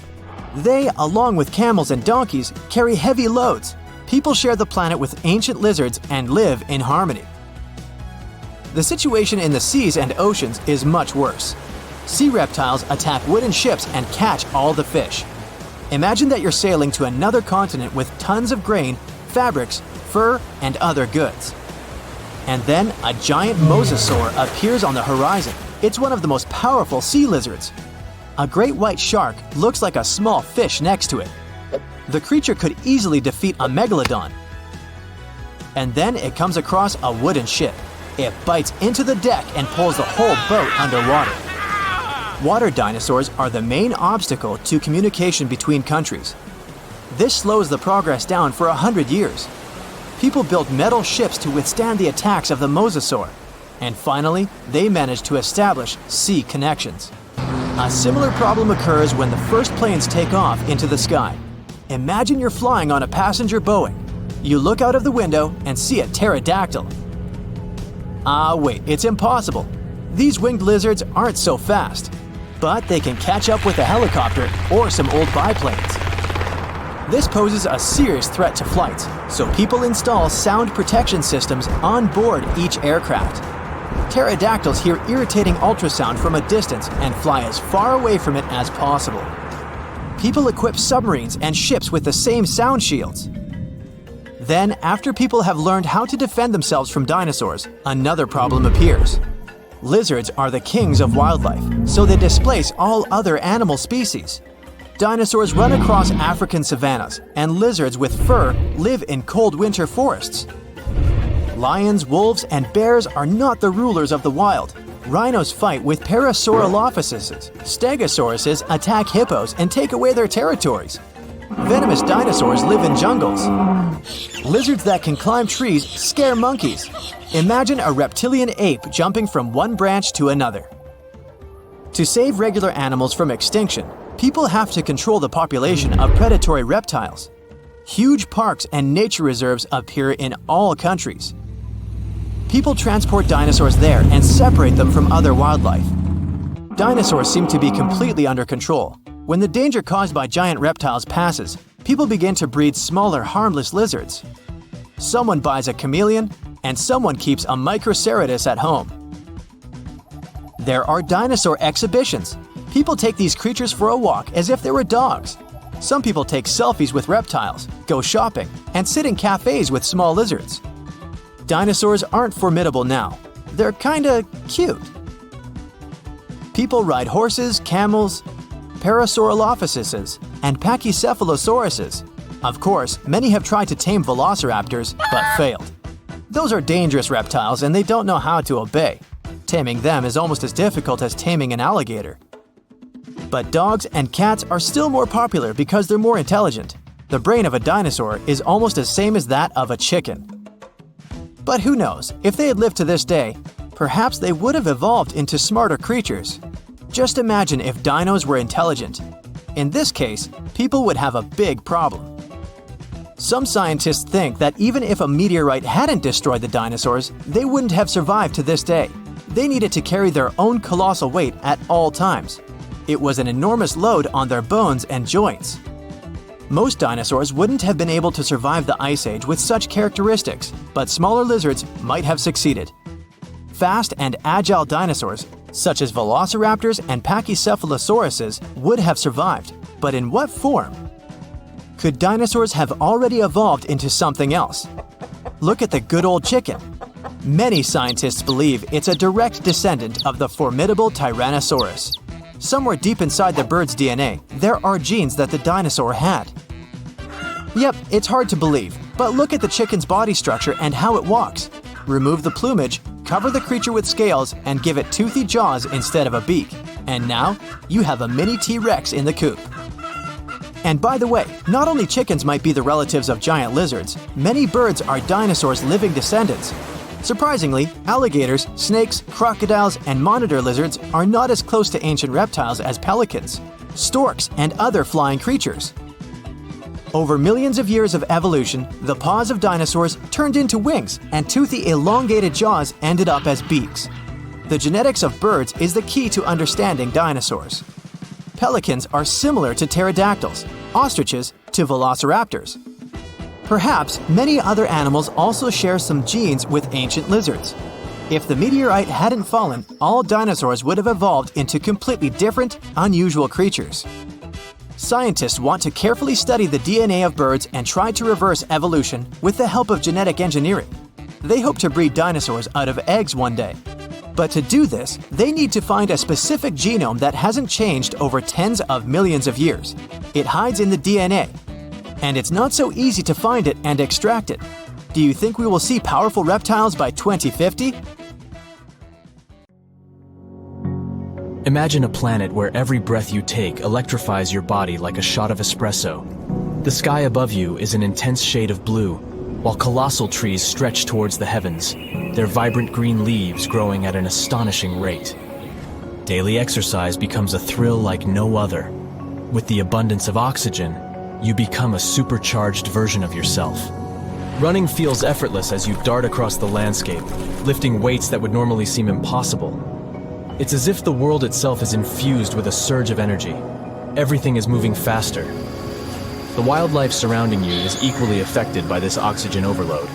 They, along with camels and donkeys, carry heavy loads. People share the planet with ancient lizards and live in harmony. The situation in the seas and oceans is much worse. Sea reptiles attack wooden ships and catch all the fish. Imagine that you're sailing to another continent with tons of grain, fabrics, fur, and other goods. And then a giant mosasaur appears on the horizon. It's one of the most powerful sea lizards. A great white shark looks like a small fish next to it. The creature could easily defeat a megalodon. And then it comes across a wooden ship. It bites into the deck and pulls the whole boat underwater. Water dinosaurs are the main obstacle to communication between countries. This slows the progress down for 100 years. people built metal ships to withstand the attacks of the mosasaur. And finally, they managed to establish sea connections. A similar problem occurs when the first planes take off into the sky. Imagine you're flying on a passenger Boeing. You look out of the window and see a pterodactyl. Wait, it's impossible. These winged lizards aren't so fast, but they can catch up with a helicopter or some old biplanes. This poses a serious threat to flights, so people install sound protection systems on board each aircraft. Pterodactyls hear irritating ultrasound from a distance and fly as far away from it as possible. People equip submarines and ships with the same sound shields. Then, after people have learned how to defend themselves from dinosaurs, another problem appears. Lizards are the kings of wildlife, so they displace all other animal species. Dinosaurs run across African savannas, and lizards with fur live in cold winter forests. Lions, wolves, and bears are not the rulers of the wild. Rhinos fight with Parasaurolophuses. Stegosauruses attack hippos and take away their territories. Venomous dinosaurs live in jungles. Lizards that can climb trees scare monkeys. Imagine a reptilian ape jumping from one branch to another. To save regular animals from extinction, people have to control the population of predatory reptiles. Huge parks and nature reserves appear in all countries. People transport dinosaurs there and separate them from other wildlife. Dinosaurs seem to be completely under control. When the danger caused by giant reptiles passes, people begin to breed smaller, harmless lizards. Someone buys a chameleon, and someone keeps a Microceratus at home. There are dinosaur exhibitions. People take these creatures for a walk as if they were dogs. Some people take selfies with reptiles, go shopping, and sit in cafes with small lizards. Dinosaurs aren't formidable now. They're kinda cute. People ride horses, camels, Parasaurolophuses, and Pachycephalosauruses. Of course, many have tried to tame velociraptors, but failed. Those are dangerous reptiles and they don't know how to obey. Taming them is almost as difficult as taming an alligator. But dogs and cats are still more popular because they're more intelligent. The brain of a dinosaur is almost the same as that of a chicken. But who knows, if they had lived to this day, perhaps they would have evolved into smarter creatures. Just imagine if dinos were intelligent. In this case, people would have a big problem. Some scientists think that even if a meteorite hadn't destroyed the dinosaurs, they wouldn't have survived to this day. They needed to carry their own colossal weight at all times. It was an enormous load on their bones and joints. Most dinosaurs wouldn't have been able to survive the Ice Age with such characteristics, but smaller lizards might have succeeded. Fast and agile dinosaurs, such as velociraptors and Pachycephalosauruses, would have survived, but in what form? Could dinosaurs have already evolved into something else? Look at the good old chicken. Many scientists believe it's a direct descendant of the formidable Tyrannosaurus. Somewhere deep inside the bird's DNA, there are genes that the dinosaur had. Yep, it's hard to believe, but look at the chicken's body structure and how it walks. Remove the plumage, cover the creature with scales, and give it toothy jaws instead of a beak. And now, you have a mini T-Rex in the coop. And by the way, not only chickens might be the relatives of giant lizards, many birds are dinosaurs' living descendants. Surprisingly, alligators, snakes, crocodiles, and monitor lizards are not as close to ancient reptiles as pelicans, storks, and other flying creatures. Over millions of years of evolution, the paws of dinosaurs turned into wings, and toothy elongated jaws ended up as beaks. The genetics of birds is the key to understanding dinosaurs. Pelicans are similar to pterodactyls, ostriches to velociraptors. Perhaps many other animals also share some genes with ancient lizards. If the meteorite hadn't fallen, all dinosaurs would have evolved into completely different, unusual creatures. Scientists want to carefully study the DNA of birds and try to reverse evolution with the help of genetic engineering. They hope to breed dinosaurs out of eggs one day. But to do this, they need to find a specific genome that hasn't changed over tens of millions of years. It hides in the DNA. And it's not so easy to find it and extract it. Do you think we will see powerful reptiles by 2050? Imagine a planet where every breath you take electrifies your body like a shot of espresso. The sky above you is an intense shade of blue, while colossal trees stretch towards the heavens, their vibrant green leaves growing at an astonishing rate. Daily exercise becomes a thrill like no other. With the abundance of oxygen, you become a supercharged version of yourself. Running feels effortless as you dart across the landscape, lifting weights that would normally seem impossible. It's as if the world itself is infused with a surge of energy. Everything is moving faster. The wildlife surrounding you is equally affected by this oxygen overload.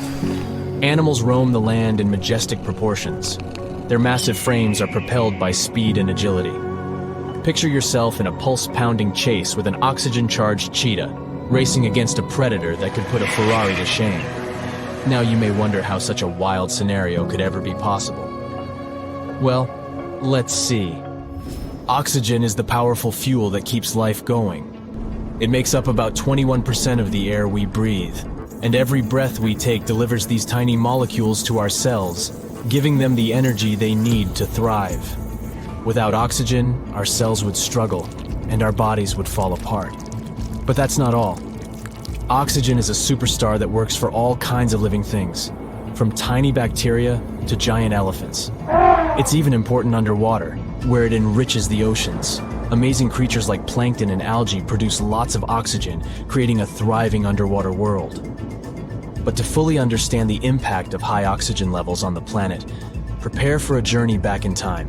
Animals roam the land in majestic proportions. Their massive frames are propelled by speed and agility. Picture yourself in a pulse-pounding chase with an oxygen-charged cheetah, racing against a predator that could put a Ferrari to shame. Now you may wonder how such a wild scenario could ever be possible. Well, let's see. Oxygen is the powerful fuel that keeps life going. It makes up about 21% of the air we breathe, and every breath we take delivers these tiny molecules to our cells, giving them the energy they need to thrive. Without oxygen, our cells would struggle, and our bodies would fall apart. But that's not all. Oxygen is a superstar that works for all kinds of living things, from tiny bacteria to giant elephants. It's even important underwater, where it enriches the oceans. Amazing creatures like plankton and algae produce lots of oxygen, creating a thriving underwater world. But to fully understand the impact of high oxygen levels on the planet, prepare for a journey back in time.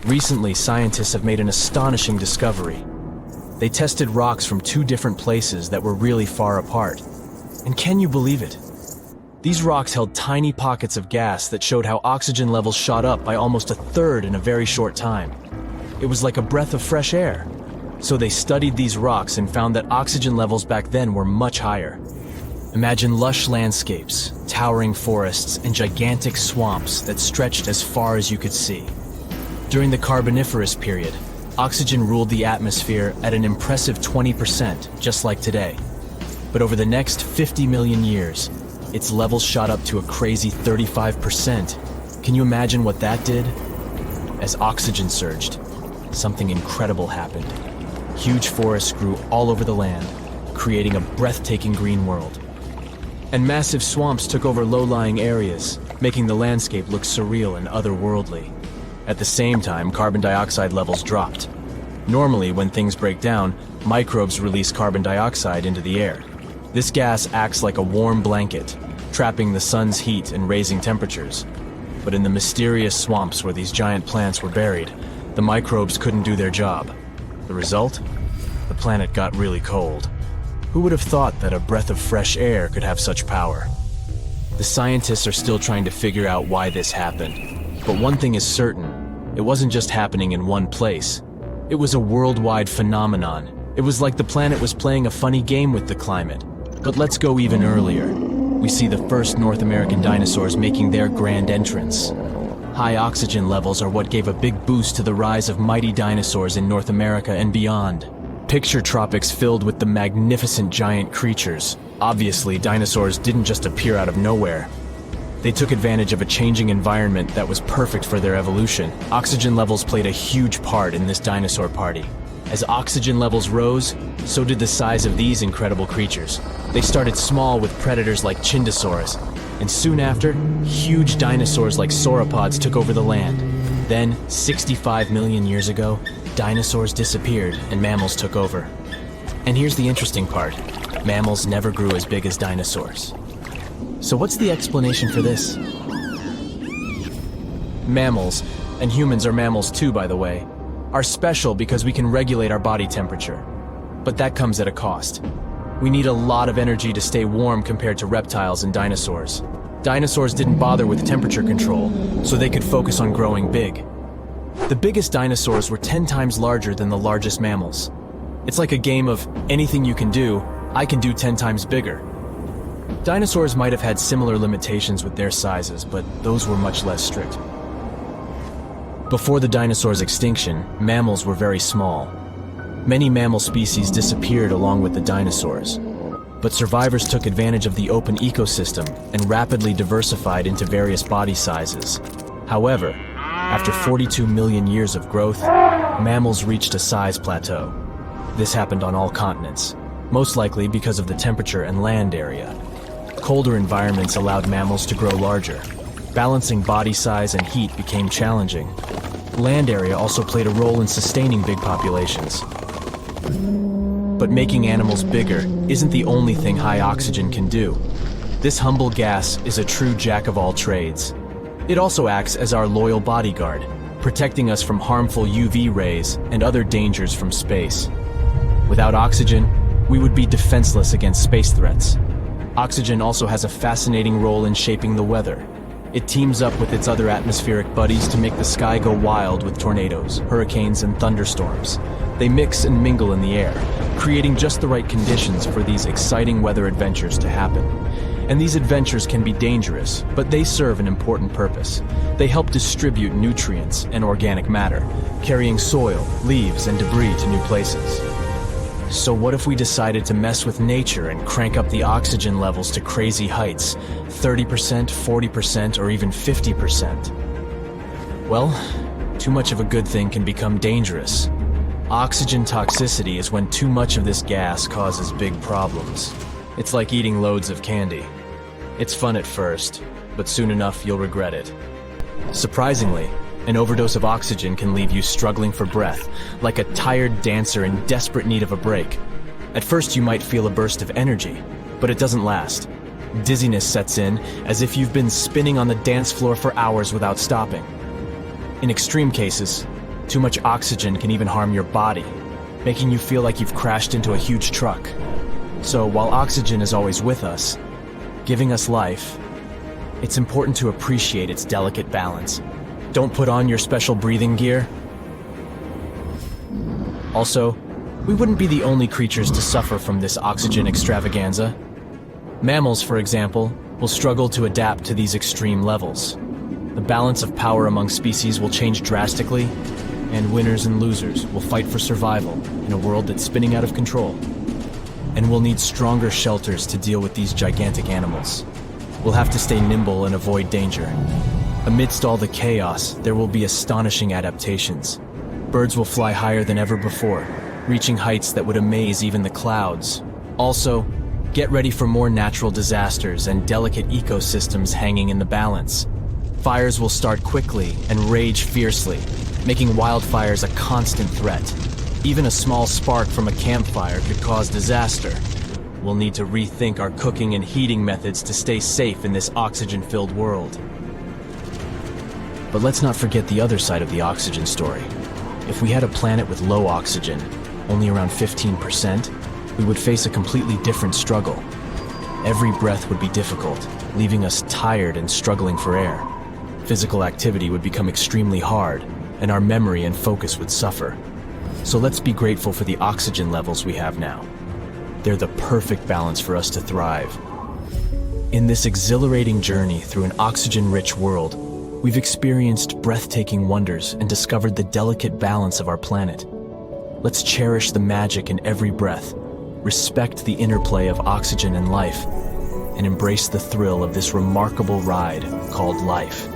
Recently, scientists have made an astonishing discovery. They tested rocks from two different places that were really far apart. And can you believe it? These rocks held tiny pockets of gas that showed how oxygen levels shot up by almost a third in a very short time. It was like a breath of fresh air. So they studied these rocks and found that oxygen levels back then were much higher. Imagine lush landscapes, towering forests, and gigantic swamps that stretched as far as you could see. During the Carboniferous period, oxygen ruled the atmosphere at an impressive 20%, just like today. But over the next 50 million years, its levels shot up to a crazy 35%. Can you imagine what that did? As oxygen surged, something incredible happened. Huge forests grew all over the land, creating a breathtaking green world. And massive swamps took over low-lying areas, making the landscape look surreal and otherworldly. At the same time, carbon dioxide levels dropped. Normally, when things break down, microbes release carbon dioxide into the air. This gas acts like a warm blanket, trapping the sun's heat and raising temperatures. But in the mysterious swamps where these giant plants were buried, the microbes couldn't do their job. The result? The planet got really cold. Who would have thought that a breath of fresh air could have such power? The scientists are still trying to figure out why this happened. But one thing is certain, it wasn't just happening in one place. It was a worldwide phenomenon. It was like the planet was playing a funny game with the climate. But let's go even earlier. We see the first North American dinosaurs making their grand entrance. High oxygen levels are what gave a big boost to the rise of mighty dinosaurs in North America and beyond. Picture tropics filled with the magnificent giant creatures. Obviously, dinosaurs didn't just appear out of nowhere. They took advantage of a changing environment that was perfect for their evolution. Oxygen levels played a huge part in this dinosaur party. As oxygen levels rose, so did the size of these incredible creatures. They started small with predators like Chindosaurus, and soon after, huge dinosaurs like sauropods took over the land. Then, 65 million years ago, dinosaurs disappeared and mammals took over. And here's the interesting part. Mammals never grew as big as dinosaurs. So what's the explanation for this? Mammals, and humans are mammals too, by the way, are special because we can regulate our body temperature. But that comes at a cost. We need a lot of energy to stay warm compared to reptiles and dinosaurs. Dinosaurs didn't bother with temperature control, so they could focus on growing big. The biggest dinosaurs were 10 times larger than the largest mammals. It's like a game of anything you can do, I can do 10 times bigger. Dinosaurs might have had similar limitations with their sizes, but those were much less strict. Before the dinosaurs' extinction, mammals were very small. Many mammal species disappeared along with the dinosaurs. But survivors took advantage of the open ecosystem and rapidly diversified into various body sizes. However, after 42 million years of growth, mammals reached a size plateau. This happened on all continents, most likely because of the temperature and land area. Colder environments allowed mammals to grow larger. Balancing body size and heat became challenging. Land area also played a role in sustaining big populations. But making animals bigger isn't the only thing high oxygen can do. This humble gas is a true jack of all trades. It also acts as our loyal bodyguard, protecting us from harmful UV rays and other dangers from space. Without oxygen, we would be defenseless against space threats. Oxygen also has a fascinating role in shaping the weather. It teams up with its other atmospheric buddies to make the sky go wild with tornadoes, hurricanes, and thunderstorms. They mix and mingle in the air, creating just the right conditions for these exciting weather adventures to happen. And these adventures can be dangerous, but they serve an important purpose. They help distribute nutrients and organic matter, carrying soil, leaves, and debris to new places. So what if we decided to mess with nature and crank up the oxygen levels to crazy heights, 30%, 40%, or even 50%? Well, too much of a good thing can become dangerous. Oxygen toxicity is when too much of this gas causes big problems. It's like eating loads of candy. It's fun at first, but soon enough you'll regret it. Surprisingly, an overdose of oxygen can leave you struggling for breath, like a tired dancer in desperate need of a break. At first you might feel a burst of energy, but it doesn't last. Dizziness sets in, as if you've been spinning on the dance floor for hours without stopping. In extreme cases, too much oxygen can even harm your body, making you feel like you've crashed into a huge truck. So while oxygen is always with us, giving us life, it's important to appreciate its delicate balance. Don't put on your special breathing gear. Also, we wouldn't be the only creatures to suffer from this oxygen extravaganza. Mammals, for example, will struggle to adapt to these extreme levels. The balance of power among species will change drastically, and winners and losers will fight for survival in a world that's spinning out of control. And we'll need stronger shelters to deal with these gigantic animals. We'll have to stay nimble and avoid danger. Amidst all the chaos, there will be astonishing adaptations. Birds will fly higher than ever before, reaching heights that would amaze even the clouds. Also, get ready for more natural disasters and delicate ecosystems hanging in the balance. Fires will start quickly and rage fiercely, making wildfires a constant threat. Even a small spark from a campfire could cause disaster. We'll need to rethink our cooking and heating methods to stay safe in this oxygen-filled world. But let's not forget the other side of the oxygen story. If we had a planet with low oxygen, only around 15%, we would face a completely different struggle. Every breath would be difficult, leaving us tired and struggling for air. Physical activity would become extremely hard, and our memory and focus would suffer. So let's be grateful for the oxygen levels we have now. They're the perfect balance for us to thrive. In this exhilarating journey through an oxygen-rich world, we've experienced breathtaking wonders and discovered the delicate balance of our planet. Let's cherish the magic in every breath, respect the interplay of oxygen and life, and embrace the thrill of this remarkable ride called life.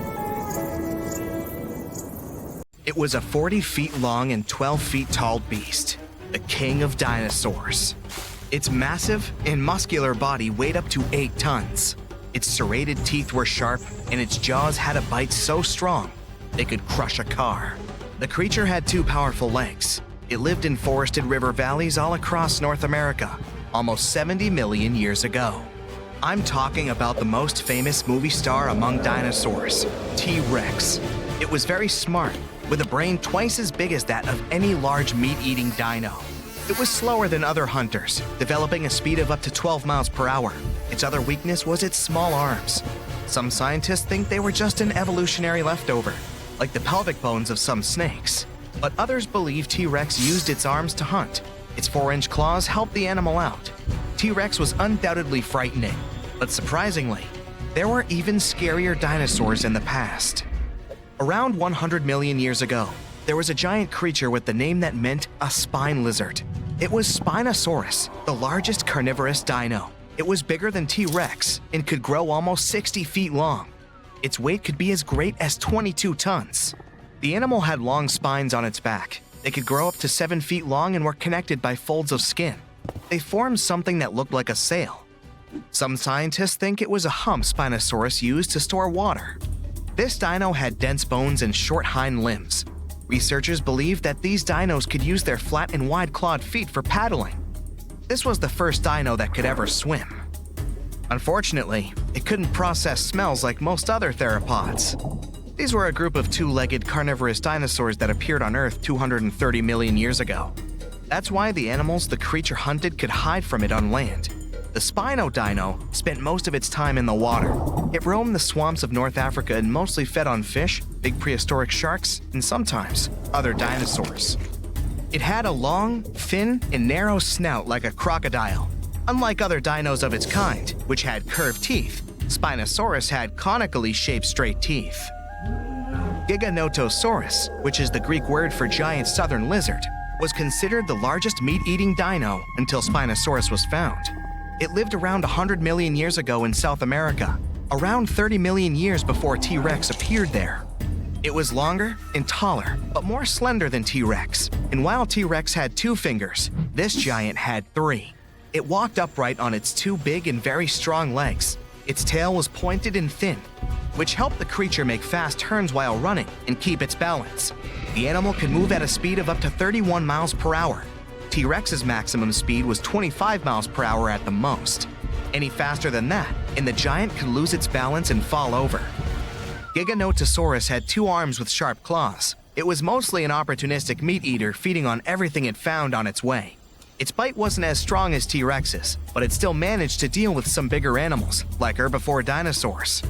It was a 40 feet long and 12 feet tall beast, the king of dinosaurs. Its massive and muscular body weighed up to 8 tons. Its serrated teeth were sharp, and its jaws had a bite so strong they could crush a car. The creature had 2 powerful legs. It lived in forested river valleys all across North America, almost 70 million years ago. I'm talking about the most famous movie star among dinosaurs, T-Rex. It was very smart, with a brain twice as big as that of any large meat-eating dino. It was slower than other hunters, developing a speed of up to 12 miles per hour. Its other weakness was its small arms. Some scientists think they were just an evolutionary leftover, like the pelvic bones of some snakes. But others believe T-Rex used its arms to hunt. Its 4-inch claws helped the animal out. T-Rex was undoubtedly frightening, but surprisingly, there were even scarier dinosaurs in the past. Around 100 million years ago, there was a giant creature with the name that meant a spine lizard. It was Spinosaurus, the largest carnivorous dino. It was bigger than T-Rex and could grow almost 60 feet long. Its weight could be as great as 22 tons. The animal had long spines on its back. They could grow up to 7 feet long and were connected by folds of skin. They formed something that looked like a sail. Some scientists think it was a hump Spinosaurus used to store water. This dino had dense bones and short hind limbs. Researchers believe that these dinos could use their flat and wide-clawed feet for paddling. This was the first dino that could ever swim. Unfortunately, it couldn't process smells like most other theropods. These were a group of two-legged carnivorous dinosaurs that appeared on Earth 230 million years ago. That's why the animals the creature hunted could hide from it on land. The Spino-dino spent most of its time in the water. It roamed the swamps of North Africa and mostly fed on fish, big prehistoric sharks, and sometimes other dinosaurs. It had a long, thin, and narrow snout like a crocodile. Unlike other dinos of its kind, which had curved teeth, Spinosaurus had conically shaped straight teeth. Giganotosaurus, which is the Greek word for giant southern lizard, was considered the largest meat-eating dino until Spinosaurus was found. It lived around 100 million years ago in South America, around 30 million years before T-Rex appeared there. It was longer and taller, but more slender than T-Rex. And while T-Rex had 2 fingers, this giant had 3. It walked upright on its 2 big and very strong legs. Its tail was pointed and thin, which helped the creature make fast turns while running and keep its balance. The animal could move at a speed of up to 31 miles per hour. T-Rex's maximum speed was 25 miles per hour at the most. Any faster than that, and the giant could lose its balance and fall over. Giganotosaurus had 2 arms with sharp claws. It was mostly an opportunistic meat eater feeding on everything it found on its way. Its bite wasn't as strong as T-Rex's, but it still managed to deal with some bigger animals, like herbivore dinosaurs.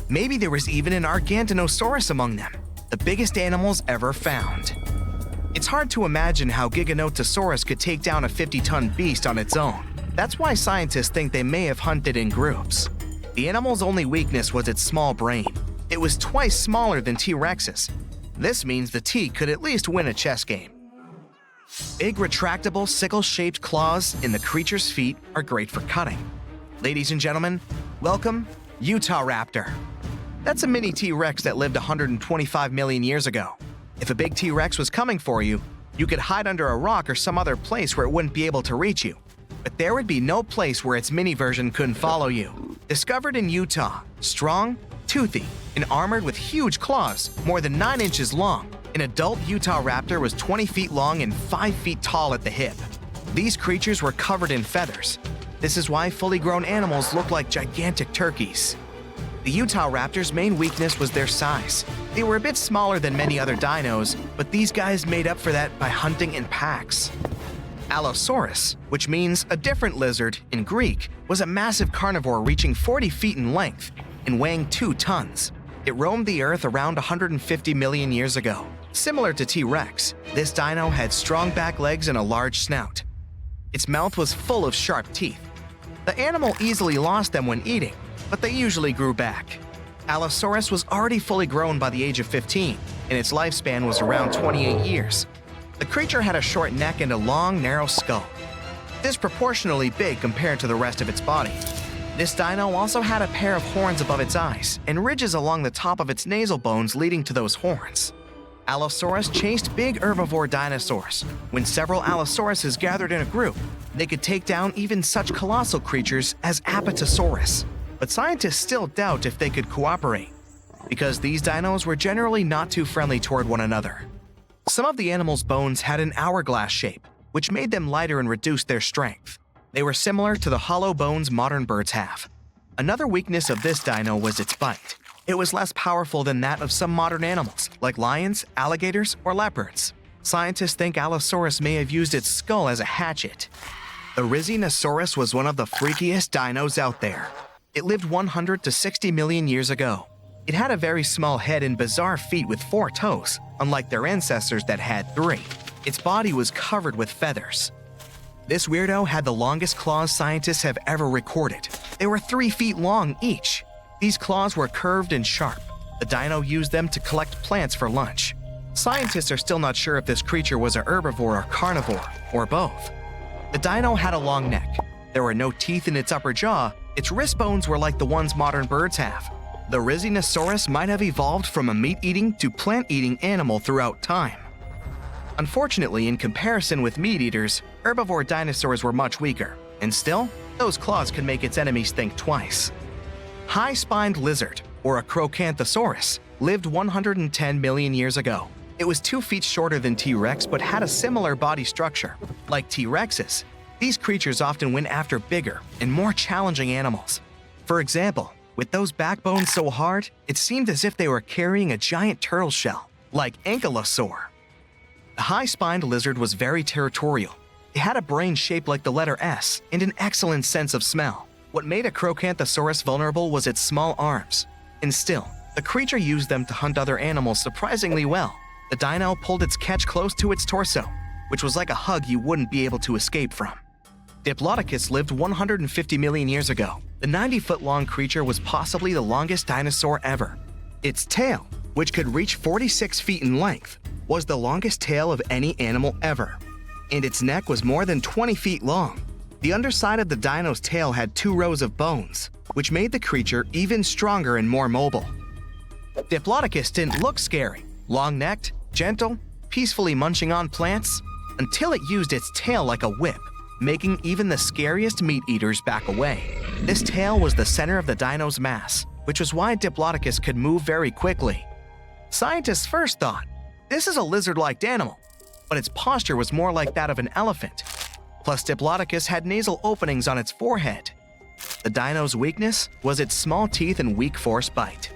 Maybe there was even an Argentinosaurus among them, the biggest animals ever found. It's hard to imagine how Giganotosaurus could take down a 50-ton beast on its own. That's why scientists think they may have hunted in groups. The animal's only weakness was its small brain. It was twice smaller than T-Rex's. This means the T could at least win a chess game. Big retractable sickle-shaped claws in the creature's feet are great for cutting. Ladies and gentlemen, welcome Utahraptor. That's a mini T-Rex that lived 125 million years ago. If a big T-Rex was coming for you, you could hide under a rock or some other place where it wouldn't be able to reach you. But there would be no place where its mini version couldn't follow you. Discovered in Utah, strong, toothy, and armored with huge claws, more than 9 inches long, an adult Utahraptor was 20 feet long and 5 feet tall at the hip. These creatures were covered in feathers. This is why fully grown animals look like gigantic turkeys. The Utahraptor's main weakness was their size. They were a bit smaller than many other dinos, but these guys made up for that by hunting in packs. Allosaurus, which means a different lizard in Greek, was a massive carnivore reaching 40 feet in length and weighing 2 tons. It roamed the Earth around 150 million years ago. Similar to T-Rex, this dino had strong back legs and a large snout. Its mouth was full of sharp teeth. The animal easily lost them when eating, but they usually grew back. Allosaurus was already fully grown by the age of 15, and its lifespan was around 28 years. The creature had a short neck and a long, narrow skull, disproportionately big compared to the rest of its body. This dino also had a pair of horns above its eyes and ridges along the top of its nasal bones leading to those horns. Allosaurus chased big herbivore dinosaurs. When several Allosauruses gathered in a group, they could take down even such colossal creatures as Apatosaurus. But scientists still doubt if they could cooperate, because these dinos were generally not too friendly toward one another. Some of the animal's bones had an hourglass shape, which made them lighter and reduced their strength. They were similar to the hollow bones modern birds have. Another weakness of this dino was its bite. It was less powerful than that of some modern animals, like lions, alligators, or leopards. Scientists think Allosaurus may have used its skull as a hatchet. The Rhizinosaurus was one of the freakiest dinos out there. It lived 100 to 60 million years ago. It had a very small head and bizarre feet with 4 toes, unlike their ancestors that had 3. Its body was covered with feathers. This weirdo had the longest claws scientists have ever recorded. They were 3 feet long each. These claws were curved and sharp. The dino used them to collect plants for lunch. Scientists are still not sure if this creature was a herbivore or carnivore, or both. The dino had a long neck. There were no teeth in its upper jaw. Its wrist bones were like the ones modern birds have. The Rhizinosaurus might have evolved from a meat-eating to plant-eating animal throughout time. Unfortunately, in comparison with meat-eaters, herbivore dinosaurs were much weaker, and still, Those claws could make its enemies think twice. High-spined lizard, or a Crocanthosaurus, lived 110 million years ago. It was 2 feet shorter than T-Rex but had a similar body structure. Like T-Rexes, these creatures often went after bigger and more challenging animals. For example, with those backbones so hard, it seemed as if they were carrying a giant turtle shell, like Ankylosaur. The high-spined lizard was very territorial. It had a brain shaped like the letter S and an excellent sense of smell. What made a Crocanthosaurus vulnerable was its small arms. And still, the creature used them to hunt other animals surprisingly well. The dino pulled its catch close to its torso, which was like a hug you wouldn't be able to escape from. Diplodocus lived 150 million years ago. The 90-foot-long creature was possibly the longest dinosaur ever. Its tail, which could reach 46 feet in length, was the longest tail of any animal ever. And its neck was more than 20 feet long. The underside of the dino's tail had 2 rows of bones, which made the creature even stronger and more mobile. Diplodocus didn't look scary, long-necked, gentle, peacefully munching on plants, until it used its tail like a whip, making even the scariest meat-eaters back away. This tail was the center of the dino's mass, which was why Diplodocus could move very quickly. Scientists first thought, this is a lizard-like animal, but its posture was more like that of an elephant. Plus, Diplodocus had nasal openings on its forehead. The dino's weakness was its small teeth and weak force bite.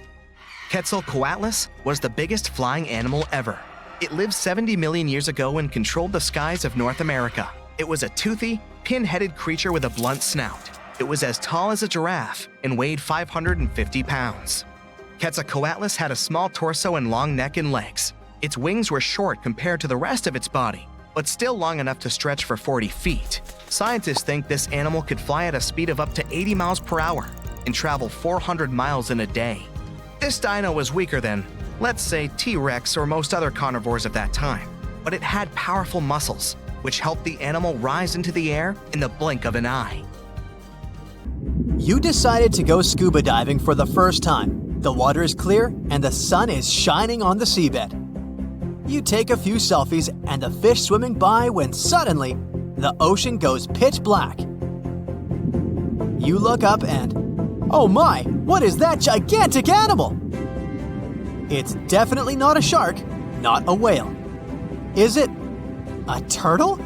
Quetzalcoatlus was the biggest flying animal ever. It lived 70 million years ago and controlled the skies of North America. It was a toothy, pin-headed creature with a blunt snout. It was as tall as a giraffe and weighed 550 pounds. Quetzalcoatlus had a small torso and long neck and legs. Its wings were short compared to the rest of its body, but still long enough to stretch for 40 feet. Scientists think this animal could fly at a speed of up to 80 miles per hour and travel 400 miles in a day. This dino was weaker than, let's say, T-Rex or most other carnivores of that time, but it had powerful muscles, which helped the animal rise into the air in the blink of an eye. You decided to go scuba diving for the first time. The water is clear and the sun is shining on the seabed. You take a few selfies and the fish swimming by when suddenly, the ocean goes pitch black. You look up and, oh my, what is that gigantic animal? It's definitely not a shark, not a whale. Is it a turtle?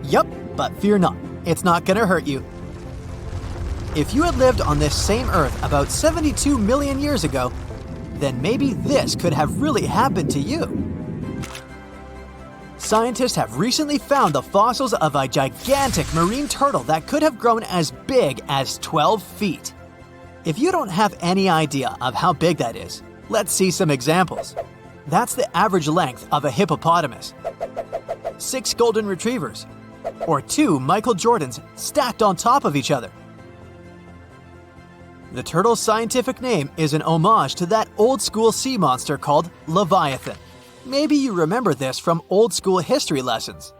Yup, but fear not, it's not gonna hurt you. If you had lived on this same Earth about 72 million years ago, then maybe this could have really happened to you. Scientists have recently found the fossils of a gigantic marine turtle that could have grown as big as 12 feet. If you don't have any idea of how big that is, let's see some examples. That's the average length of a hippopotamus, 6 golden retrievers, or 2 Michael Jordans stacked on top of each other. The turtle's scientific name is an homage to that old-school sea monster called Leviathan. Maybe you remember this from old-school history lessons.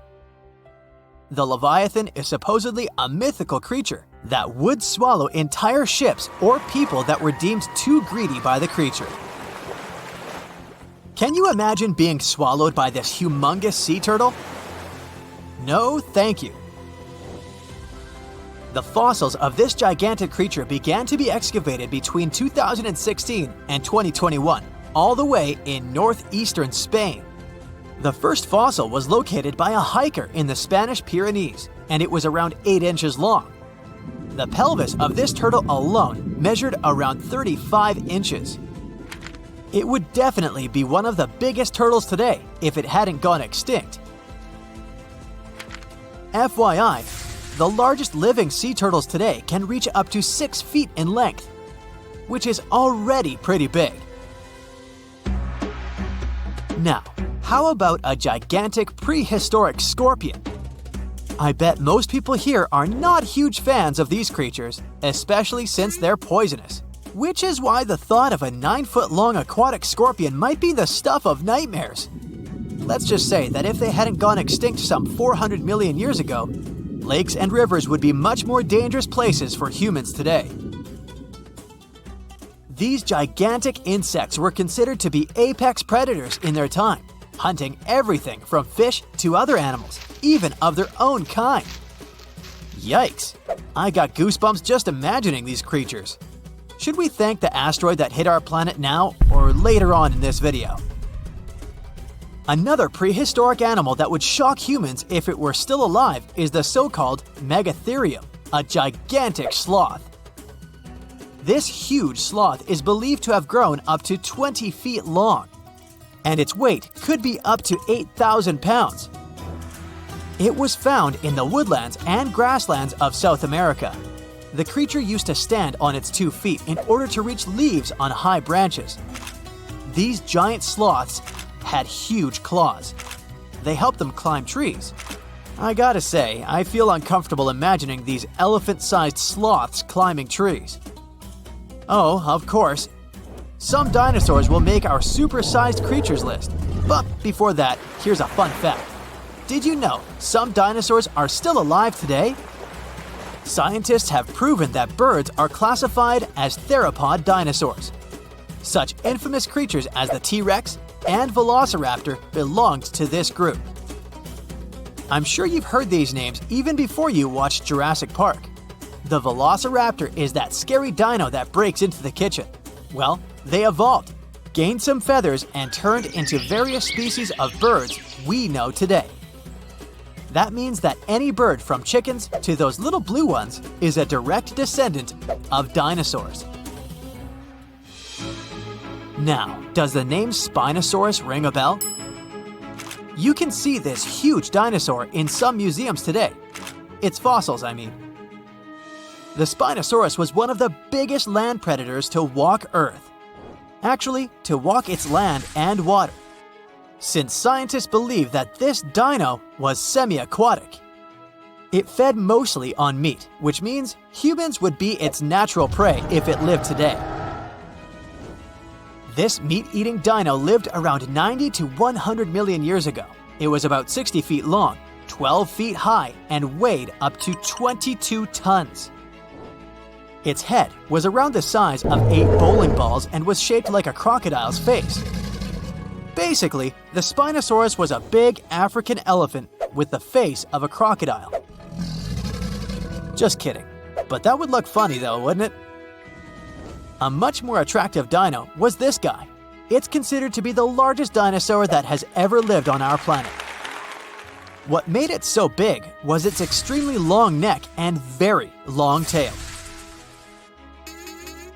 The Leviathan is supposedly a mythical creature that would swallow entire ships or people that were deemed too greedy by the creature. Can you imagine being swallowed by this humongous sea turtle? No, thank you. The fossils of this gigantic creature began to be excavated between 2016 and 2021, all the way in northeastern Spain. The first fossil was located by a hiker in the Spanish Pyrenees, and it was around 8 inches long. The pelvis of this turtle alone measured around 35 inches. It would definitely be one of the biggest turtles today if it hadn't gone extinct. FYI, the largest living sea turtles today can reach up to 6 feet in length, which is already pretty big. Now, how about a gigantic prehistoric scorpion? I bet most people here are not huge fans of these creatures, especially since they're poisonous, which is why the thought of a 9-foot-long aquatic scorpion might be the stuff of nightmares. Let's just say that if they hadn't gone extinct some 400 million years ago, lakes and rivers would be much more dangerous places for humans today. These gigantic insects were considered to be apex predators in their time, hunting everything from fish to other animals, even of their own kind. Yikes! I got goosebumps just imagining these creatures. Should we thank the asteroid that hit our planet now or later on in this video? Another prehistoric animal that would shock humans if it were still alive is the so-called Megatherium, a gigantic sloth. This huge sloth is believed to have grown up to 20 feet long, and its weight could be up to 8,000 pounds. It was found in the woodlands and grasslands of South America. The creature used to stand on its 2 feet in order to reach leaves on high branches. These giant sloths had huge claws. They helped them climb trees. I gotta say, I feel uncomfortable imagining these elephant-sized sloths climbing trees. Oh, of course, some dinosaurs will make our super-sized creatures list. But before that, here's a fun fact. Did you know some dinosaurs are still alive today? Scientists have proven that birds are classified as theropod dinosaurs. Such infamous creatures as the T-Rex and Velociraptor belonged to this group. I'm sure you've heard these names even before you watched Jurassic Park. The Velociraptor is that scary dino that breaks into the kitchen. Well, they evolved, gained some feathers, and turned into various species of birds we know today. That means that any bird from chickens to those little blue ones is a direct descendant of dinosaurs. Now, does the name Spinosaurus ring a bell? You can see this huge dinosaur in some museums today. Its fossils, I mean. The Spinosaurus was one of the biggest land predators to walk Earth. Actually, to walk its land and water, since scientists believe that this dino was semi-aquatic. It fed mostly on meat, which means humans would be its natural prey if it lived today. This meat-eating dino lived around 90 to 100 million years ago. It was about 60 feet long, 12 feet high, and weighed up to 22 tons. Its head was around the size of 8 bowling balls and was shaped like a crocodile's face. Basically, the Spinosaurus was a big African elephant with the face of a crocodile. Just kidding. But that would look funny though, wouldn't it? A much more attractive dino was this guy. It's considered to be the largest dinosaur that has ever lived on our planet. What made it so big was its extremely long neck and very long tail.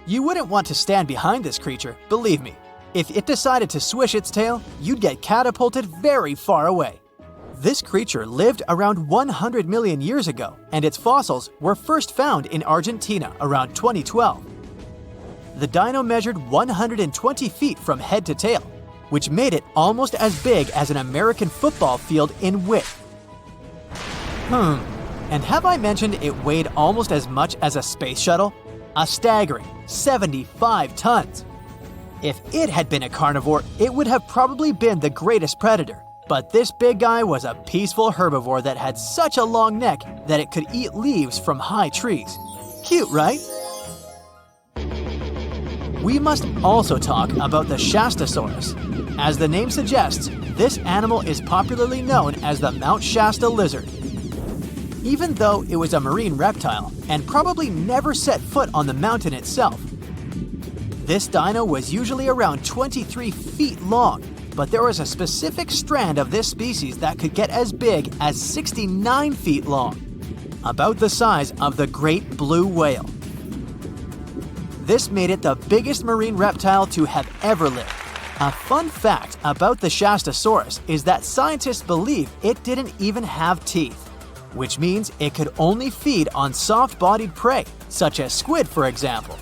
You wouldn't want to stand behind this creature, believe me. If it decided to swish its tail, you'd get catapulted very far away. This creature lived around 100 million years ago, and its fossils were first found in Argentina around 2012. The dino measured 120 feet from head to tail, which made it almost as big as an American football field in width. And have I mentioned it weighed almost as much as a space shuttle? A staggering 75 tons. If it had been a carnivore, it would have probably been the greatest predator. But this big guy was a peaceful herbivore that had such a long neck that it could eat leaves from high trees. Cute, right? We must also talk about the Shastasaurus. As the name suggests, this animal is popularly known as the Mount Shasta lizard. Even though it was a marine reptile and probably never set foot on the mountain itself, this dino was usually around 23 feet long, but there was a specific strand of this species that could get as big as 69 feet long, about the size of the great blue whale. This made it the biggest marine reptile to have ever lived. A fun fact about the Shastasaurus is that scientists believe it didn't even have teeth, which means it could only feed on soft-bodied prey, such as squid, for example.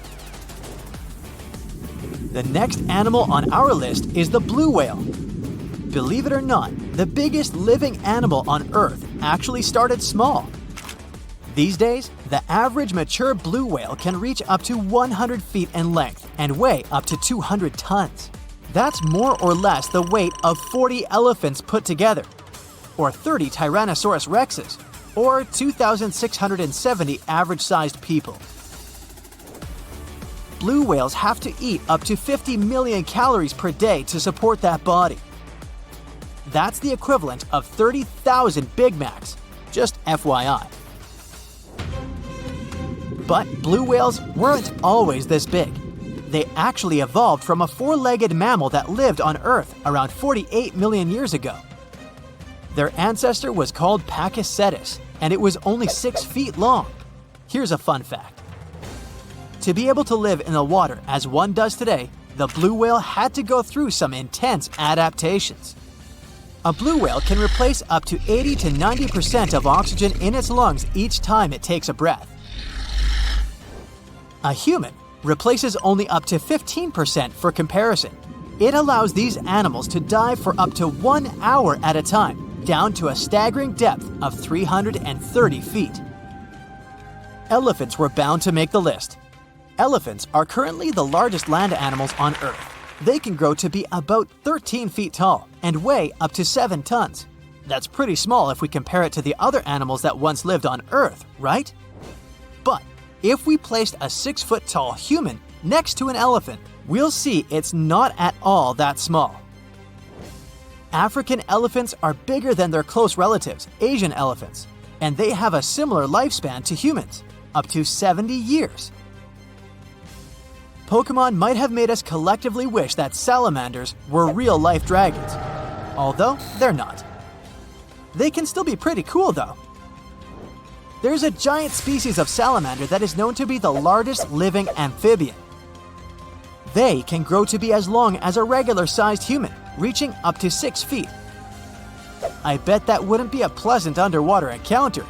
The next animal on our list is the blue whale. Believe it or not, the biggest living animal on Earth actually started small. These days, the average mature blue whale can reach up to 100 feet in length and weigh up to 200 tons. That's more or less the weight of 40 elephants put together, or 30 Tyrannosaurus rexes, or 2,670 average-sized people. Blue whales have to eat up to 50 million calories per day to support that body. That's the equivalent of 30,000 Big Macs, just FYI. But blue whales weren't always this big. They actually evolved from a four-legged mammal that lived on Earth around 48 million years ago. Their ancestor was called Pachycetus, and it was only 6 feet long. Here's a fun fact. To be able to live in the water as one does today, the blue whale had to go through some intense adaptations. A blue whale can replace up to 80 to 90% of oxygen in its lungs each time it takes a breath. A human replaces only up to 15% for comparison. It allows these animals to dive for up to 1 hour at a time, down to a staggering depth of 330 feet. Elephants were bound to make the list. Elephants are currently the largest land animals on Earth. They can grow to be about 13 feet tall and weigh up to 7 tons. That's pretty small if we compare it to the other animals that once lived on Earth, right? But if we placed a 6-foot-tall human next to an elephant, we'll see it's not at all that small. African elephants are bigger than their close relatives, Asian elephants, and they have a similar lifespan to humans, up to 70 years. Pokemon might have made us collectively wish that salamanders were real-life dragons, although they're not. They can still be pretty cool though. There's a giant species of salamander that is known to be the largest living amphibian. They can grow to be as long as a regular-sized human, reaching up to 6 feet. I bet that wouldn't be a pleasant underwater encounter,